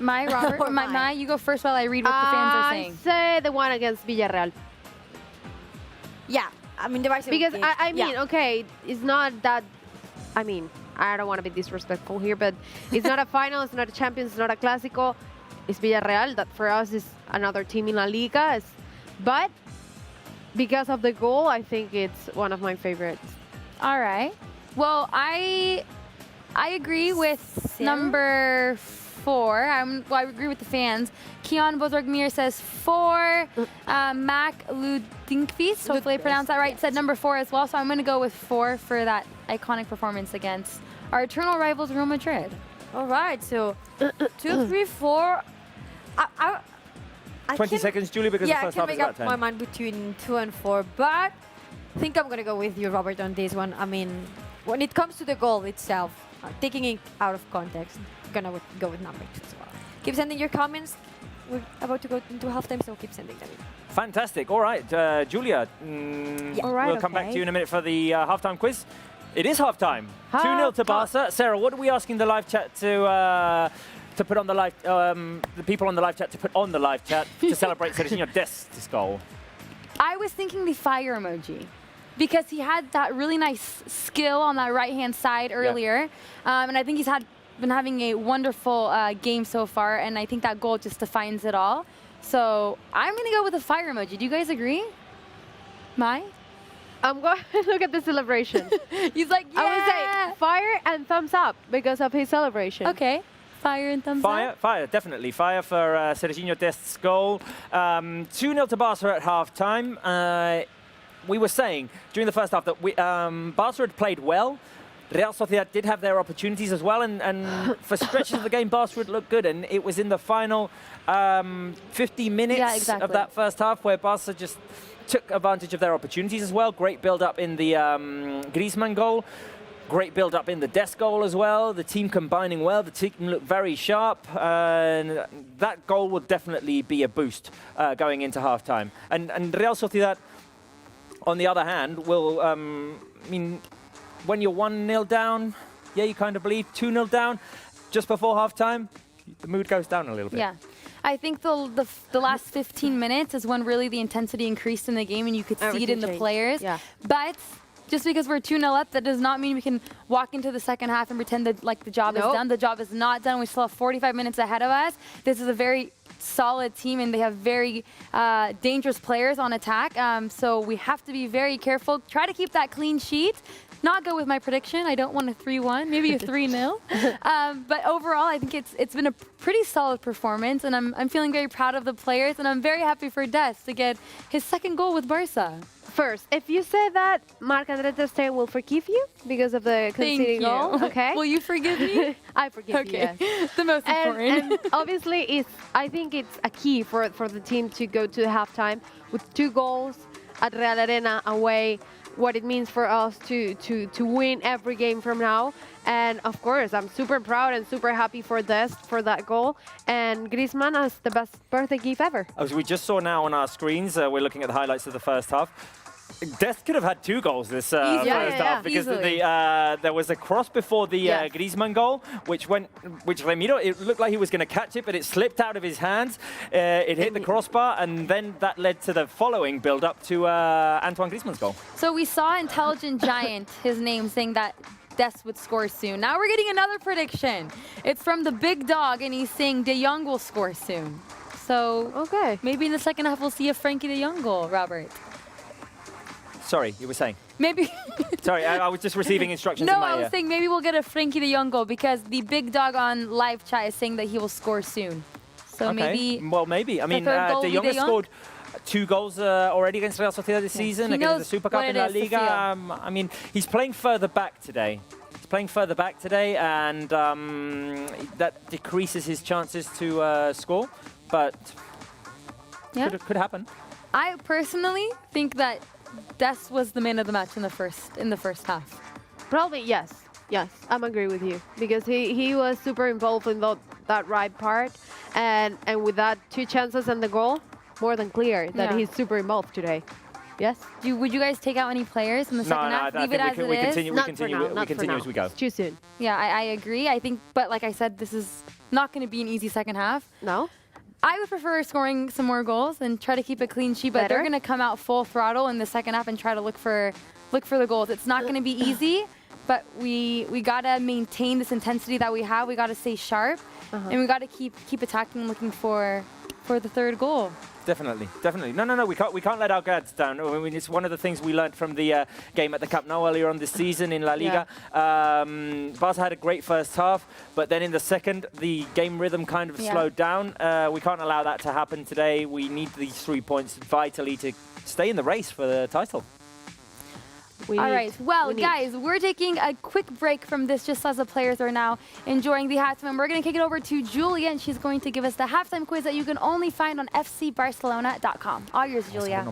My Robert. my. You go first while I read what the fans are saying. I say the one against Villarreal. Yeah. I mean, the bicycle Because kick. I mean, okay, it's not that. I mean, I don't want to be disrespectful here, but it's not a final, it's not a Champions, it's not a Clásico. It's Villarreal, that for us is another team in La Liga. But because of the goal, I think it's one of my favorites. All right. Well, I agree with number 4. I agree with the fans. Kian Bozorgmir says 4. Mac Ludinkvist, hopefully I pronounced that right, said number 4 as well. So I'm going to go with 4 for that iconic performance against our eternal rivals, Real Madrid. All right, so 2, 3, 4. I 20 seconds, Julie, because the first half is about 10. I can make up my mind between 2 and 4, but I think I'm going to go with you, Robert, on this one. I mean, when it comes to the goal itself, taking it out of context, I'm going to go with number 2 as well. Keep sending your comments. We're about to go into halftime, so keep sending them in. Fantastic. All right, Julia, we'll come back to you in a minute for the halftime quiz. It is halftime. 2-0 to Barca. Sarah, what are we asking the live chat to put on the live, the people on the live chat to put on the live chat to celebrate Serginho Dest's goal? I was thinking the fire emoji because he had that really nice skill on that right-hand side earlier. And I think he's been having a wonderful game so far, and I think that goal just defines it all. So I'm going to go with the fire emoji. Do you guys agree? I'm going to look at the celebration. He's like, yeah! I would say fire and thumbs up because of his celebration. Okay. Fire and thumbs up? Fire, definitely. Fire for Serginho Dest's goal. 2-0 to Barca at half-time. We were saying during the first half that Barca had played well. Real Sociedad did have their opportunities as well, and for stretches of the game, Barca had looked good. And it was in the final 50 minutes of that first half where Barca just took advantage of their opportunities as well. Great build-up in the Griezmann goal. Great build-up in the Dest goal as well. The team combining well. The team looked very sharp. And that goal will definitely be a boost going into half-time. And Real Sociedad, on the other hand, will, I mean, when you're 1-0 down, yeah, you kind of believe. 2-0 down, just before half-time, the mood goes down a little bit. Yeah. I think the last 15 minutes is when really the intensity increased in the game, and you could see it in the players. Yeah. But just because we're 2-0 up, that does not mean we can walk into the second half and pretend that like the job is done. The job is not done. We still have 45 minutes ahead of us. This is a very solid team, and they have very dangerous players on attack. So we have to be very careful. Try to keep that clean sheet. Not go with my prediction. I don't want a 3-1, maybe a 3-0. But overall, I think it's been a pretty solid performance, and I'm feeling very proud of the players, and I'm very happy for Dest to get his second goal with Barca. First, if you say that, Marc-André ter Stegen will forgive you because of the conceding goal. Okay. Will you forgive me? I forgive you. Yes. The most important. And obviously, I think it's a key for the team to go to halftime with 2 goals at Real Arena away. What it means for us to win every game from now. And of course, I'm super proud and super happy for Dest for that goal. And Griezmann has the best birthday gift ever. As we just saw now on our screens, we're looking at the highlights of the first half. Dest could have had 2 goals this first half because there was a cross before the Griezmann goal, which Remiro, it looked like he was going to catch it, but it slipped out of his hands. It hit the crossbar, and then that led to the following build-up to Antoine Griezmann's goal. So we saw Intelligent Giant, his name, saying that Dest would score soon. Now we're getting another prediction. It's from the big dog, and he's saying De Jong will score soon. So maybe in the second half we'll see a Frankie De Jong goal, Robert. Sorry, you were saying? Maybe. Sorry, I was just receiving instructions No, in my ear. I was saying maybe we'll get a Frankie De Jong goal because the big dog on live chat is saying that he will score soon. So maybe. Well, maybe. I mean, De Jong has scored 2 goals already against Real Sociedad this season, against the Super Cup in La Liga. I mean, he's playing further back today. And that decreases his chances to score, but could happen. I personally think that Dest was the man of the match in the first half. Probably, yes. I'm agree with you because he was super involved in that right part, and with that 2 chances and the goal, more than clear that he's super involved today. Yes. Would you guys take out any players in the second half? Leave it as it is? We continue as we go. It's too soon. Yeah, I agree. I think, but like I said, this is not going to be an easy second half. No. I would prefer scoring some more goals and try to keep a clean sheet, but they're going to come out full throttle in the second half and try to look for the goals. It's not going to be easy, but we got to maintain this intensity that we have. We got to stay sharp, and we got to keep attacking, looking for the third goal. Definitely. No. We can't let our guards down. I mean, it's one of the things we learned from the game at the Camp Nou earlier on this season in La Liga. Barça had a great first half, but then in the second, the game rhythm kind of slowed down. We can't allow that to happen today. We need these 3 points vitally to stay in the race for the title. All right, well, guys, we're taking a quick break from this just as the players are now enjoying the halftime. And we're going to kick it over to Julia, and she's going to give us the halftime quiz that you can only find on fcbarcelona.com. All yours, Julia.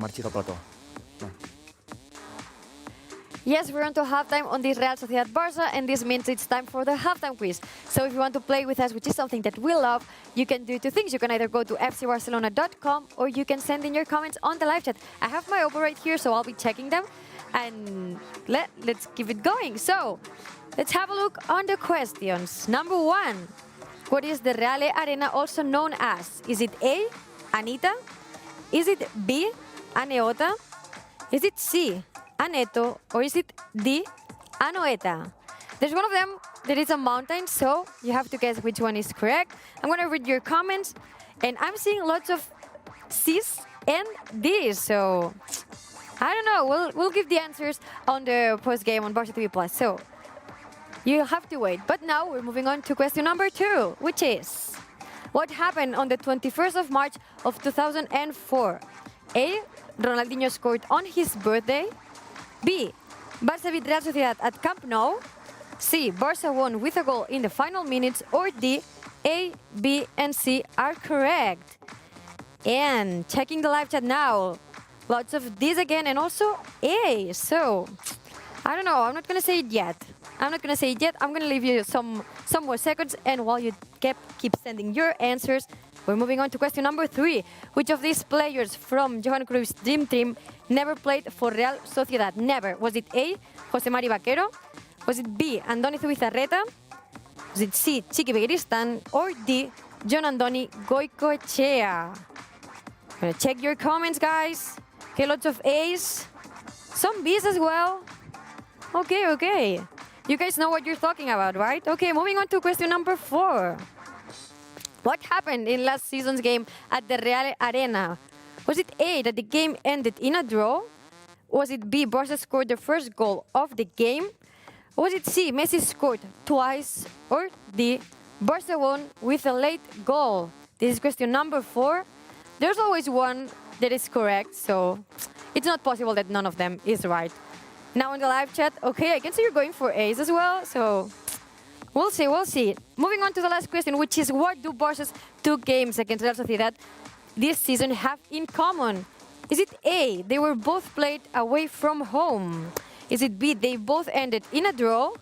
Yes, we're on to halftime on this Real Sociedad Barça, and this means it's time for the halftime quiz. So if you want to play with us, which is something that we love, you can do 2 things. You can either go to fcbarcelona.com or you can send in your comments on the live chat. I have my Oppo right here, so I'll be checking them. And let's keep it going. So, let's have a look on the questions. Number 1, what is the Real Arena also known as? Is it A, Anita? Is it B, Anoeta? Is it C, Aneto? Or is it D, Anoeta? There's one of them that is a mountain, so you have to guess which one is correct. I'm going to read your comments, and I'm seeing lots of C's and D's, so I don't know. We'll give the answers on the post-game on Barça TV Plus. So you have to wait. But now we're moving on to question number 2, which is, what happened on the 21st of March of 2004? A, Ronaldinho scored on his birthday. B, Barça beat Real Sociedad at Camp Nou. C, Barça won with a goal in the final minutes. Or D, A, B, and C are correct. And checking the live chat now. Lots of D's again, and also A. So, I don't know. I'm not going to say it yet. I'm going to leave you some more seconds. And while you keep sending your answers, we're moving on to question number 3. Which of these players from Johan Cruyff's dream team never played for Real Sociedad? Never. Was it A, José Mari Vaquero? Was it B, Andoni Zubizarreta? Was it C, Chiqui Begiristain? Or D, John Andoni Goicoechea? I'm going to check your comments, guys. Okay, lots of A's, some B's as well. Okay. You guys know what you're talking about, right? Okay, moving on to question number 4. What happened in last season's game at the Real Arena? Was it A, that the game ended in a draw? Was it B, Barça scored the first goal of the game? Was it C, Messi scored twice? Or D, Barça won with a late goal? This is question number 4. There's always one that is correct, so it's not possible that none of them is right. Now in the live chat, okay, I can see you're going for A's as well, so we'll see. Moving on to the last question, which is, what do Barça's 2 games against Real Sociedad this season have in common? Is it A, they were both played away from home? Is it B, they both ended in a draw?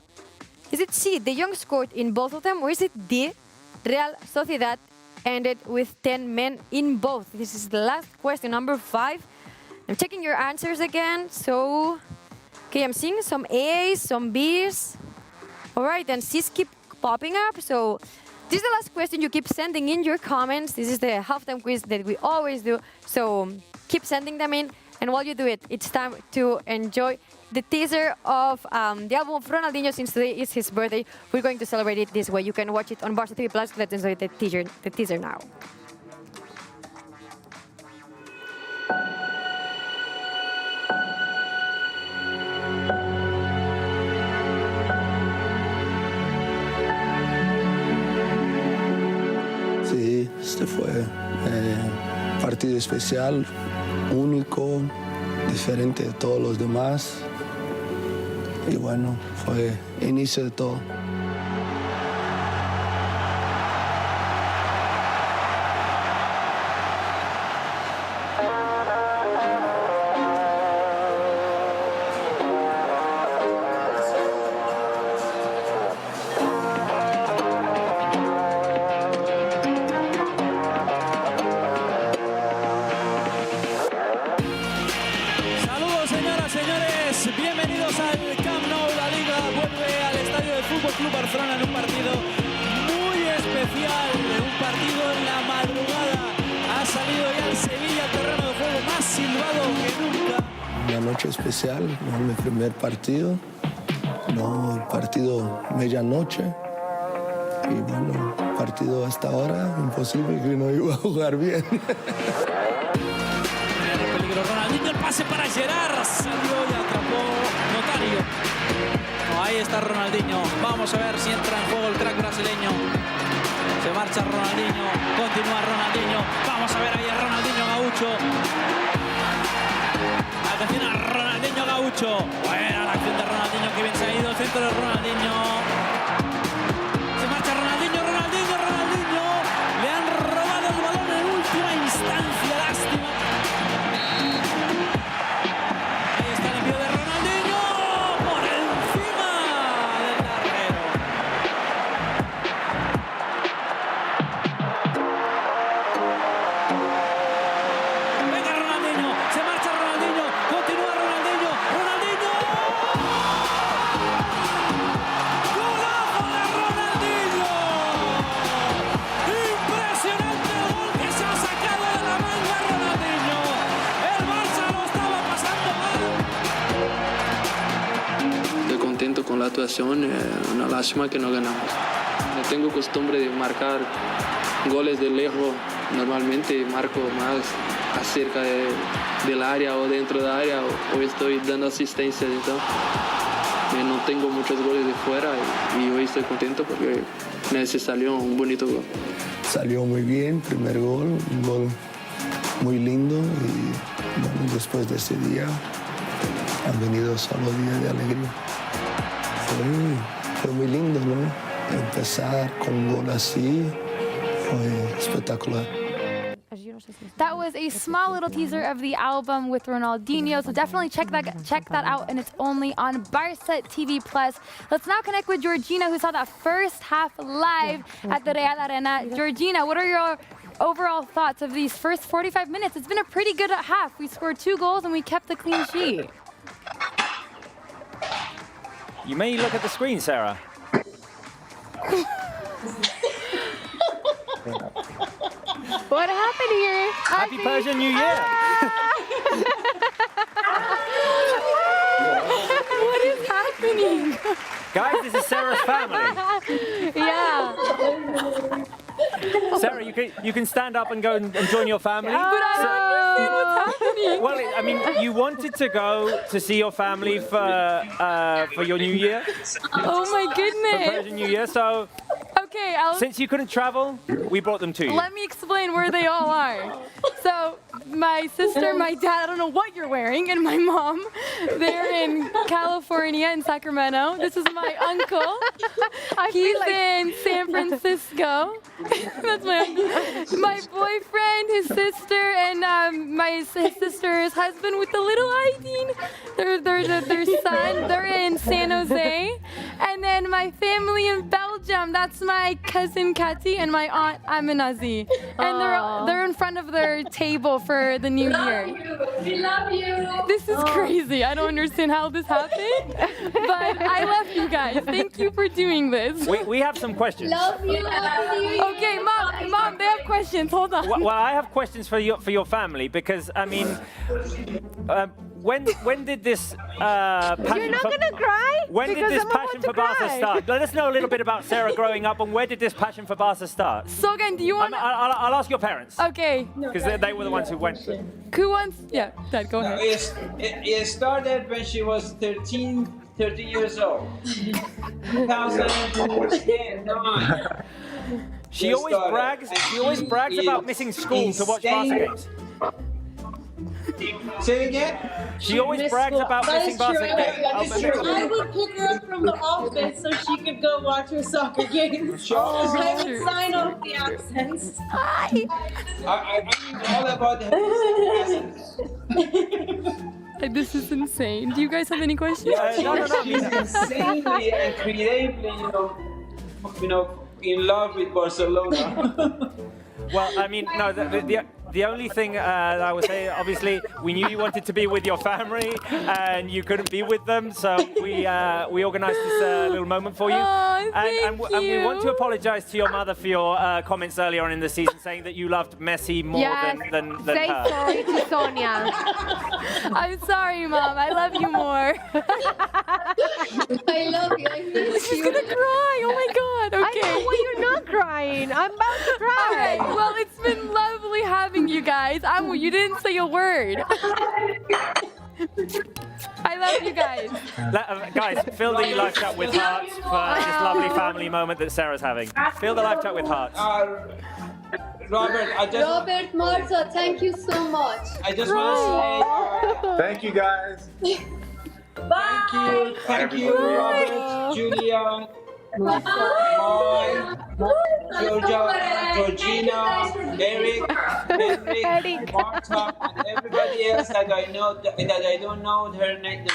Is it C, De Jong scored in both of them? Or is it D, Real Sociedad ended with 10 men in both? This is the last question, number 5. I'm checking your answers again. So, okay, I'm seeing some A's, some B's. All right, then C's keep popping up. So this is the last question. You keep sending in your comments. This is the halftime quiz that we always do. So keep sending them in. And while you do it, it's time to enjoy the teaser of the album of Ronaldinho. Since today is his birthday, we're going to celebrate it this way. You can watch it on Barça TV Plus. Let's enjoy the teaser now. Sí, este fue partido especial, único, diferente de todos los demás. Y bueno, fue inicio de todo. Club Barcelona en un partido muy especial, un partido en la madrugada. Ha salido ya el Sevilla al terreno de juego más silbado que nunca. Una noche especial, no mi primer partido, no el partido medianoche. Y bueno, partido hasta ahora, imposible que no iba a jugar bien. El peligro Ronaldinho, el pase para Gerard, salió y atrapó Notario. Ahí está Ronaldinho. Vamos a ver si entra en juego el crack brasileño. Se marcha Ronaldinho. Continúa Ronaldinho. Vamos a ver ahí a Ronaldinho Gaucho. Atención a Ronaldinho Gaucho. Buena la acción de Ronaldinho. Que bien se ha ido. El centro de Ronaldinho. Se marcha Ronaldinho. Ronaldinho. Le han robado el balón en última instancia. Lástima. Ahí está el envío de Ronaldinho. Con la actuación, una lástima que no ganamos. No tengo costumbre de marcar goles de lejos, normalmente marco más acerca del área o dentro del área, o estoy dando asistencia, entonces no tengo muchos goles de fuera y hoy estoy contento porque me salió un bonito gol. Salió muy bien, primer gol, un gol muy lindo y bueno, después de ese día han venido solo días de alegría. Fue muy lindo, ¿no? Empezar con un gol así fue espectacular. That was a small little teaser of the album with Ronaldinho, so definitely check that out, and it's only on Barça TV Plus. Let's now connect with Georgina, who saw that first half live at the Real Arena. Georgina, what are your overall thoughts of these first 45 minutes? It's been a pretty good half. We scored 2 goals and we kept the clean sheet. You may look at the screen, Sarah. What happened here? Happy Persian New Year! What is happening? Guys, this is Sarah's family. Yeah. Sarah, you can stand up and go and join your family. But I don't understand what's happening. Well, I mean, you wanted to go to see your family for your New Year. Oh my goodness. For Persian New Year, so okay, since you couldn't travel, we brought them to you. Let me explain where they all are. So my sister, my dad, I don't know what you're wearing, and my mom, they're in California, in Sacramento. This is my uncle. He's in San Francisco. That's my uncle. My boyfriend, his sister, and his sister's husband with the little Aydin. Their son, they're in San Jose. And then my family in Belgium. Jem, that's my cousin Kati and my aunt Aminazi. And they're in front of their table for the new year. We love you. This is crazy. I don't understand how this happened, but I love you guys. Thank you for doing this. We have some questions. Love you. Happy New Year. Okay, Mom, they have questions. Hold on. Well, I have questions for your family because I mean, when did this passion? You're not gonna cry? When did this passion for Barca start? Let us know a little bit about Sarah growing up and where did this passion for Barca start? So again, do you want? I'll ask your parents. Okay. Because they were the ones who went. Who wants? Yeah, Dad, go ahead. It started when she was 13 years old. 2009. She always brags about missing school to watch Barca games. Say it again? She always brags about missing Barca games. I would pick her up from the office so she could go watch her soccer games. I would sign off the absence. I know all about the This is insane. Do you guys have any questions? She's insanely and creatively, in love with Barcelona. Well, I mean, no, the only thing that I would say, obviously, we knew you wanted to be with your family and you couldn't be with them, so we organised this little moment for you. And we want to apologise to your mother for your comments earlier on in the season, saying that you loved Messi more than her. Say sorry to Sonia. I'm sorry, Mom. I love you more. I love you. I miss She's gonna cry. Oh my God. Okay. I know why you're not crying. I'm about to cry. All right. Well, it's been lovely having you guys. You didn't say a word. I love you guys. Guys, fill the live chat with hearts for this lovely family moment that Sarah's having. Fill the live chat with hearts. Robert, Robert, Marta, thank you so much. I just want to say thank you, guys. Bye. Thank you, Robert, Julia, Georgina, Eric, Marta, and everybody else that I know that I don't know their name.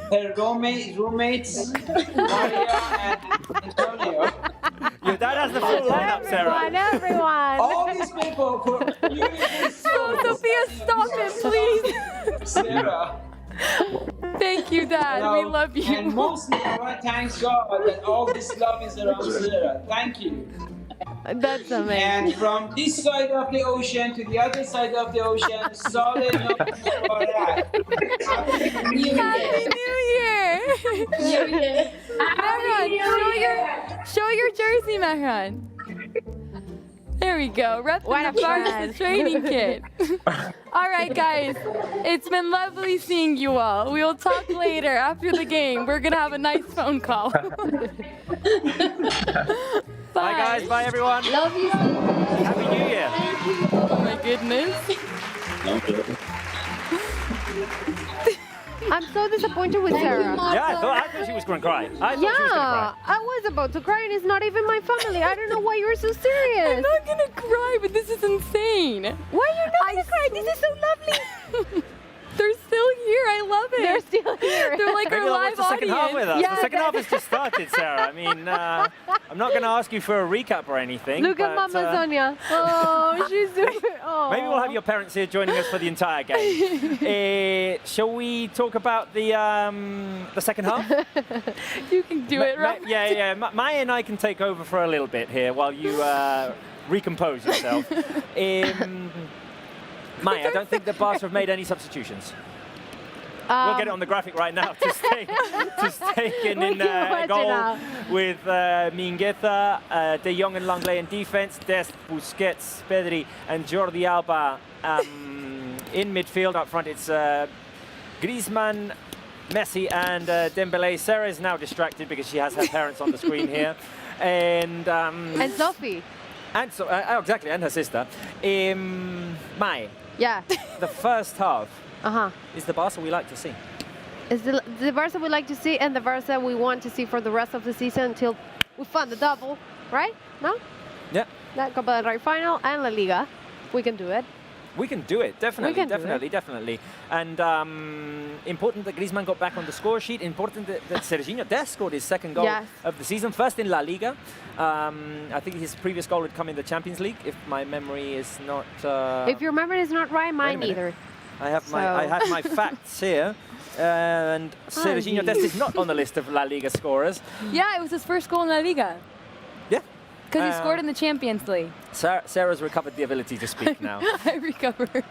Her roommates, Maria and Antonio. Your dad has the full lineup, Sarah. Everyone. All these people for Sophia, stop it, please. Sarah. Thank you, Dad. We love you. And mostly, I want to thank God that all this love is around Sarah. Thank you. That's amazing. And from this side of the ocean to the other side of the ocean, solid no for that. Happy New Year! Mehran, show your jersey, Mehran. There we go. Rep the Barca training kit. All right, guys. It's been lovely seeing you all. We will talk later after the game. We're going to have a nice phone call. Bye, guys. Bye, everyone. Love you. Happy New Year. Oh, my goodness. I'm so disappointed with Sarah. Yeah, I thought she was going to cry. I thought she was going to cry. I was about to cry and it's not even my family. I don't know why you're so serious. I'm not going to cry, but this is insane. Why are you not going to cry? This is so lovely. They're still here. I love it. They're still here. They're like Maybe our live the second half with us. Yeah, The second half has just started, Sarah. I mean, I'm not going to ask you for a recap or anything. Look at Mama Sonia. Oh, she's super. Oh. Maybe we'll have your parents here joining us for the entire game. Shall we talk about the second half? You can do it, right? Yeah. Maya and I can take over for a little bit here while you recompose yourself. Maya, I don't think that Barca have made any substitutions. We'll get it on the graphic right now to stay in goal with Mingueza, De Jong and Langley in defense, Dest, Busquets, Pedri and Jordi Alba in midfield. Up front it's Griezmann, Messi and Dembele. Sarah is now distracted because she has her parents on the screen here. And Sophie. And so, exactly, and her sister. Mai. Yeah. The first half is the Barca we like to see. It's the Barca we like to see and the Barca we want to see for the rest of the season until we find the double, right? No? Yeah. That Copa del Rey final and La Liga. We can do it. We can do it, definitely, can do definitely. And important that Griezmann got back on the score sheet. Important that Serginho Dest scored his second goal of the season, first in La Liga. I think his previous goal had come in the Champions League, if my memory is not... if your memory is not right, mine either. I have my facts here. And Serginho Dest is not on the list of La Liga scorers. Yeah, it was his first goal in La Liga. Yeah. Because he scored in the Champions League. Sarah's recovered the ability to speak now. I recovered.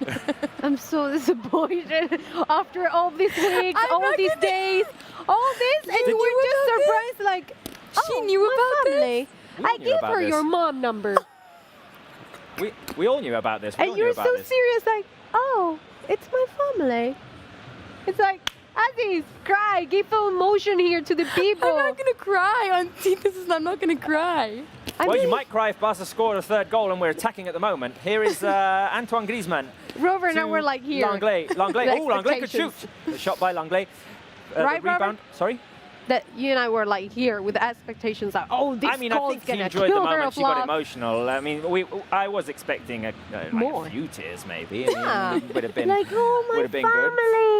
I'm so disappointed after all these weeks, all these days, all this, and you were just surprised, like, she knew about family. I gave her your mom number. We all knew about this. And you're so serious, like, oh, it's my family. It's like, Aziz, cry, give the emotion here to the people. I'm not gonna cry, Auntie. I'm not gonna cry. Well, you might cry if Barca scored a third goal and we're attacking at the moment. Here is Antoine Griezmann. Robert and I were like here. Langlais. Oh, Langlais could shoot. A shot by Langlais. Right, rebound. Robert? Sorry? That you and I were like here with expectations like, oh, this goal is gonna she enjoyed kill the her moment. of She got love. emotional. I mean, I was expecting like a few tears, maybe. Yeah. I mean, would have been like, oh, my would have been family.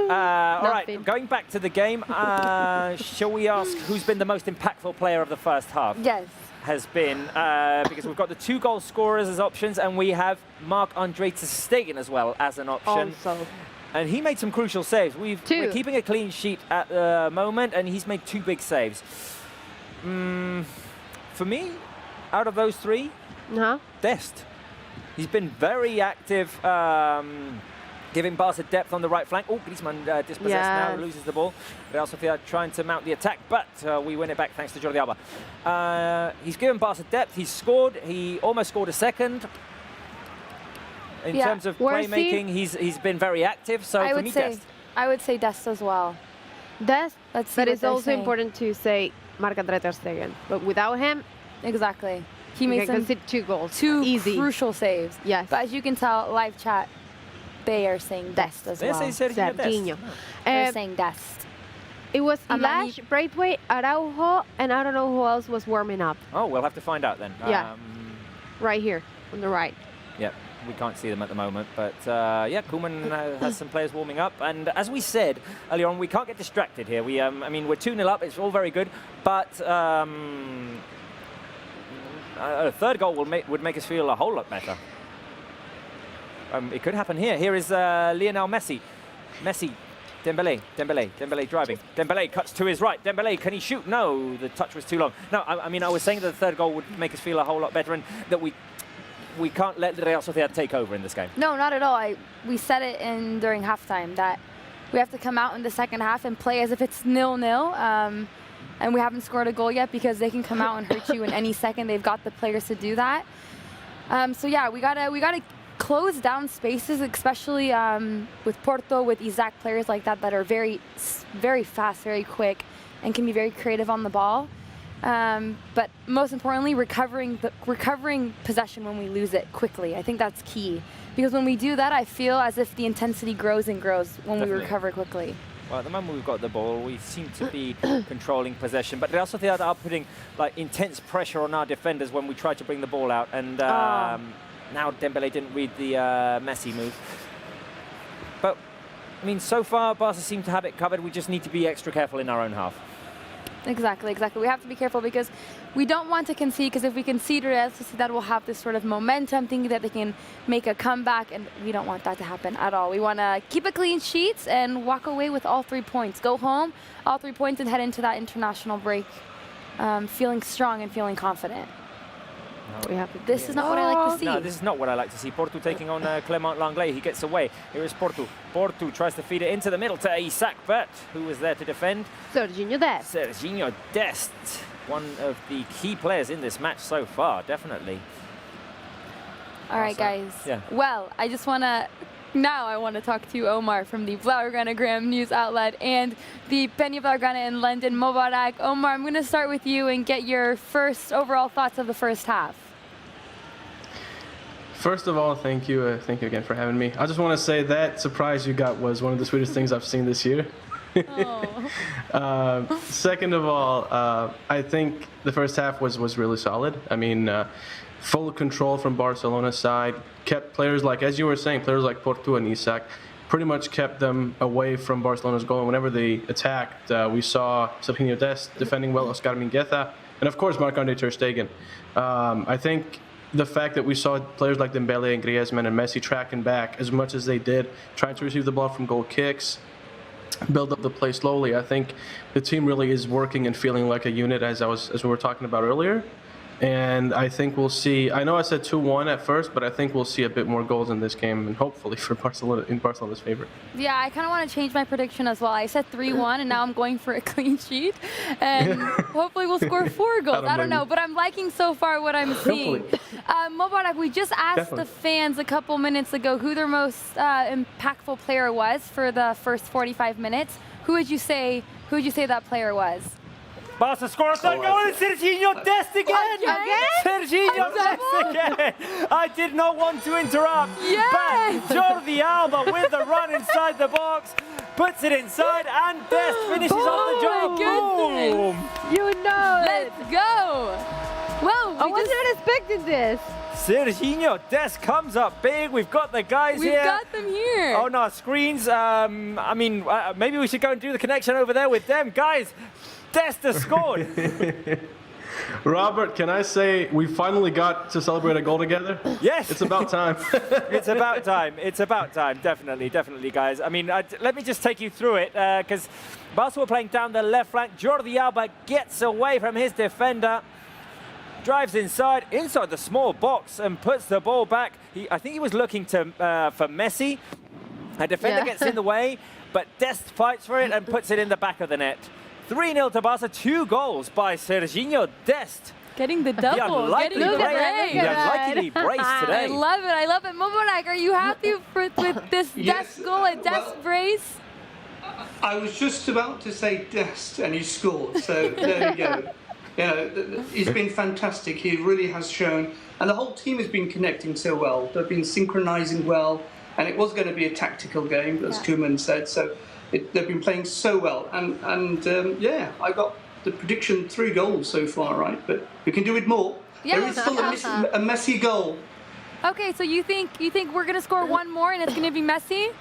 good. All right, going back to the game. Shall we ask who's been the most impactful player of the first half? Yes. Has been because we've got the 2 goal scorers as options, and we have Marc-Andre ter Stegen as well as an option. Also. And he made some crucial saves. We're keeping a clean sheet at the moment, and he's made 2 big saves. For me, out of those 3, Dest. He's been very active, giving Barca depth on the right flank. Oh, Griezmann dispossessed now, loses the ball. Real Sociedad trying to mount the attack, but we win it back thanks to Jordi Alba. He's given Barca depth. He's scored. He almost scored a second. In terms of playmaking, he's been very active. So for me, Dest. I would say Dest as well. Dest, but it's also important to say Marc-Andre ter Stegen. But without him, exactly, he made some 2 goals, 2 easy, crucial saves. Yes. But as you can tell, live chat, they are saying Dest as well. They say Serginho. They're saying Dest. It was Ilash, Braithwaite, Araujo, and I don't know who else was warming up. Oh, we'll have to find out then. Yeah. Right here on the right. Yeah. We can't see them at the moment, but yeah, Koeman has some players warming up, and as we said earlier on, we can't get distracted here. I mean, we're 2-0 up, it's all very good, but a third goal would make us feel a whole lot better. It could happen here. Here is Lionel Messi. Dembélé driving. Dembélé cuts to his right. Dembélé, can he shoot? No, the touch was too long. No, I mean, I was saying that the third goal would make us feel a whole lot better, and that we can't let Real Sociedad take over in this game. No, not at all. We said it during halftime that we have to come out in the second half and play as if it's 0-0. And we haven't scored a goal yet because they can come out and hurt you in any second. They've got the players to do that. So yeah, we gotta close down spaces, especially with Porto, with Isaac, players like that are very, very fast, very quick, and can be very creative on the ball. But most importantly, recovering possession when we lose it quickly. I think that's key. Because when we do that, I feel as if the intensity grows and grows when we recover quickly. Well, at the moment we've got the ball, we seem to be controlling possession. But Real Sociedad are putting like intense pressure on our defenders when we try to bring the ball out. And now Dembélé didn't read the Messi move. But, I mean, so far Barca seem to have it covered. We just need to be extra careful in our own half. Exactly. We have to be careful because we don't want to concede, because if we concede, Real Sociedad will have this sort of momentum, thinking that they can make a comeback, and we don't want that to happen at all. We want to keep a clean sheet and walk away with all 3 points. Go home, all 3 points, and head into that international break feeling strong and feeling confident. This is not what I like to see. No, this is not what I like to see. Porto taking on Clement Langlais. He gets away. Here is Porto. Porto tries to feed it into the middle to Isaac, but who was there to defend? Serginho Dest. Serginho Dest, one of the key players in this match so far, definitely. All right, guys. Yeah. Well, I just want to... Now I want to talk to Omar from the BLAUGRANA Graham news outlet and the Peña BLAUGRANA in London, Mubarak. Omar, I'm going to start with you and get your first overall thoughts of the first half. First of all, thank you again for having me. I just want to say that surprise you got was one of the sweetest things I've seen this year. Second of all, I think the first half was really solid. I mean, full control from Barcelona's side, kept players like, as you were saying, players like Portu and Isak, pretty much kept them away from Barcelona's goal. And whenever they attacked, we saw Serginho Dest defending well, Oscar Mingueza, and of course Marc-André ter Stegen. I think the fact that we saw players like Dembele and Griezmann and Messi tracking back as much as they did, trying to receive the ball from goal kicks, build up the play slowly, I think the team really is working and feeling like a unit, as we were talking about earlier. And I think we'll see, I know I said 2-1 at first, but I think we'll see a bit more goals in this game, and hopefully for Barcelona, in Barcelona's favor. Yeah, I kind of want to change my prediction as well. I said 3-1, and now I'm going for a clean sheet. And hopefully we'll score 4 goals. I don't know, but I'm liking so far what I'm seeing. Mubarak, we just asked the fans a couple minutes ago who their most impactful player was for the first 45 minutes. Who would you say that player was? Barca score a third goal, and Serginho Dest again! Serginho Dest again! I did not want to interrupt, but Jordi Alba with the run inside the box, puts it inside, and Dest finishes off the job. Boom! You know it! Let's go! Well, I wasn't even expecting this. Serginho Dest comes up big. We've got the guys here. We've got them here. On our screens. I mean, maybe we should go and do the connection over there with them. Guys, Dest has scored. Robert, can I say we finally got to celebrate a goal together? Yes. It's about time. It's about time. It's about time. Definitely, definitely, guys. I mean, let me just take you through it, because Barca were playing down the left flank. Jordi Alba gets away from his defender, drives inside the small box, and puts the ball back. I think he was looking to for Messi. A defender gets in the way, but Dest fights for it and puts it in the back of the net. 3-0 to Barca, 2 goals by Serginho Dest. Getting the double, getting the brace. The unlikely brace today. I love it, I love it. Mubarak, are you happy with this Dest goal, a Dest brace? I was just about to say Dest, and he scored, so there you go. You know, he's been fantastic. He really has shown, and the whole team has been connecting so well. They've been synchronizing well, and it was going to be a tactical game, as Koeman said. So they've been playing so well, and yeah, I got the prediction 3 goals so far, right? But we can do with more. Yeah, there is still a Messi goal. Okay, so you think we're going to score 1 more, and it's going to be Messi?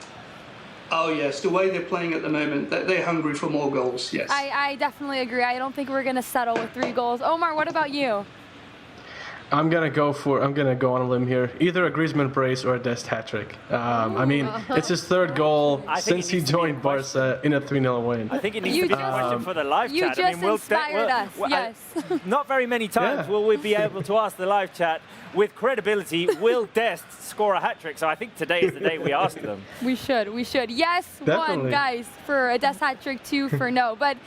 Oh yes, the way they're playing at the moment, they're hungry for more goals. Yes. I definitely agree. I don't think we're going to settle with 3 goals. Omar, what about you? I'm gonna go on a limb here. Either a Griezmann brace or a Dest hat trick. I mean, it's his 3rd goal since he joined Barca in a 3-0 win. I think it needs to be a question for the live chat. You just inspired us. Yes. Not very many times will we be able to ask the live chat with credibility, will Dest score a hat trick? So I think today is the day we ask them. We should. Yes, definitely. 1, guys, for a Dest hat trick, 2 for no. But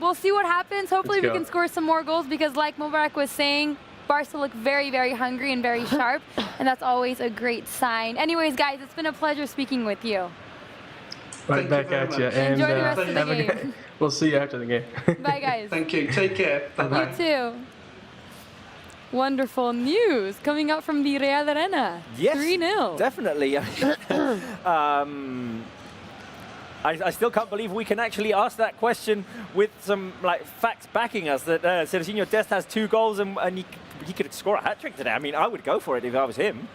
we'll see what happens. Hopefully we can score some more goals, because like Mubarak was saying, Barca look very, very hungry and very sharp, and that's always a great sign. Anyways, guys, it's been a pleasure speaking with you. Right back at you. And enjoy the rest of the game. We'll see you after the game. Bye, guys. Thank you. Take care. Bye-bye. You too. Wonderful news coming out from the Real Arena. Yes, 3-0. definitely. I still can't believe we can actually ask that question with some facts backing us, that Serginho Dest has 2 goals and he could score a hat-trick today. I mean, I would go for it if I was him.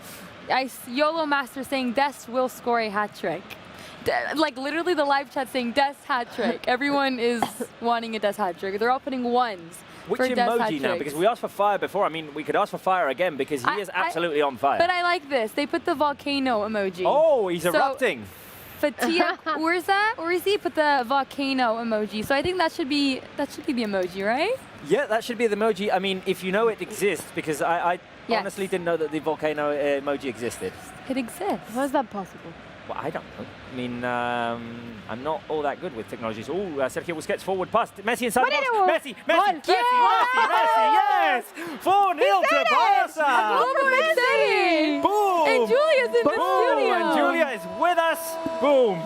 YOLO Master saying Dest will score a hat-trick. Like literally the live chat saying Dest hat-trick. Everyone is wanting a Dest hat-trick. They're all putting 1s. Which emoji now? Because we asked for fire before. I mean, we could ask for fire again, because he is absolutely on fire. But I like this. They put the volcano emoji. Oh, he's erupting. Fatia Urzi put the volcano emoji. So I think that should be the emoji, right? Yeah, that should be the emoji. I mean, if you know it exists, because I honestly didn't know that the volcano emoji existed. It exists. How is that possible? Well, I don't know. I mean, I'm not all that good with technologies. Oh, Sergio Busquets forward pass. Messi inside the box. Messi, yes! 4-0 to Barca! Boom! And Julia's in the studio! And Julia is with us. Boom!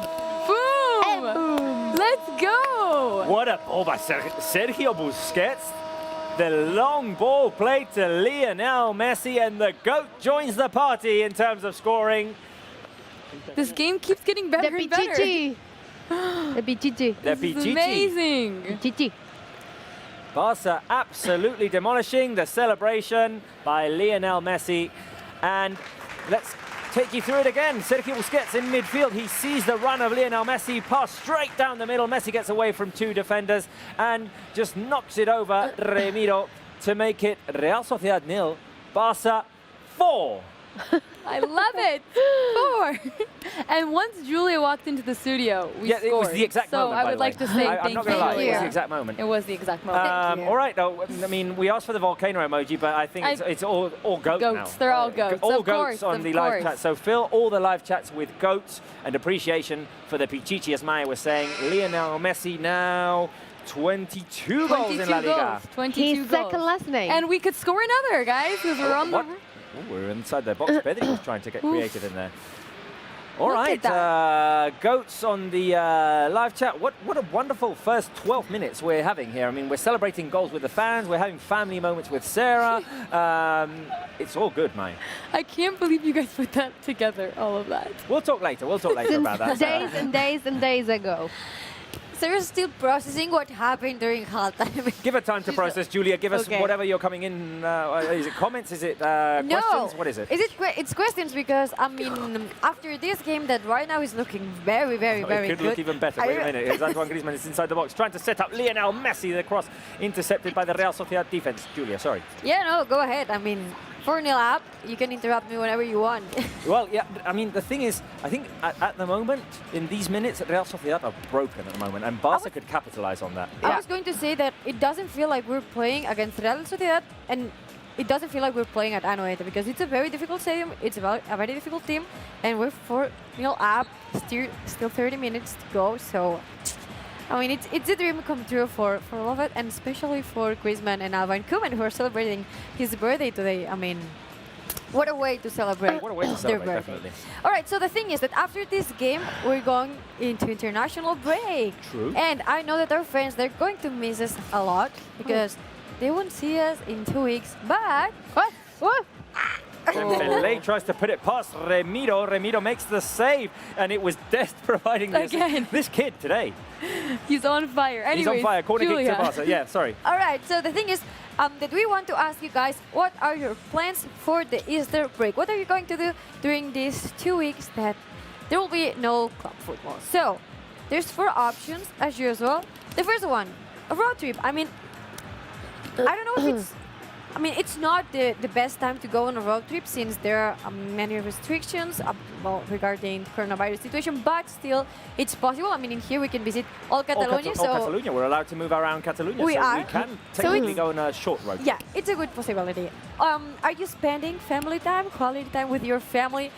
Boom! Let's go! What a ball by Sergio Busquets. The long ball played to Lionel Messi, and the GOAT joins the party in terms of scoring. This game keeps getting better and better. The Pichichi. The Pichichi. Amazing. Pichichi. Barça absolutely demolishing the celebration by Lionel Messi. And let's take you through it again. Sergio Busquets in midfield. He sees the run of Lionel Messi, pass straight down the middle. Messi gets away from 2 defenders and just knocks it over Remiro to make it Real Sociedad 0, Barça 4. I love it. 4. And once Julia walked into the studio, we scored. It was the exact moment, I would like to say I'm not going to lie, it was the exact moment. It was the exact moment. All right, though. I mean, we asked for the volcano emoji, but I think it's all goat now. Goats, they're all goats. All of goats course, on the live chat. So fill all the live chats with goats and appreciation for the Pichichi, as Maya was saying. Lionel Messi now 22 goals in La Liga. 22 He's second last name. And we could score another, guys, because we're on the... We're inside the box. Pedri was trying to get creative in there. All Look right, goats on the live chat. What a wonderful first 12 minutes we're having here. I mean, we're celebrating goals with the fans. We're having family moments with Sarah. It's all good, mate. I can't believe you guys put that together, all of that. We'll talk later. We'll talk later about that. Days and days and days ago. Sarah's still processing what happened during halftime. Give her time to process, Julia. Give us whatever you're coming in. Is it comments? Is it questions? What is it? It's questions because, I mean, after this game that right now is looking very, very, very good. It could look even better. Wait a minute. Here's Antoine Griezmann is inside the box, trying to set up Lionel Messi. The cross intercepted by the Real Sociedad defense. Julia, sorry. Yeah, no, go ahead. I mean, 4-0 up. You can interrupt me whenever you want. Well, yeah, I mean, the thing is, I think at the moment, in these minutes, Real Sociedad are broken at the moment, and Barça could capitalize on that. I was going to say that it doesn't feel like we're playing against Real Sociedad, and it doesn't feel like we're playing at Anoeta, because it's a very difficult stadium, it's a very difficult team, and we're 4-0 up, still 30 minutes to go, so... I mean, it's a dream come true for all of it, and especially for Griezmann and Alvin Koeman, who are celebrating his birthday today. I mean, what a way to celebrate. What a way to celebrate, definitely. All right, so the thing is that after this game, we're going into international break. True. And I know that our fans, they're going to miss us a lot, because they won't see us in 2 weeks, but... What? Dembele tries to put it past Remiro. Remiro makes the save, and it was Dest providing this kid today. He's on fire. Anyways, he's on fire. Corner kick to Barça. Yeah, sorry. All right, so the thing is that we want to ask you guys, what are your plans for the Easter break? What are you going to do during these 2 weeks that there will be no club football? So there's 4 options, as usual. The first one, a road trip. I mean, I don't know if it's... I mean, it's not the best time to go on a road trip, since there are many restrictions regarding coronavirus situation, but still, it's possible. I mean, in here we can visit all Catalonia. Catalonia. We're allowed to move around Catalonia, we can technically go on a short road trip. Yeah, it's a good possibility. Are you spending family time, quality time with your family?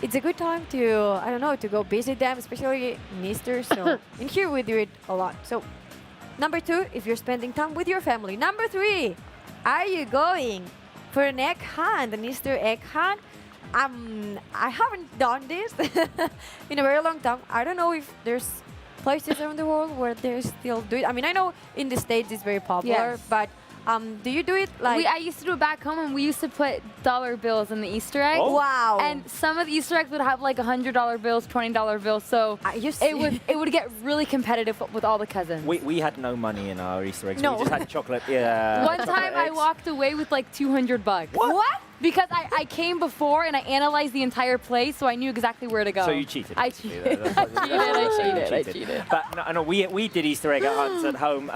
It's a good time to, I don't know, to go visit them, especially in Easter. So in here we do it a lot. So number 2, if you're spending time with your family. Number 3, are you going for an egg hunt, an Easter egg hunt? I haven't done this in a very long time. I don't know if there's places around the world where they still do it. I mean, I know in the States it's very popular, but do you do it like... I used to do it back home, and we used to put dollar bills in the Easter egg. Oh. Wow. And some of the Easter eggs would have like $100 bills, $20 bills, so it would get really competitive with all the cousins. We had no money in our Easter eggs. No. We just had chocolate. One time I walked away with like $200. What? Because I came before and I analyzed the entire place, so I knew exactly where to go. So you cheated. I cheated. I cheated. But no, we did Easter egg hunts at home.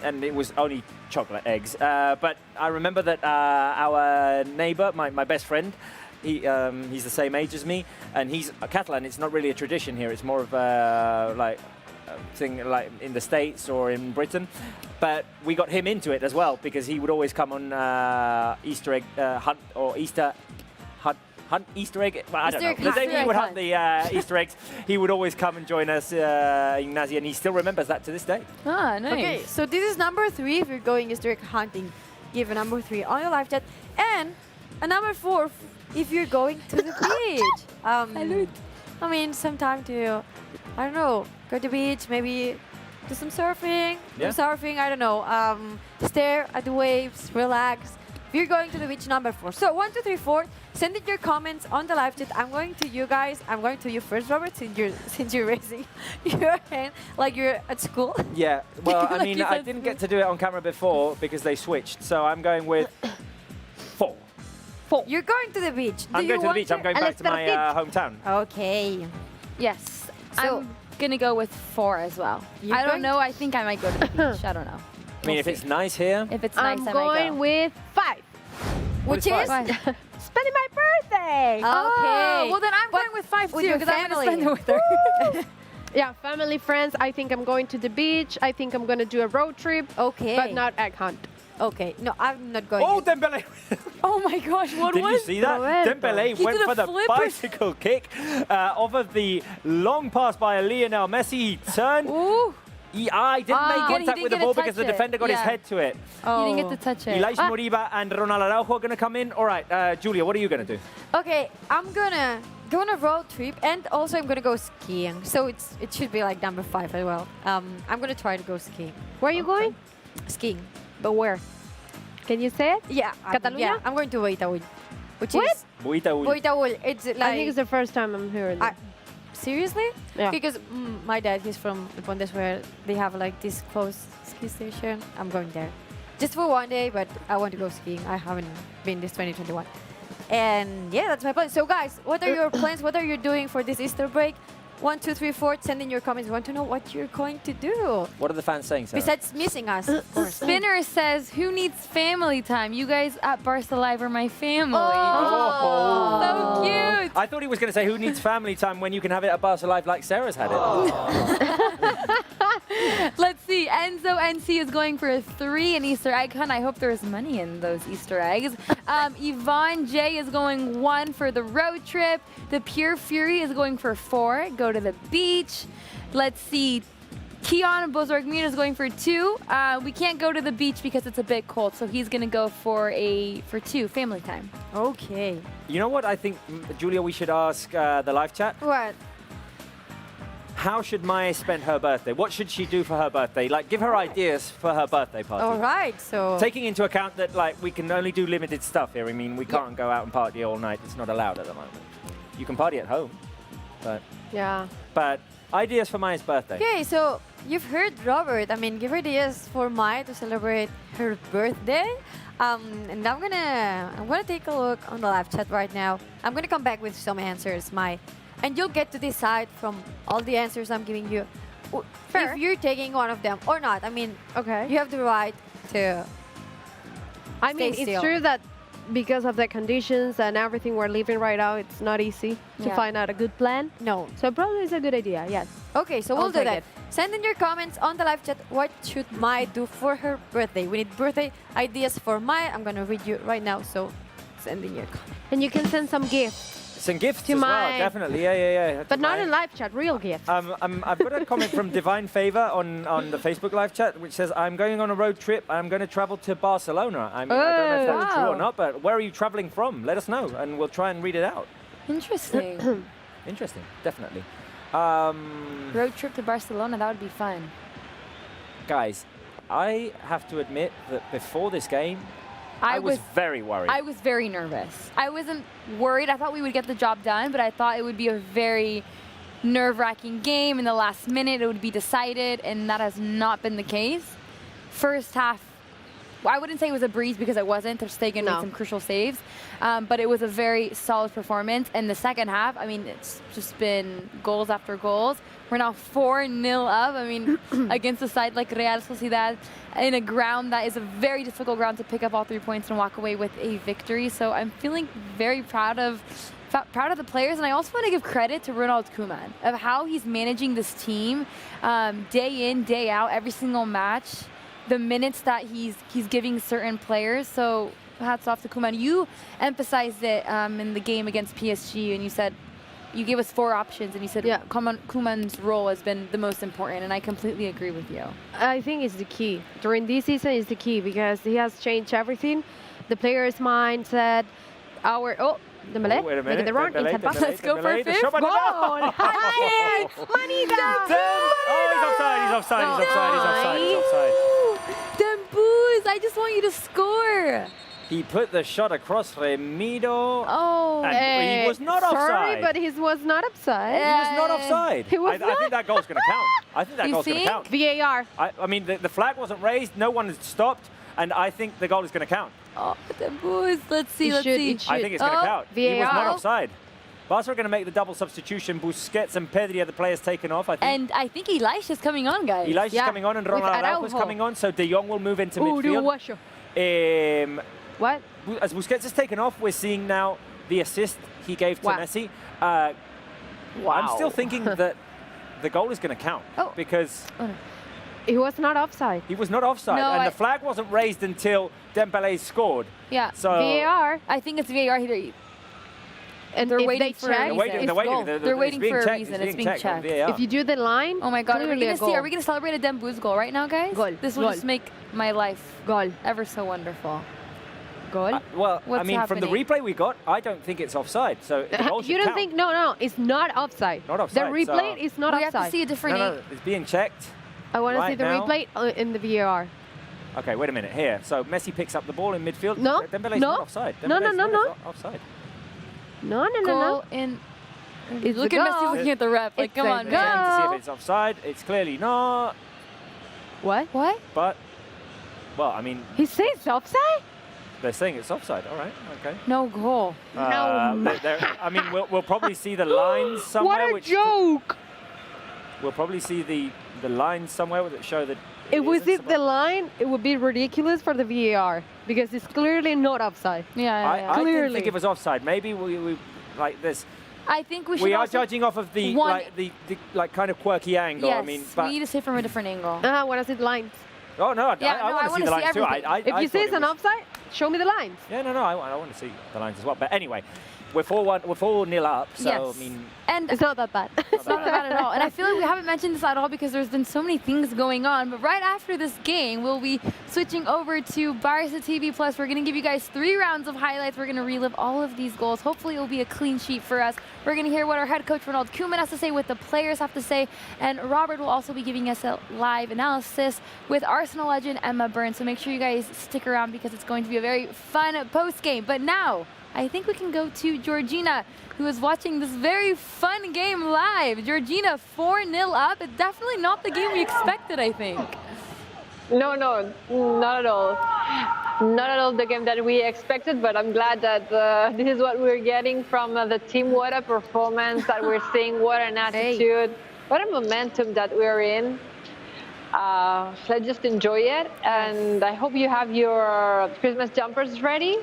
And it was only chocolate eggs. But I remember that our neighbor, my best friend, he's the same age as me, and he's a Catalan. It's not really a tradition here. It's more of a thing like in the States or in Britain. But we got him into it as well, because he would always come on Easter egg hunt or hunt Easter egg. Well, I don't know. The day we would hunt the Easter eggs, he would always come and join us, Ignazi, and he still remembers that to this day. Ah, nice. Okay, so this is number 3 if you're going Easter egg hunting. Give a number 3 on your live chat. And a number 4 if you're going to the beach. I mean, some time to, I don't know, go to the beach, maybe do some surfing. Yeah. I don't know. Stare at the waves, relax. If you're going to the beach, number 4. So 1, 2, 3, 4. send in your comments on the live chat. I'm going to you guys. I'm going to you first, Robert, since you're raising your hand like you're at school. Yeah, well, I Like mean, you I said didn't get to do it on camera before because they switched, so I'm going with 4. You're going to the beach. I'm going to the beach. I'm going back to my hometown. Okay. Yes. So- I'm going to go with 4 as well. You're I don't going know. I think I might go to the beach. I don't know. I mean, if it's nice here, If it's nice, I'm I might going go. with 5. Which is is? Spending my birthday. Okay. Well, then I'm going with 5 with too, your because I'm going to family. spend it with her. Yeah, family, friends. I think I'm going to the beach. I think I'm going to do a road trip. Okay. But not egg hunt. Okay. No, I'm not going. oh, Dembele! Oh my gosh, what Did was you see that? Roberto. Dembele He went did a for the flip. bicycle kick off of the long pass by Lionel Messi. He turned. Ooh. He didn't make He contact didn't with the get to ball because the touch it. defender got his Yeah. head to it. You didn't get to touch it. Elias Moriba and Ronald Araujo are going to come in. All right, Julia, what are you going to do? Okay, I'm gonna go on a road trip and also I'm gonna go skiing. So it should be like number 5 as well. I'm gonna try to go skiing. Where are you going? Skiing. But where? Can you say it? Yeah. Catalunya? I'm going to Boitaúl. Which What? is Boitaúl. Boitaúl. It's like. I think it's the first time I'm hearing that. Seriously? Yeah. Because my dad, he's from the Pontes where they have like this close ski station. I'm going there. Just for one day, but I want to go skiing. I haven't been this 2021. And yeah, that's my plan. So guys, what are your plans? What are you doing for this Easter break? 1, 2, 3, 4. Send in your comments. We want to know what you're going to do. What are the fans saying, Sarah? Besides missing us, of course. Spinner says, who needs family time? You guys at Barça Live are my family. Oh. So cute. I thought he was going to say, who needs family time when you can have it at Barca Live like Sarah's had it? Let's see. Enzo NC is going for a 3 in Easter egg hunt. I hope there's money in those Easter eggs. Yvonne J is going 1 for the road trip. The Pure Fury is going for 4. Go to the beach. Let's see. Keon Bozorgmir is going for 2. We can't go to the beach because it's a bit cold, so he's going to go for 2, family time. Okay. You know what I think, Julia, we should ask the live chat? What? How should Maya spend her birthday? What should she do for her birthday? Like, give her ideas for her birthday party. All right, so... Taking into account that, like, we can only do limited stuff here. I mean, we can't go out and party all night. It's not allowed at the moment. You can party at home, but... Yeah. But ideas for Maya's birthday. Okay, so you've heard Robert. I mean, give ideas for Maya to celebrate her birthday. And I'm gonna take a look on the live chat right now. I'm gonna come back with some answers, Maya. And you'll get to decide from all the answers I'm giving you if you're taking one of them or not. I mean, okay, you have the right to. I mean, stay it's still. true that because of the conditions and everything we're living right now, it's not easy to Yeah. find out a good plan. No. So probably it's a good idea, yes. Okay, so I'll we'll do take that. it. Send in your comments on the live chat. What should Maya do for her birthday? We need birthday ideas for Maya. I'm gonna read you right now, so send in your comments. And you can send some gifts. Some gifts To as well, my- definitely. Yeah. But not in live chat, real gifts. I've got a comment from Divine Favor on the Facebook live chat, which says, I'm going on a road trip. I'm going to travel to Barcelona. I mean, I don't know if that's true or not, but where are you traveling from? Let us know, and we'll try and read it out. Interesting. Interesting, definitely. Road trip to Barcelona, that would be fun. Guys, I have to admit that before this game, I was very worried. I was very nervous. I wasn't worried. I thought we would get the job done, but I thought it would be a very nerve-wracking game. In the last minute, it would be decided, and that has not been the case. First half, well, I wouldn't say it was a breeze because it wasn't. Ter Stegen made some crucial saves, but it was a very solid performance. And the second half, I mean, it's just been goals after goals. We're now 4-0 up. I mean, against a side like Real Sociedad in a ground that is a very difficult ground to pick up all 3 points and walk away with a victory. So I'm feeling very proud of the players, and I also want to give credit to Ronald Koeman of how he's managing this team day in, day out, every single match. The minutes that he's giving certain players. So hats off to Koeman. You emphasized it in the game against PSG, and you said you gave us 4 options, and you said Koeman's role has been the most important, and I completely agree with you. I think it's the key. During this season is the key because he has changed everything. The player's mindset, Dembele, wait a minute. making the run, Let's go for a 5th goal. Manita! He's offside. Dembouz, I just want you to score. He put the shot across Remido. Oh, and he was not offside. Sorry, but he was not offside. He was not offside. He was I think that goal's going to count. I think that goal's going to count. VAR. I mean, the flag wasn't raised. No one has stopped. And I think the goal is going to count. Oh, the boost. Let's see, let's see. I think it's going to count. VAR. He was not offside. Barca are going to make the double substitution. Busquets and Pedri are the players taken off, I think. And I think Elisha's coming on, guys. Elisha's coming on and Ronald Araujo's coming on. So De Jong will move into midfield. What? As Busquets is taken off, we're seeing now the assist he gave to Messi. I'm still thinking that the goal is going to count because he was not offside. He was not offside, and the flag wasn't raised until Dembélé scored. Yeah. So VAR. I think it's VAR here. And they're waiting for a reason. They're waiting for a reason. It's being checked. If you do the line, oh my God, are we going to celebrate a Dembouz goal right now, guys? Goal. This will just make my life ever so wonderful. Goal? Well, What's I mean, happening? from the replay we got, I don't think it's offside. So the goal you don't count. think? No, it's not offside. Not offside. The replay is not offside. We have to see a different. No, it's being checked. I want to see the replay in the VAR. Okay, wait a minute. Here, so Messi picks up the ball in midfield. No, Dembele's not offside. No. Offside. No. Look at Messi looking at the ref. Like, come on, man. To see if it's offside. It's clearly not. What? But, well, I mean. He says offside? They're saying it's offside. All right. Okay. No goal. No. I mean, we'll probably see the lines somewhere. What a joke! We'll probably see the lines somewhere that show that. If we see the line, it would be ridiculous for the VAR because it's clearly not offside. Yeah. I didn't think it was offside. Maybe we like this. I think we should. We are judging off of the like kind of quirky angle. Yes, I mean, we need to see from a different angle. I want to see the lines. Oh no, I want to see the lines too. If you say it's an offside, show me the lines. Yeah, no, I want to see the lines as well. But anyway, we're 4-0 up. So yes. I mean, and it's not that bad. It's not that bad at all. And I feel like we haven't mentioned this at all because there's been so many things going on. But right after this game, we'll be switching over to Barça TV Plus. We're going to give you guys 3 rounds of highlights. We're going to relive all of these goals. Hopefully, it will be a clean sheet for us. We're going to hear what our head coach Ronald Koeman has to say, what the players have to say, and Robert will also be giving us a live analysis with Arsenal legend Emma Burns. So make sure you guys stick around because it's going to be a very fun post game. But now, I think we can go to Georgina, who is watching this very fun game live. Georgina, 4-0 up. It's definitely not the game we expected, I think. No, not at all. Not at all the game that we expected, but I'm glad that this is what we're getting from the team. What a performance that we're seeing. What an attitude. What a momentum that we're in. Let's just enjoy it. And I hope you have your Christmas jumpers ready.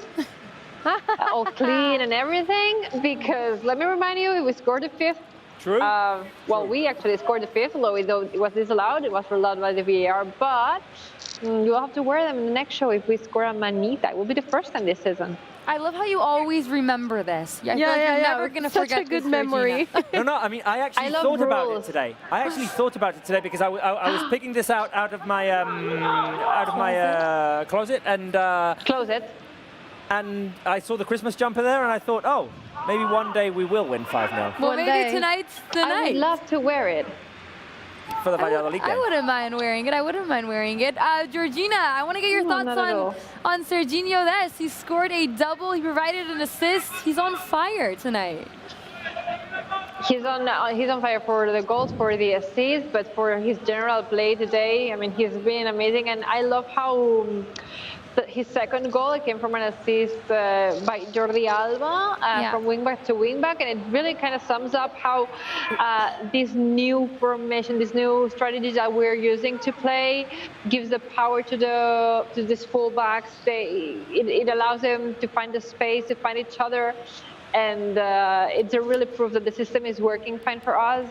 All clean and everything, because let me remind you, we scored the 5th. True. Well, we actually scored the 5th, although it was disallowed. It was allowed by the VAR, but you'll have to wear them in the next show if we score a manita. It will be the first time this season. I love how you always remember this. I feel like you're never going to forget Such a good memory. No, I mean, I actually thought about it today. Because I was picking this out of my closet and and I saw the Christmas jumper there, and I thought, oh, maybe one day we will win 5-0. Well, maybe tonight's the night. I would love to wear it. For the Valladolid game. I wouldn't mind wearing it. Georgina, I want to get your thoughts on Serginho Dest. He scored a double. He provided an assist. He's on fire tonight. He's on fire for the goals, for the assists, but for his general play today, I mean, he's been amazing. And I love how his second goal came from an assist by Jordi Alba from wingback to wingback, and it really kind of sums up how this new formation, this new strategy that we're using to play, gives the power to these fullbacks. It allows them to find the space, to find each other, and it's a really proof that the system is working fine for us.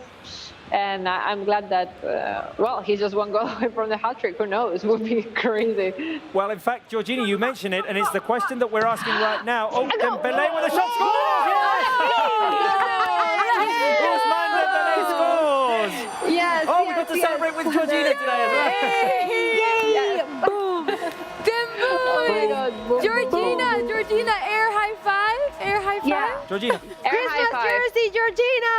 And I'm glad that, well, he's just one goal away from the hat-trick. Who knows? It would be crazy. Well, in fact, Georgina, you mentioned it, and it's the question that we're asking right now. Oh, Dembélé with a shot scores! Yes! Yes, oh, we got to celebrate with Georgina today as well. Yay! Boom! Dembouz! Oh my God! Boom, Georgina, air high five! Air high five! Yeah. Georgina. Christmas jersey, Georgina!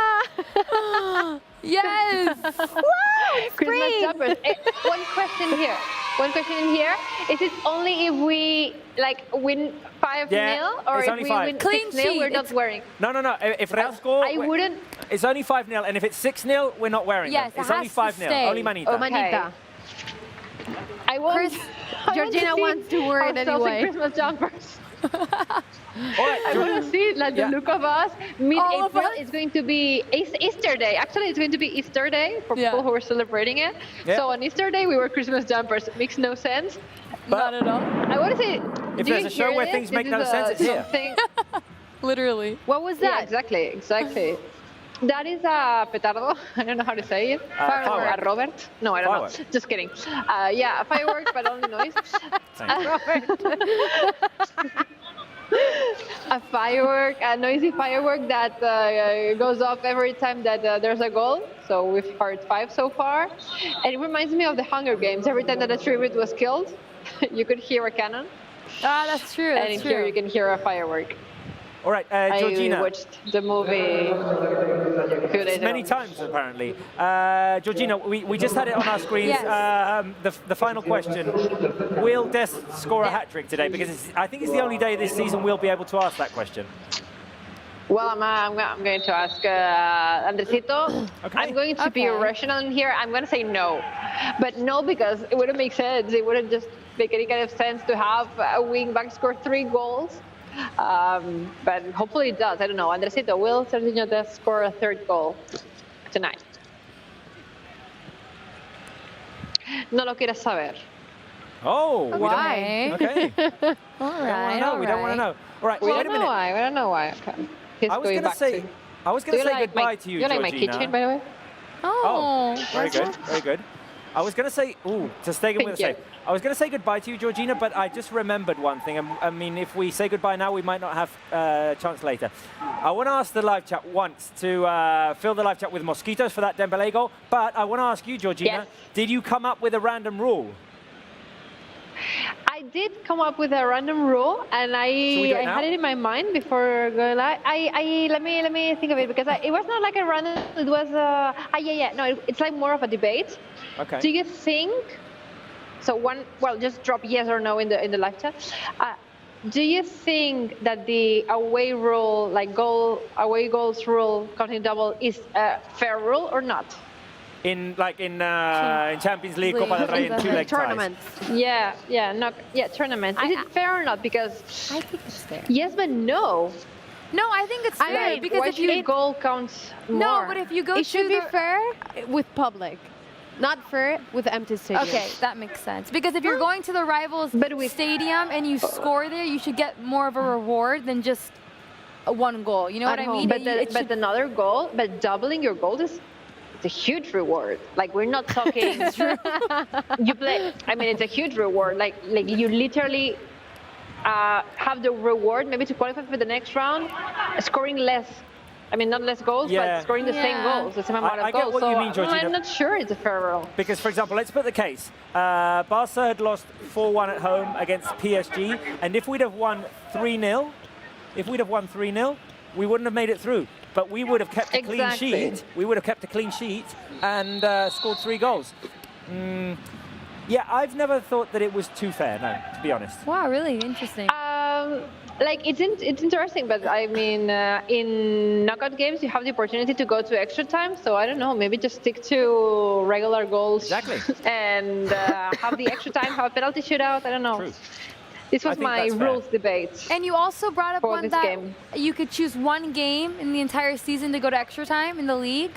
Yes! Woo! Christmas jumpers. One question here. One question in here. Is it only if we win 5-0 or it's if only we 5. win Clean 6-0 sheet. we're not wearing? No. If Real score, I wouldn't. It's only 5-0, and if it's 6-0, we're not wearing Yes, them. It's it only has to 5-0. stay. Only Manita. Oh, Manita. I want. Georgina wants to wear it anyway. Christmas jumpers. All right, I want to see the look of us. Mid-April is going to be Easter Day. Actually, it's going to be Easter Day for people who are celebrating it. Yeah. So on Easter Day, we wear Christmas jumpers. It makes no sense. Not at all. I want to say, If do there's you a show hear where this? things This make no is sense, it's here. something- Literally. What was Yeah, that? exactly. That is a petardo. I don't know how to say it. Firework. Robert? No, I don't know. Just kidding. Yeah, fireworks, but only noise. A firework, a noisy firework that goes off every time that there's a goal. So we've heard 5 so far. And it reminds me of the Hunger Games. Every time that a tribute was killed, you could hear a cannon. Ah, that's true. And in here you can hear a firework. All right, Georgina. I watched the movie a few days Many ago. times, apparently. Georgina, we just had it on our screens. The final question. Will Dest score a hat-trick today? Because I think it's the only day this season we'll be able to ask that question. Well, I'm going to ask Andresito. Okay. I'm going to be rational in here. I'm going to say no. But no, because it wouldn't make sense. It wouldn't just make any kind of sense to have a wing-back score 3 goals. But hopefully it does. I don't know. Andresito, will Serginho Dest score a 3rd goal tonight? No lo quieres saber. Oh, why? Okay. All We don't want to know. All right, We wait a don't know minute. why. We don't know why. Okay. He's I was going going to back say, to- I was going Do to you say like goodbye my- to you, You like my Georgina. kitchen, by the way? Oh, very good, very good. I was going to say, to stay with the Thank same. I was going to say goodbye to you, Georgina, but I just remembered one thing. I mean, if we say goodbye now, we might not have a chance later. I want to ask the live chat once to fill the live chat with mosquitoes for that Dembélé goal, but I want to ask you, Georgina, did you come up with a random rule? I did come up with a random rule, and I had it in my mind before going live. Let me think of it, because it was not like a random. It was no, it's like more of a debate. Okay. Do you think? So just drop yes or no in the live chat. Do you think that the away rule, like away goals rule, counting double, is a fair rule or not? In Champions League, Copa del Rey, and 2-leg tournaments. Tournaments. Is it fair or not? Because I think it's fair. Yes, but no. No, I think it's fair because if you goal counts more. No, but if you go it should be the fair with public, not fair with empty stadium. Okay, that makes sense. Because if you're going to the rival's stadium and you score there, you should get more of a reward than just one goal. You know what I mean? But another goal, but doubling your goal is it's a huge reward. Like, we're not talking. You play. I mean, it's a huge reward. Like you literally have the reward maybe to qualify for the next round, scoring less. I mean, not less goals, but scoring the same goals, the same amount of I goals. get what you mean, Georgina. I'm not sure it's a fair rule. Because, for example, let's put the case. Barca had lost 4-1 at home against PSG, and if we'd have won 3-0, we wouldn't have made it through. But we would have kept a clean sheet. We would have kept a clean sheet and scored 3 goals. Yeah, I've never thought that it was too fair, no, to be honest. Wow, really interesting. It's interesting, but I mean, in knockout games, you have the opportunity to go to extra time. So I don't know, maybe just stick to regular goals. Exactly. And have the extra time, have a penalty shootout. I don't know. True. This was my rules debate. And you also brought up one that game. You could choose one game in the entire season to go to extra time in the league.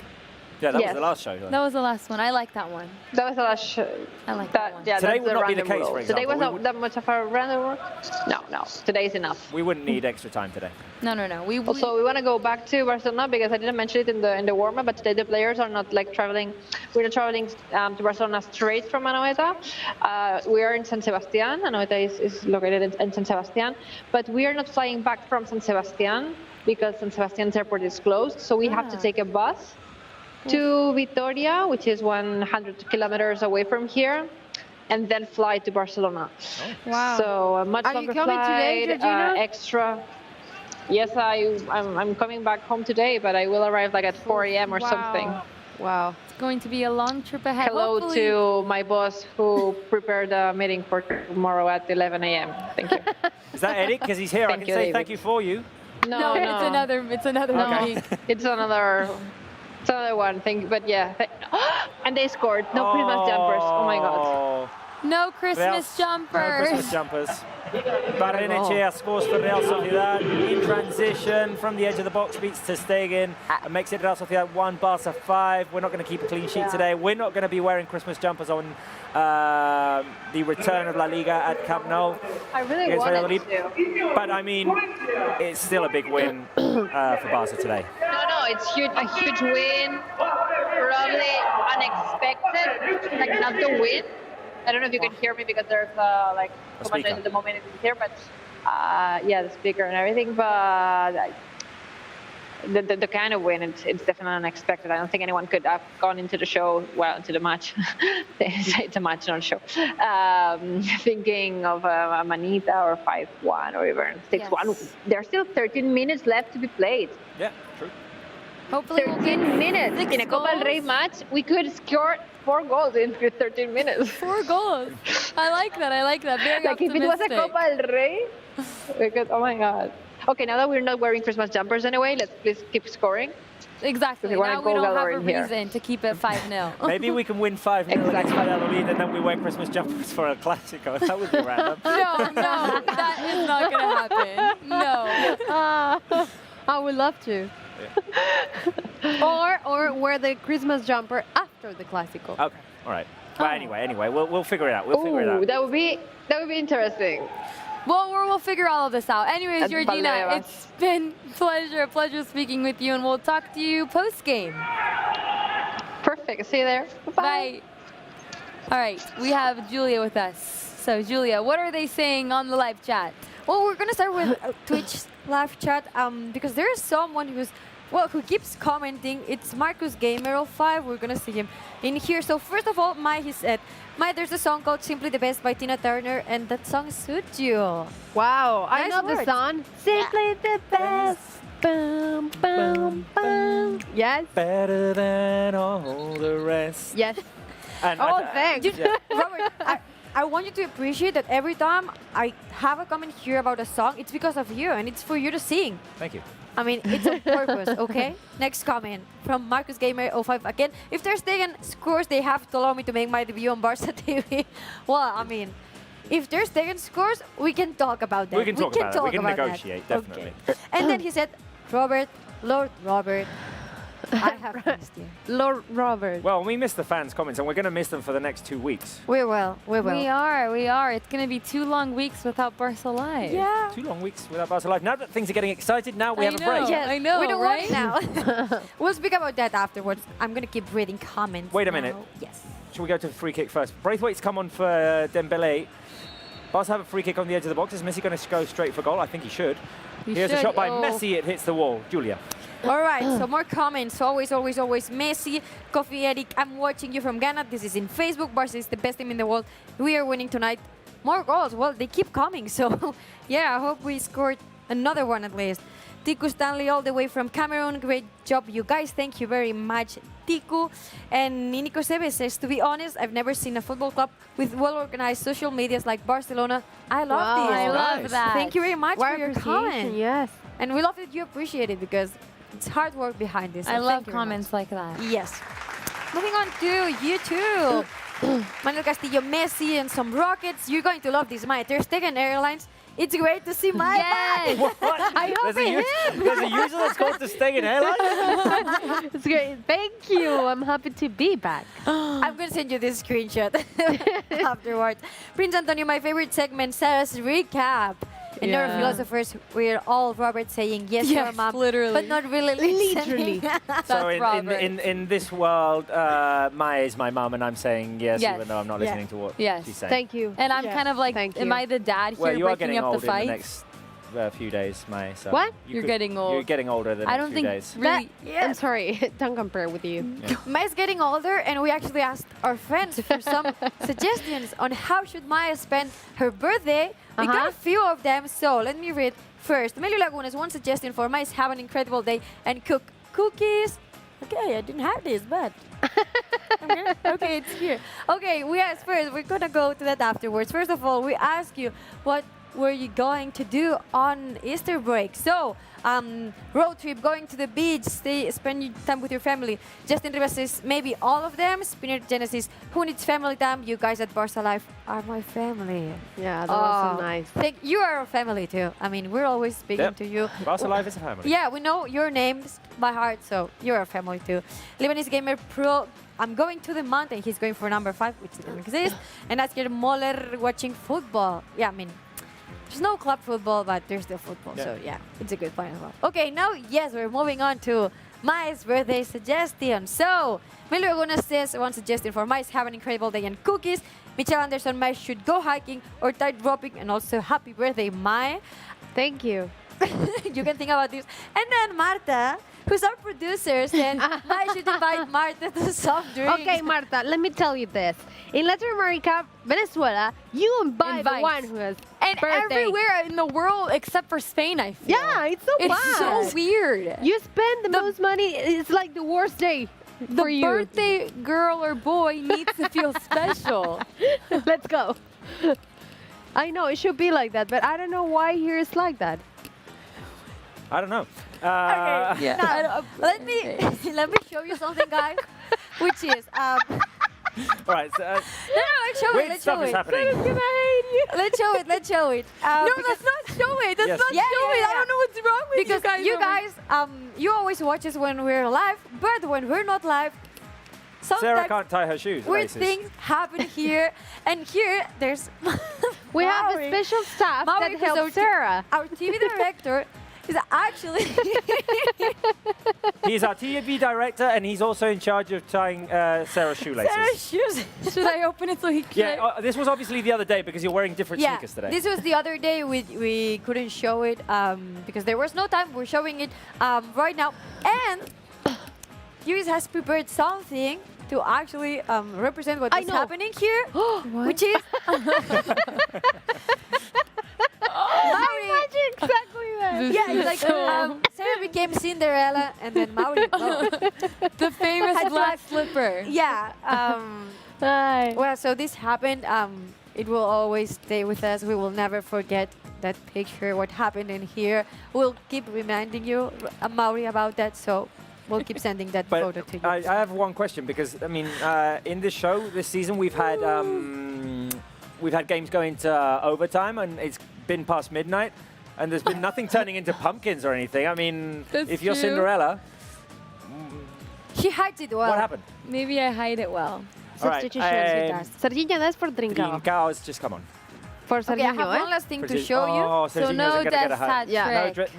Yeah, that was the last show. That was the last one. I like that one. That was the last show. I like that one. Yeah, Today that's would the not be the random case, rule. for example. Today was not that much of a random rule. No. Today is enough. We wouldn't need extra time today. No. Also, we want to go back to Barcelona because I didn't mention it in the warm-up, but today the players are not like traveling. We're not traveling to Barcelona straight from Anoeta. We are in San Sebastián. Anoeta is located in San Sebastián, but we are not flying back from San Sebastián because San Sebastián's airport is closed. So we have to take a bus to Vitoria, which is 100 kilometers away from here, and then fly to Barcelona. Oh. Wow. So a much Are longer you coming today, flight, Georgina? extra. Yes, I'm coming back home today, but I will arrive like at 4 a.m. or something. Wow. It's going to be a long trip ahead. Hello Hopefully. to my boss who prepared the meeting for tomorrow at 11 a.m. Thank you. Is that Eric? Because he's here. I can you, say David. thank you for you. No, It's another no. week. It's another one. Thank you. But yeah, and they scored. No Christmas jumpers. Oh my God. No Christmas jumpers. No Christmas jumpers. Barrenechea scores for Real Sociedad in transition from the edge of the box, beats Ter Stegen and makes it Real Sociedad 1, Barça 5. We're not going to keep a clean sheet today. We're not going to be wearing Christmas jumpers on the return of La Liga at Camp Nou. I really against Real wanted Madrid. to. But I mean, it's still a big win for Barça today. No, it's a huge win. Probably unexpected, like not to win. I don't know if you can hear me because there's like so much noise at the moment in here, but yeah, the speaker and everything. But the kind of win, it's definitely unexpected. I don't think anyone could have gone into the show, well, into the match. It's a match, not a show. Thinking of a Manita or 5-1 or even 6-1. Yes. There's still 13 minutes left to be played. Yeah, true. Hopefully 13 minutes. In a Copa del Rey match, we could score 4 goals in 13 minutes. 4 goals. I like that. Very like optimistic. if it was a Copa del Rey, we could, oh my God. Okay, now that we're not wearing Christmas jumpers anyway, let's please keep scoring. Exactly. Now we don't have a reason to keep it 5-0. Maybe we can win 5-0 against Valladolid and then we wear Christmas jumpers for a Clásico. That would be random. No, that is not going to happen. No. I would love to. Yeah. or wear the Christmas jumper after the Clásico. Okay, all right. But anyway, we'll figure it out. We'll figure it out. That would be interesting. Well, we'll figure all of this out. Anyways, Georgina, it's been a pleasure speaking with you, and we'll talk to you post-game. Perfect. See you there. Bye. All right, we have Julia with us. So, Julia, what are they saying on the live chat? Well, we're going to start with Twitch live chat because there is someone who keeps commenting. It's Marcus Gamer 05. We're going to see him in here. So first of all, he said, there's a song called Simply the Best by Tina Turner, and that song suits you. Wow, I Nice know words. the song. Simply the best. Boom, boom, boom. Yes. Better than all the rest. Yes. And thanks. Robert, I want you to appreciate that every time I have a comment here about a song, it's because of you, and it's for you to sing. Thank you. I mean, it's on purpose, okay? Next comment from Marcus Gamer 05 again. If Ter Stegen scores, they have to allow me to make my debut on Barça TV. Well, I mean, if Ter Stegen scores, we can talk about that. We can talk about it. We can negotiate, definitely. Okay. And then he said, Lord Robert, I have missed you. Lord Robert. Well, we missed the fans' comments, and we're going to miss them for the next 2 weeks. We will. We are. It's going to be 2 long weeks without Barça Live. Yeah. 2 long weeks without Barça Live. Now that things are getting excited, now we have a break. Yes, I know, we don't right? now. We'll speak about that afterwards. I'm going to keep reading comments. Wait a now. minute. Yes. Should we go to the free kick first? Braithwaite's come on for Dembele. Barça have a free kick on the edge of the box. Is Messi going to go straight for goal? I think he should. Here's a shot by Messi. It hits the wall. Julia. All right, so more comments. Always Messi. Coffee Eric, I'm watching you from Ghana. This is in Facebook. Barça is the best team in the world. We are winning tonight. More goals. Well, they keep coming. So, yeah, I hope we scored another one at least. Tiku Stanley all the way from Cameroon. Great job, you guys. Thank you very much, Tiku. And Nico Sebe says, to be honest, I've never seen a football club with well-organized social medias like Barcelona. I love this. I love that. Thank you very much for your comment. Yes. And we love that you appreciate it because it's hard work behind this. I love comments like that. Yes. Moving on to YouTube. Manuel Castillo, Messi, and some rockets. You're going to love this, Maya. Ter Stegen Airlines. It's great to see Maya. Yes. I hope There's a user that's called Ter Stegen Airlines? It's great. Thank you. I'm happy to be back. I'm going to send you this screenshot afterwards. Prince Antonio, my favorite segment, Sarah's recap. And Yeah. neurophilosophers, we're all Robert saying yes, Yes, your mom, literally. but not really listening. So Robert. in this world, Maya is my mum, and I'm saying yes, Yes. even though I'm not Yeah. listening to what Yes. she's saying. Thank you. And I'm Yeah. kind of like, Thank am you. I the dad Well, here you are breaking getting up old the in the fight? next few days, Maya. So What? You're getting old. You're getting older the next I don't few think days. really. I'm sorry. Don't compare with you. Maya's getting older, and we actually asked our friends for some suggestions on how should Maya spend her birthday. We got a few of them, so let me read first. Melio Lagunas, one suggestion for Maya is have an incredible day and cook cookies okay, I didn't have this, but okay, it's here. Okay, we're gonna go to that afterwards. First of all, we ask you what were you going to do on Easter break? So, road trip, going to the beach, spend time with your family. Justin Rivas says maybe all of them. Spinner Genesis, who needs family time? You guys at Barça Life are my family. Yeah, that was so nice. You are a family too. I mean, we're always speaking to you. Barça Life is a family. Yeah, we know your names by heart, so you're a family too. Lebanese Gamer Pro, I'm going to the mountain. He's going for number 5, which doesn't exist. And Asker Moller watching football. Yeah, I mean, there's no club football, but there's still football. Yeah. So yeah, it's a good point as well. Okay, now, yes, we're moving on to Mai's birthday suggestion. So, Milo Laguna says one suggestion for Mai's: have an incredible day and cookies. Michelle Anderson, Mai should go hiking or tight roping, and also happy birthday, Mai. Thank you. You can think about this. And then Marta, who's our producer, said Mai should invite Marta to soft drinks. Okay, Marta, let me tell you this. In Latin America, Venezuela, you invite the one who has and birthday. Everywhere in the world except for Spain, I feel. Yeah, it's so bad. It's so weird. You spend the most money, it's like the worst day for you. The birthday girl or boy needs to feel special. Let's go. I know, it should be like that, but I don't know why here it's like that. I don't know. Okay, yeah. Now, let me show you something, guys, which is All right. So, no, let's show it. Let's show it. Let's show it. No, let's not show it. Let's not show it. I don't know what's wrong with you guys. You guys, you always watch us when we're live, but when we're not live, Sarah can't tie her shoes. Weird things happen here, and here there's. We have a special staff that helps Sarah. Our TV director is actually. He's our TV director, and he's also in charge of tying Sarah's shoelaces. Sarah's shoes. Should I open it so he can? Yeah, this was obviously the other day because you're wearing different sneakers today. This was the other day. We couldn't show it because there was no time. We're showing it right now, and Yuri's has prepared something to actually represent what is happening here, which is. I imagine exactly that. Yeah, it's like Sarah became Cinderella, and then Mauri. The famous glass slipper. Yeah. Well, so this happened. It will always stay with us. We will never forget that picture, what happened in here. We'll keep reminding you, Mauri, about that. So we'll keep sending that photo to you. I have one question because, I mean, in this show, this season, we've had games going to overtime, and it's been past midnight, and there's been nothing turning into pumpkins or anything. I mean, if you're Cinderella... She hides it well. What happened? Maybe I hide it well. Substitution. Serginho, that's for Trincao. Trincao, just come on. For Serginho, I have one last thing to show you. Oh, so no Dest hat trick.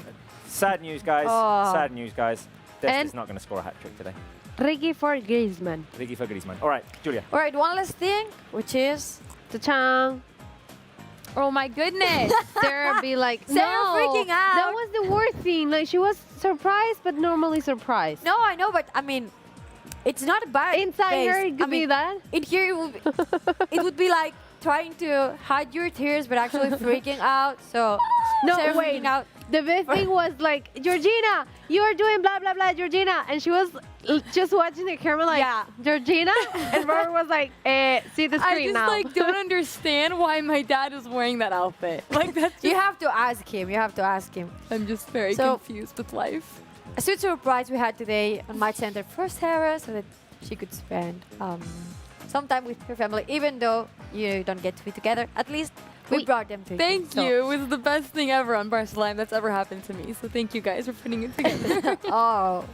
Sad news, guys. Sad news, guys. Dest is not going to score a hat trick today. Ricky for Griezmann. Ricky for Griezmann. All right, Julia. All right, one last thing, which is... Ta-chang. Oh my goodness. Sarah be like, Sarah freaking out. That was the worst thing. Like, she was surprised, but normally surprised. No, I know, but I mean, it's not a bad Inside her, it could be that. In here, it would be like trying to hide your tears, but actually freaking out. So, no, Sarah wait. freaking out. The best thing was like, Georgina, you are doing blah, blah, blah, Georgina. And she was just watching the camera like, Georgina? And Robert was like, see the screen now. I just don't understand why my dad is wearing that outfit. Like that's You have to ask him. You have to ask him. I'm just very confused with life. A sweet surprise we had today on Match Center for Sarah so that she could spend some time with her family, even though you don't get to be together. At least we brought them to you. Thank you. It was the best thing ever on Barcelona that's ever happened to me. So thank you guys for putting it together. All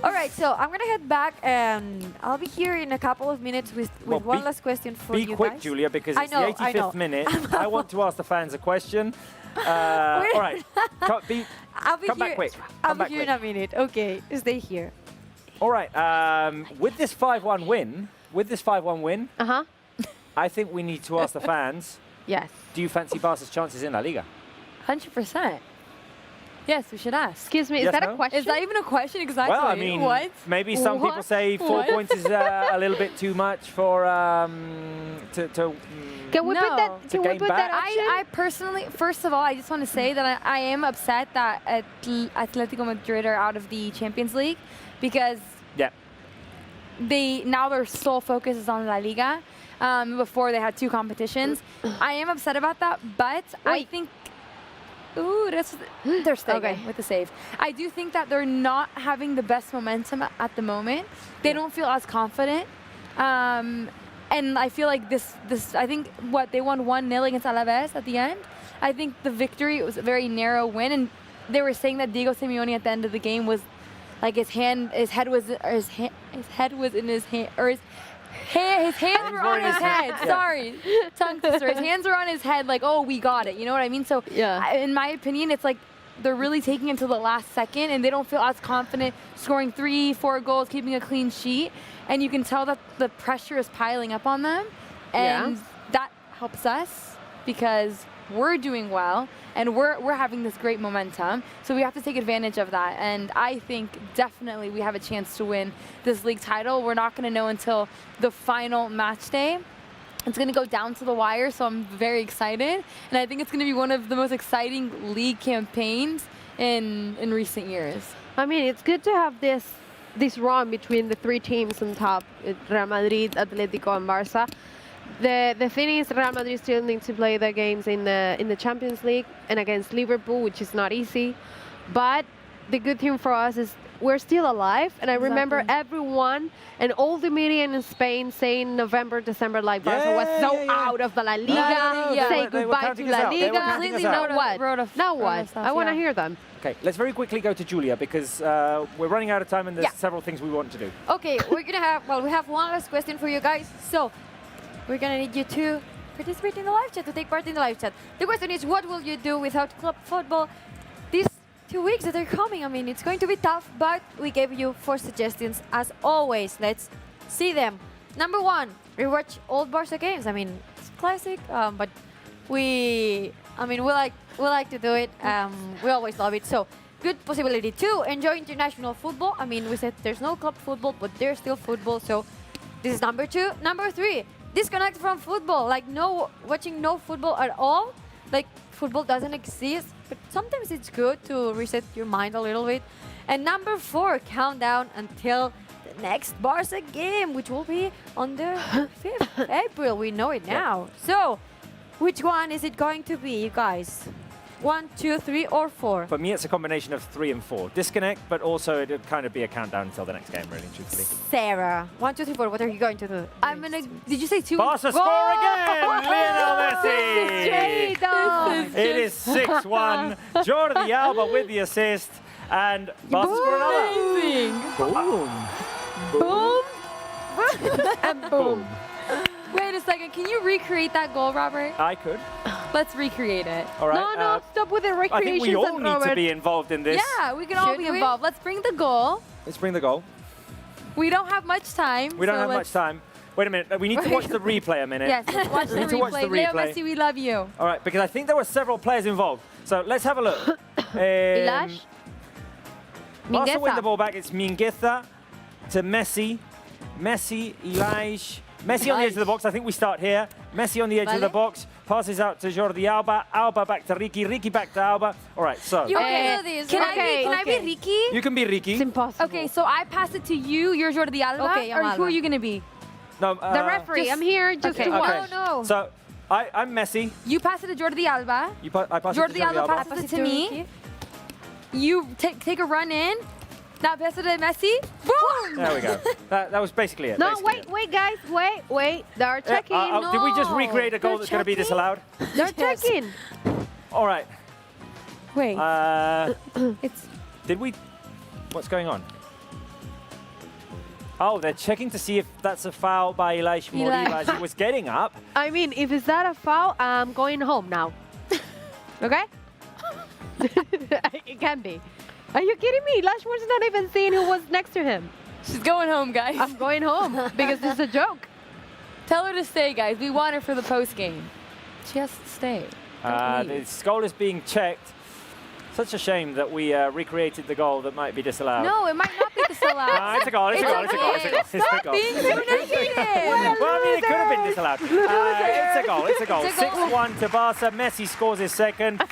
right, so I'm going to head back, and I'll be here in a couple of minutes with one last question for you guys. Be quick, Julia, because it's the 85th minute. I want to ask the fans a question. All right. Come back quick. I'll be here in a minute. Okay, stay here. All right. With this 5-1 win, I think we need to ask the fans. Yes. Do you fancy Barca's chances in La Liga? 100%. Yes, we should ask. Excuse me, is that a question? Is that even a question exactly? Well, I mean, what? Maybe some people say 4 points is a little bit too much for Can we put that? Can we put that option? I personally, first of all, I just want to say that I am upset that Atletico Madrid are out of the Champions League because Yeah. Now their sole focus is on La Liga. Before they had 2 competitions. I am upset about that, but I think. Ooh, they're staying with the save. I do think that they're not having the best momentum at the moment. They don't feel as confident. And I feel like this I think they won 1-0 against Alaves at the end. I think the victory, it was a very narrow win, and they were saying that Diego Simeone at the end of the game was like his hands were on his head. Sorry, tongue twister. His hands were on his head, like, oh, we got it. You know what I mean? So, in my opinion, it's like they're really taking it to the last second, and they don't feel as confident scoring 3-4 goals, keeping a clean sheet. And you can tell that the pressure is piling up on them, and that helps us because we're doing well and we're having this great momentum. So we have to take advantage of that. And I think definitely we have a chance to win this league title. We're not going to know until the final match day. It's going to go down to the wire, so I'm very excited. And I think it's going to be one of the most exciting league campaigns in recent years. I mean, it's good to have this run between the 3 teams on top, Real Madrid, Atletico, and Barça. The thing is, Real Madrid still needs to play the games in the Champions League and against Liverpool, which is not easy. But the good thing for us is we're still alive. And I remember everyone and all the media in Spain saying November, December, like Barça was out of the La Liga. Say goodbye to La Liga. Now what? I want to hear them. Okay, let's very quickly go to Julia because we're running out of time and there's several things we want to do. Okay, we have one last question for you guys. So we're gonna need you to participate in the live chat, to take part in the live chat. The question is, what will you do without club football these 2 weeks that are coming? I mean, it's going to be tough, but we gave you 4 suggestions as always. Let's see them. Number 1, rewatch old Barça games. I mean, it's classic, but we like to do it. We always love it. So, good possibility. 2, enjoy international football. I mean, we said there's no club football, but there's still football. So, this is number 2. Number 3, disconnect from football. Like watching no football at all. Like football doesn't exist, but sometimes it's good to reset your mind a little bit. And number 4, count down until the next Barça game, which will be on the 5th of April. We know it now. So, which one is it going to be, you guys? 1, 2, 3, or 4? For me, it's a combination of 3 and 4. Disconnect, but also it'd kind of be a countdown until the next game, really, truthfully. Sarah, 1, 2, 3, 4. What are you going to do? I'm gonna. Did you say 2? Barça score again! Lionel Messi! It is 6-1. Jordi Alba with the assist, and Barça score another. Boom! Boom! And boom. Wait a second. Can you recreate that goal, Robert? I could. Let's recreate it. All right. No, stop with the recreation. I think we all need to be involved in this. Yeah, we can all be involved. Let's bring the goal. Let's bring the goal. We don't have much time. We don't have much time. Wait a minute. We need to watch the replay a minute. Yes, let's watch the replay. Leo Messi, we love you. All right, because I think there were several players involved. So let's have a look. Ilash? Barça win the ball back. It's Mingueza to Messi. Messi, Ilash. Messi on the edge of the box. I think we start here. Messi on the edge of the box. Passes out to Jordi Alba. Alba back to Ricky. Ricky back to Alba. All right, so. You can do this. Can I be Ricky? You can be Ricky. It's impossible. Okay, so I pass it to you. You're Jordi Alba. Okay, or who are you going to be? No, the referee. I'm here just to watch. No. So I'm Messi. You pass it to Jordi Alba. I pass Jordi it to Jordi Alba. passes it to me. You take a run in. Now pass it to Messi. Boom! There we go. That was basically it. No, wait, guys. Wait. They're checking. Did we just recreate a goal that's going to be disallowed? They're checking. All right. Wait. Did we? What's going on? Oh, they're checking to see if that's a foul by Ilash Moriba as he was getting up. I mean, if it's not a foul, I'm going home now. Okay? It can be. Are you kidding me? Lashford's not even seeing who was next to him. She's going home, guys. I'm going home because this is a joke. Tell her to stay, guys. We want her for the post game. She has to stay. The goal is being checked. Such a shame that we recreated the goal that might be disallowed. No, it might not be disallowed. No, it's a goal. It's a goal. It's a goal. It's a goal. Stop being so negative. Well, I mean, it could have been disallowed. It's a goal. It's a goal. 6-1 to Barca. Messi scores his second.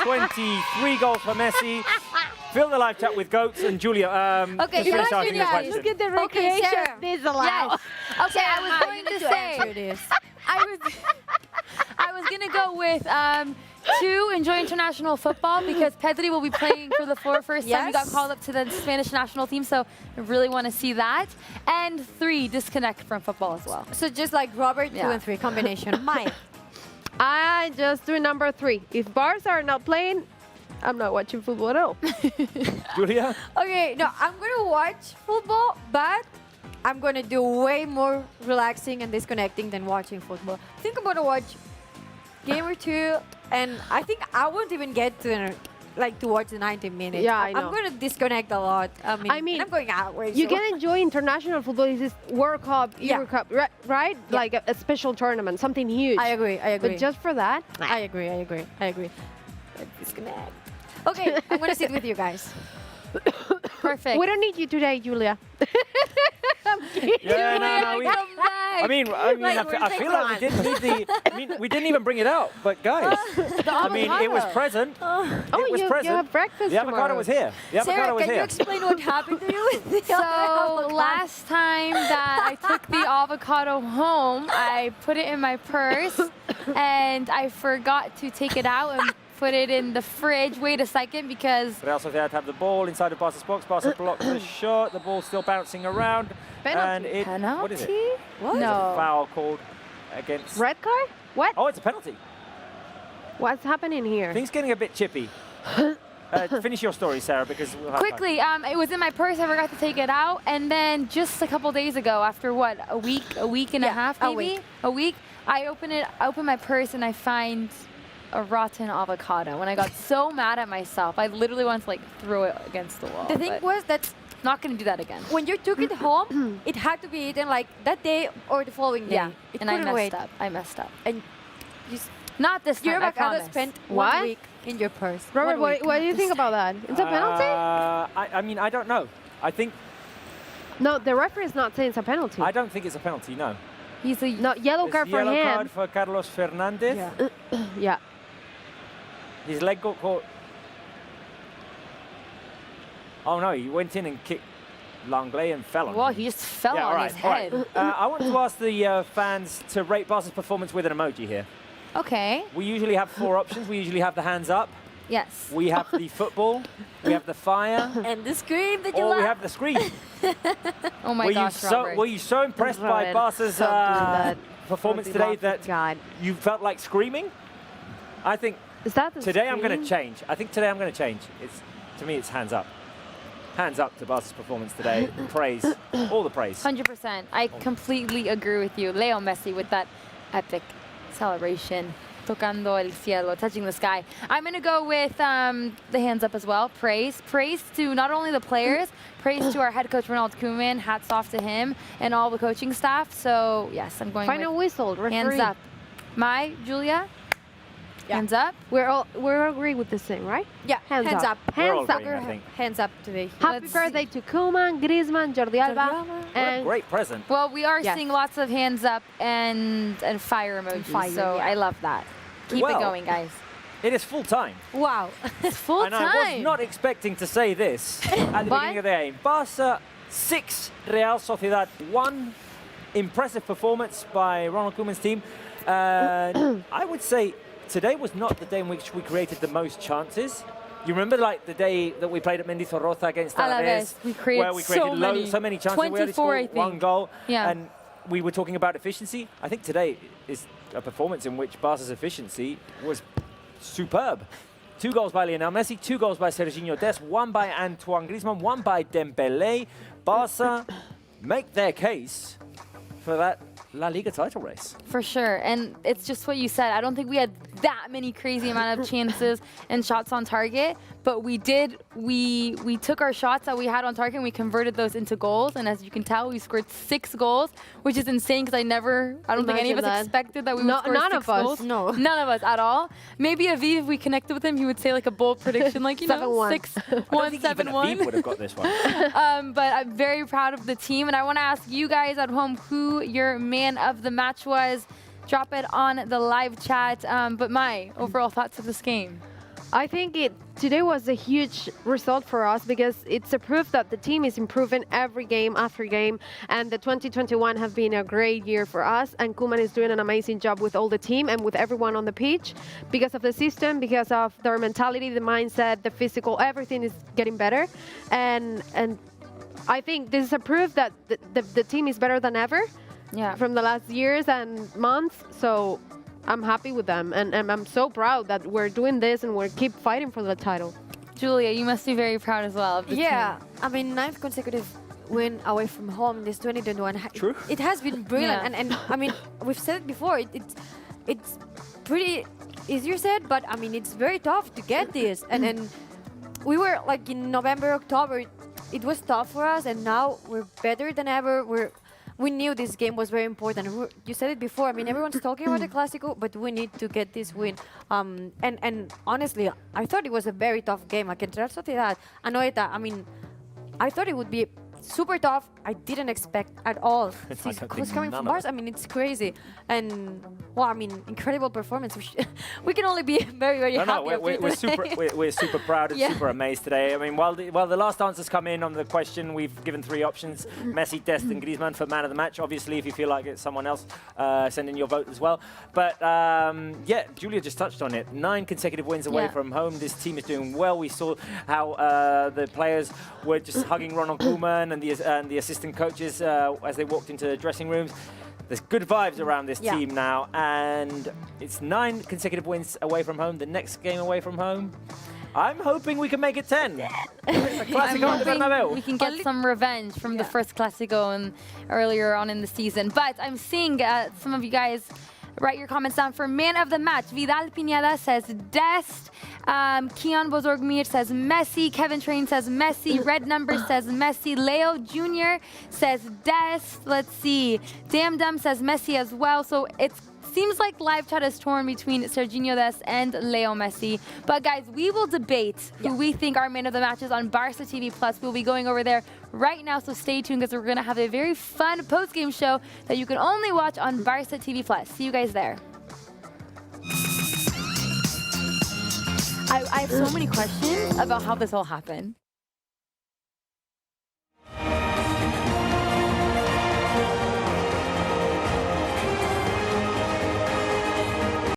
23 goals for Messi. fill the live chat with goats and Julia. Okay, just finish asking your question. Look at the recreation. Sarah. This allowed. Yes. Okay, I was going to say. I was gonna go with to enjoy international football because Pedri will be playing for the first time. He got called up to the Spanish national team, so I really want to see that. And 3, disconnect from football as well. So just like Robert, 2 and 3 combination. Mine. I just do number 3. If Barça are not playing, I'm not watching football at all. Julia? Okay, no, I'm gonna watch football, but I'm gonna do way more relaxing and disconnecting than watching football. I think I'm gonna watch game or 2, and I think I won't even get to to watch the 90 minutes. Yeah, I know. I'm gonna disconnect a lot. I mean I'm going out way. You can enjoy international football. This is World Cup, Euro Cup, right? Yeah. Like a special tournament, something huge. I agree. But just for that, I agree. Disconnect. Okay, I'm gonna sit with you guys. Perfect. We don't need you today, Julia. Yeah, no. I mean, I feel like we didn't need the. I mean, we didn't even bring it out, but guys, I mean, it was present. It was present. You have breakfast The avocado was here. The avocado was Sarah, can you here. explain what happened to you with the So last time that I took the avocado home, I put it in my purse and I forgot to take it out and put it in the fridge. Wait a second, because Real Sociedad have the ball inside of Barca's box. Barca blocked the shot. The ball's still bouncing around. Penalty. And what is it? What? There's No. a foul called against. Red card? What? Oh, it's a penalty. What's happening here? Things getting a bit chippy. Finish your story, Sarah, because we'll have quickly, it was in my purse. I forgot to take it out, and then just a couple days ago, after what, a week and a half, maybe a week, I open my purse and I find a rotten avocado. When I got so mad at myself, I literally wanted to throw it against the wall. The thing was that not going to do that again. when you took it home, it had to be eaten that day or the following day. Yeah, It and I couldn't messed wait. up. I messed up. And not this time, your I avocado promise. spent What? 1 week in your purse. Robert, 1 week. what do you think about that? It's a penalty? I mean, I don't know. I think. No, the referee is not saying it's a penalty. I don't think it's a penalty. No. He's a yellow card for Yellow him. card for Carlos Fernandez. Yeah. His leg got caught. Oh no, he went in and kicked Langley and fell on Well, him. he just fell Yeah, on all right, his all right. head. I want to ask the fans to rate Barca's performance with an emoji here. Okay. We usually have 4 options. We usually have the hands up. Yes. We have the football. We have the fire. And the scream that you Or we love. have the scream. Oh my gosh, Robert. Were you so impressed by Robert, Barca's stop doing that. performance For the today love that of God. you felt like screaming? I think Is that the today I'm going to screen? change. I think today I'm going to change. To me, it's hands up. Hands up to Barca's performance today. Praise. All the praise. 100%. I completely agree with you. Leo Messi with that epic celebration. Tocando el cielo, touching the sky. I'm going to go with the hands up as well. Praise. Praise to not only the players, praise to our head coach, Ronald Koeman. Hats off to him and all the coaching staff. So, yes, I'm going Final with whistle, referee. hands up. Julia? Hands up? We're agree with the same, right? Yeah, hands up. We're all Hands up. agreeing, I think. Hands up today. Happy birthday to Koeman, Griezmann, Jordi Alba, What a and great present. Well, we are Yes. seeing lots of hands up and fire emojis, fire, so yeah. I love that. Keep Well, it going, guys. It is full time. Wow. It's full And time. I was not expecting to say this at the beginning of the game. Barca 6, Real Sociedad 1. Impressive performance by Ronald Koeman's team. I would say today was not the day in which we created the most chances. You remember the day that we played at Mendizorroza against Alaves, We created where we created so many chances. We only 24, scored I think. 1 goal. Yeah. And we were talking about efficiency. I think today is a performance in which Barca's efficiency was superb. 2 goals by Lionel Messi, 2 goals by Serginho Dest, 1 by Antoine Griezmann, 1 by Dembélé. Barca make their case for that La Liga title race. For sure, and it's just what you said. I don't think we had that many crazy amount of chances and shots on target, but we did. We took our shots that we had on target and we converted those into goals. And as you can tell, we scored 6 goals, which is insane because I don't think any of us expected that we would score none 6 of us. goals. No. None of us at all. Maybe Aviv, if we connected with him, he would say like a bold prediction, like 7-1. 6-1, 7-1. Aviv would have got this one. But I'm very proud of the team, and I want to ask you guys at home who your man of the match was. Drop it on the live chat. But my overall thoughts of this game. I think today was a huge result for us because it's a proof that the team is improving every game after game, and the 2021 have been a great year for us, and Koeman is doing an amazing job with all the team and with everyone on the pitch because of the system, because of their mentality, the mindset, the physical, everything is getting better, and I think this is a proof that the team is better than ever from the last years and months. So I'm happy with them, and I'm so proud that we're doing this and we're keep fighting for the title. Julia, you must be very proud as well of the team. I mean, 9th consecutive win away from home this 2021. True. It has been brilliant, and I mean, we've said it before. It's pretty easier said, but I mean, it's very tough to get this. And we were like in November, October. It was tough for us, and now we're better than ever. We knew this game was very important. You said it before. I mean, everyone's talking about the Clásico, but we need to get this win. And honestly, I thought it was a very tough game against Real Sociedad. Anoeta, I mean, I thought it would be super tough. I didn't expect at all. Who's coming from Barça? I mean, it's crazy. And, well, I mean, incredible performance. We can only be very, very happy. We're super proud and super amazed today. I mean, while the last answers come in on the question, we've given 3 options: Messi, Dest, and Griezmann for man of the match. Obviously, if you feel like it's someone else, send in your vote as well. But yeah, Julia just touched on it. 9 consecutive wins away from home. This team is doing well. We saw how the players were just hugging Ronald Koeman and the assistant coaches as they walked into the dressing rooms. There's good vibes around this team now, and it's 9 consecutive wins away from home. The next game away from home, I'm hoping we can make it 10. I'm hoping we can get some revenge from the first Clásico and earlier on in the season. But I'm seeing some of you guys write your comments down for man of the match. Vidal Pineda says Dest. Kian Bozorgmir says Messi. Kevin Train says Messi. Red Number says Messi. Leo Jr. says Dest. Let's see. Damn Dumb says Messi as well. So it seems like live chat is torn between Serginho Dest and Leo Messi. But guys, we will debate who we think our man of the match is on Barça TV Plus. We'll be going over there right now, so stay tuned because we're going to have a very fun post-game show that you can only watch on Barça TV Plus. See you guys there. I have so many questions about how this all happened.